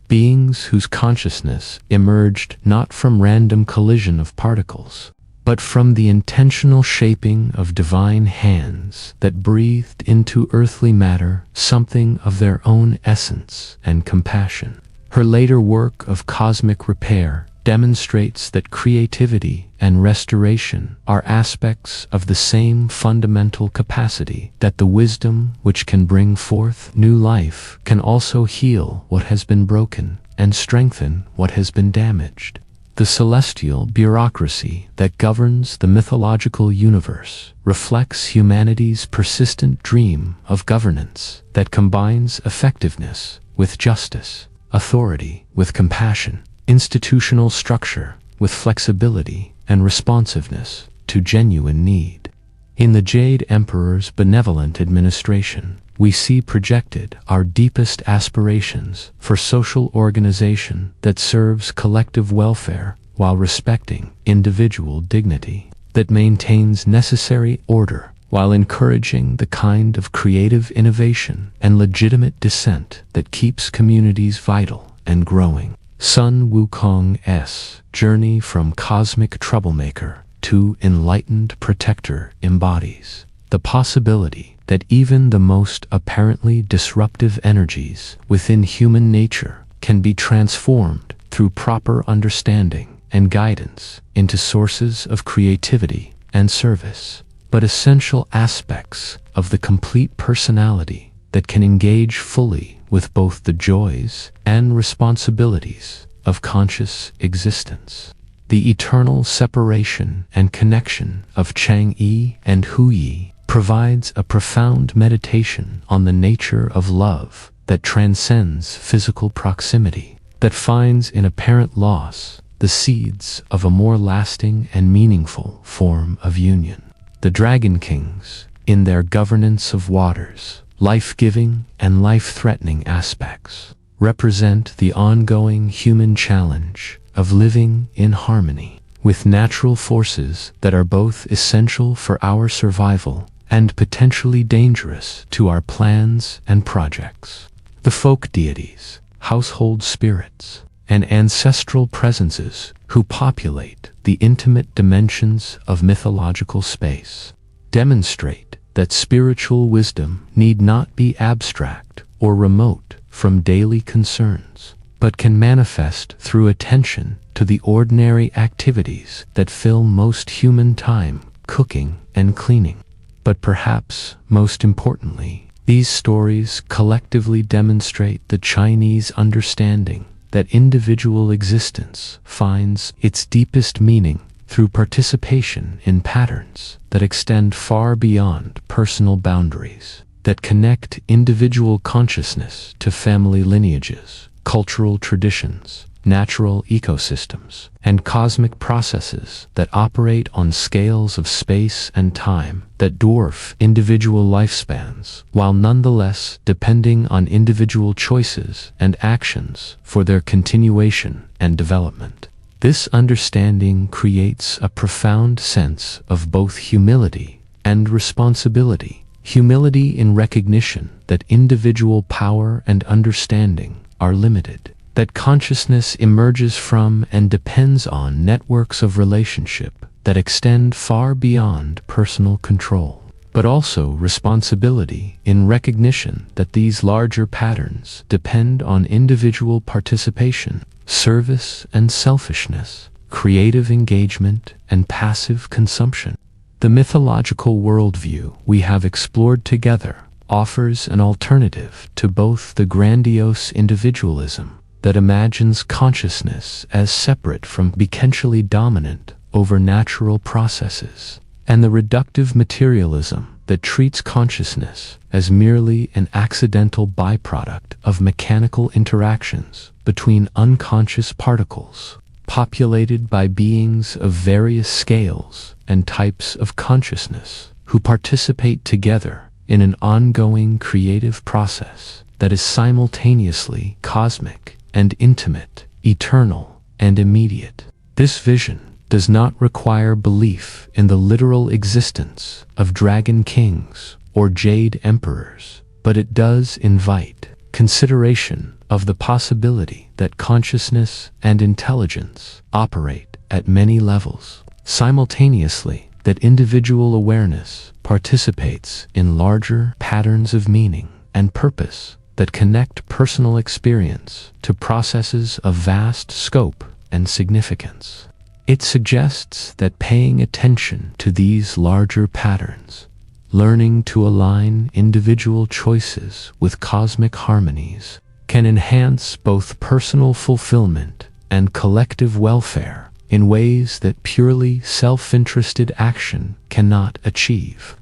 Beings whose consciousness emerged not from random collision of particles, but from the intentional shaping of divine hands that breathed into earthly matter something of their own essence and compassion. Her later work of cosmic repair demonstrates that creativity and restoration are aspects of the same fundamental capacity, that the wisdom which can bring forth new life can also heal what has been broken and strengthen what has been damaged. The celestial bureaucracy that governs the mythological universe reflects humanity's persistent dream of governance that combines effectiveness with justice, authority with compassion, institutional structure with flexibility and responsiveness to genuine need. In the Jade Emperor's benevolent administration, we see projected our deepest aspirations for social organization that serves collective welfare while respecting individual dignity, that maintains necessary order while encouraging the kind of creative innovation and legitimate dissent that keeps communities vital and growing. Sun Wukong's journey from cosmic troublemaker to enlightened protector embodies the possibility that even the most apparently disruptive energies within human nature can be transformed through proper understanding and guidance into sources of creativity and service, but essential aspects of the complete personality that can engage fully with both the joys and responsibilities of conscious existence. The eternal separation and connection of Chang'e and Huyi provides a profound meditation on the nature of love that transcends physical proximity, that finds in apparent loss the seeds of a more lasting and meaningful form of union. The Dragon Kings, in their governance of waters, life-giving and life-threatening aspects, represent the ongoing human challenge of living in harmony with natural forces that are both essential for our survival and potentially dangerous to our plans and projects. The folk deities, household spirits, and ancestral presences who populate the intimate dimensions of mythological space demonstrate that spiritual wisdom need not be abstract or remote from daily concerns, but can manifest through attention to the ordinary activities that fill most human time, cooking and cleaning. But perhaps most importantly, these stories collectively demonstrate the Chinese understanding that individual existence finds its deepest meaning through participation in patterns that extend far beyond personal boundaries, that connect individual consciousness to family lineages, cultural traditions, natural ecosystems, and cosmic processes that operate on scales of space and time that dwarf individual lifespans, while nonetheless depending on individual choices and actions for their continuation and development. This understanding creates a profound sense of both humility and responsibility. Humility in recognition that individual power and understanding are limited, that consciousness emerges from and depends on networks of relationship that extend far beyond personal control, but also responsibility in recognition that these larger patterns depend on individual participation, service and selfishness, creative engagement and passive consumption. The mythological worldview we have explored together offers an alternative to both the grandiose individualism that imagines consciousness as separate from potentially dominant over natural processes, and the reductive materialism that treats consciousness as merely an accidental byproduct of mechanical interactions between unconscious particles, populated by beings of various scales and types of consciousness who participate together in an ongoing creative process that is simultaneously cosmic and intimate, eternal and immediate. This vision does not require belief in the literal existence of dragon kings or jade emperors, but it does invite consideration of the possibility that consciousness and intelligence operate at many levels simultaneously, that individual awareness participates in larger patterns of meaning and purpose that connect personal experience to processes of vast scope and significance. It suggests that paying attention to these larger patterns, learning to align individual choices with cosmic harmonies, can enhance both personal fulfillment and collective welfare in ways that purely self-interested action cannot achieve.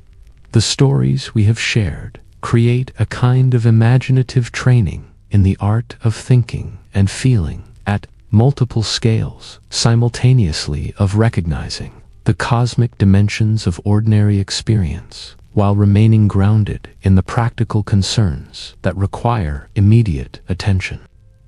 The stories we have shared create a kind of imaginative training in the art of thinking and feeling at multiple scales simultaneously, of recognizing the cosmic dimensions of ordinary experience while remaining grounded in the practical concerns that require immediate attention.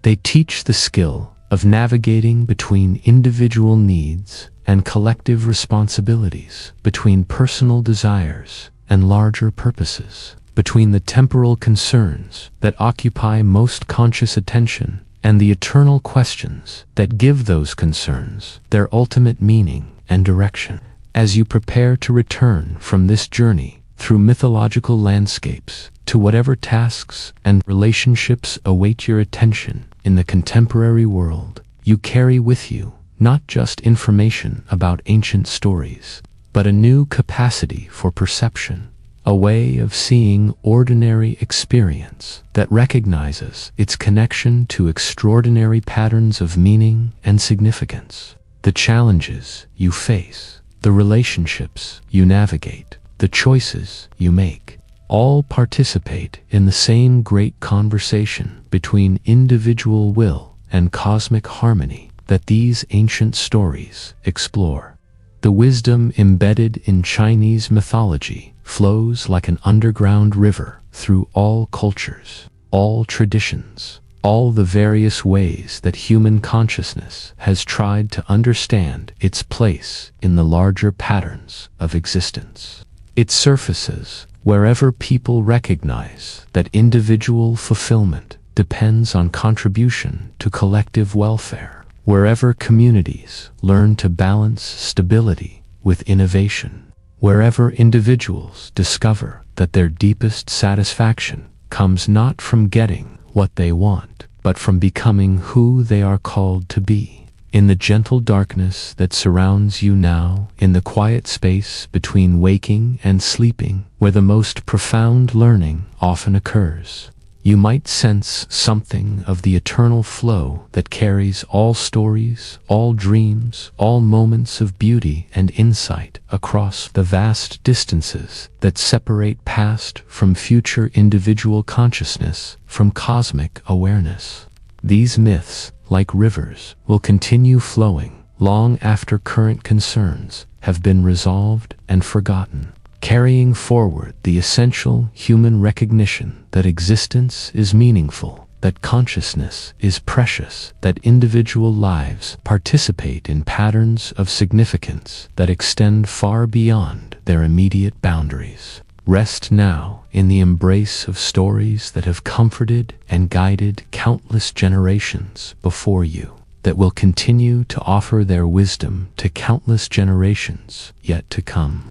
They teach the skill of navigating between individual needs and collective responsibilities, between personal desires and larger purposes, between the temporal concerns that occupy most conscious attention and the eternal questions that give those concerns their ultimate meaning and direction. As you prepare to return from this journey through mythological landscapes to whatever tasks and relationships await your attention in the contemporary world, you carry with you not just information about ancient stories, but a new capacity for perception, a way of seeing ordinary experience that recognizes its connection to extraordinary patterns of meaning and significance. The challenges you face, the relationships you navigate, the choices you make, all participate in the same great conversation between individual will and cosmic harmony that these ancient stories explore. The wisdom embedded in Chinese mythology flows like an underground river through all cultures, all traditions, all the various ways that human consciousness has tried to understand its place in the larger patterns of existence. It surfaces wherever people recognize that individual fulfillment depends on contribution to collective welfare, wherever communities learn to balance stability with innovation, wherever individuals discover that their deepest satisfaction comes not from getting what they want, but from becoming who they are called to be. In the gentle darkness that surrounds you now, in the quiet space between waking and sleeping, where the most profound learning often occurs, you might sense something of the eternal flow that carries all stories, all dreams, all moments of beauty and insight across the vast distances that separate past from future, individual consciousness from cosmic awareness. These myths, like rivers, will continue flowing long after current concerns have been resolved and forgotten, carrying forward the essential human recognition that existence is meaningful, that consciousness is precious, that individual lives participate in patterns of significance that extend far beyond their immediate boundaries. Rest now in the embrace of stories that have comforted and guided countless generations before you, that will continue to offer their wisdom to countless generations yet to come.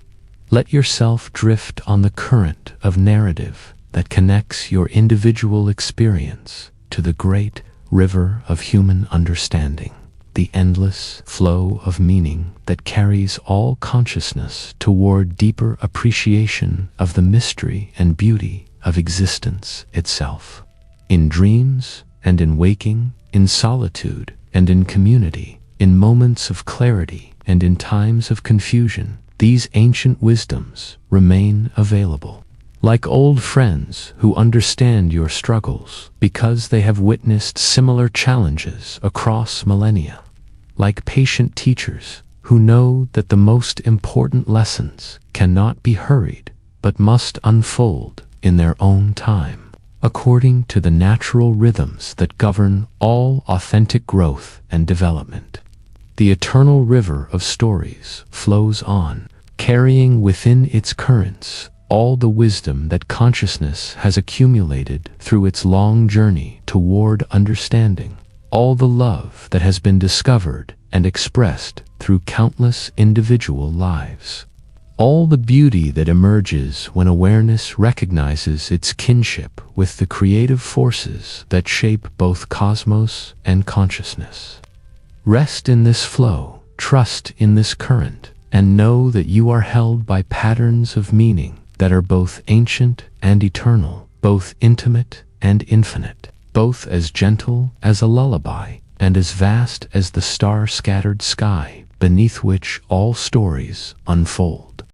Let yourself drift on the current of narrative that connects your individual experience to the great river of human understanding, the endless flow of meaning that carries all consciousness toward deeper appreciation of the mystery and beauty of existence itself. In dreams and in waking, in solitude and in community, in moments of clarity and in times of confusion, these ancient wisdoms remain available. Like old friends who understand your struggles because they have witnessed similar challenges across millennia. Like patient teachers who know that the most important lessons cannot be hurried but must unfold in their own time, according to the natural rhythms that govern all authentic growth and development. The eternal river of stories flows on, carrying within its currents all the wisdom that consciousness has accumulated through its long journey toward understanding, all the love that has been discovered and expressed through countless individual lives, all the beauty that emerges when awareness recognizes its kinship with the creative forces that shape both cosmos and consciousness. Rest in this flow, trust in this current, and know that you are held by patterns of meaning that are both ancient and eternal, both intimate and infinite, both as gentle as a lullaby and as vast as the star-scattered sky beneath which all stories unfold.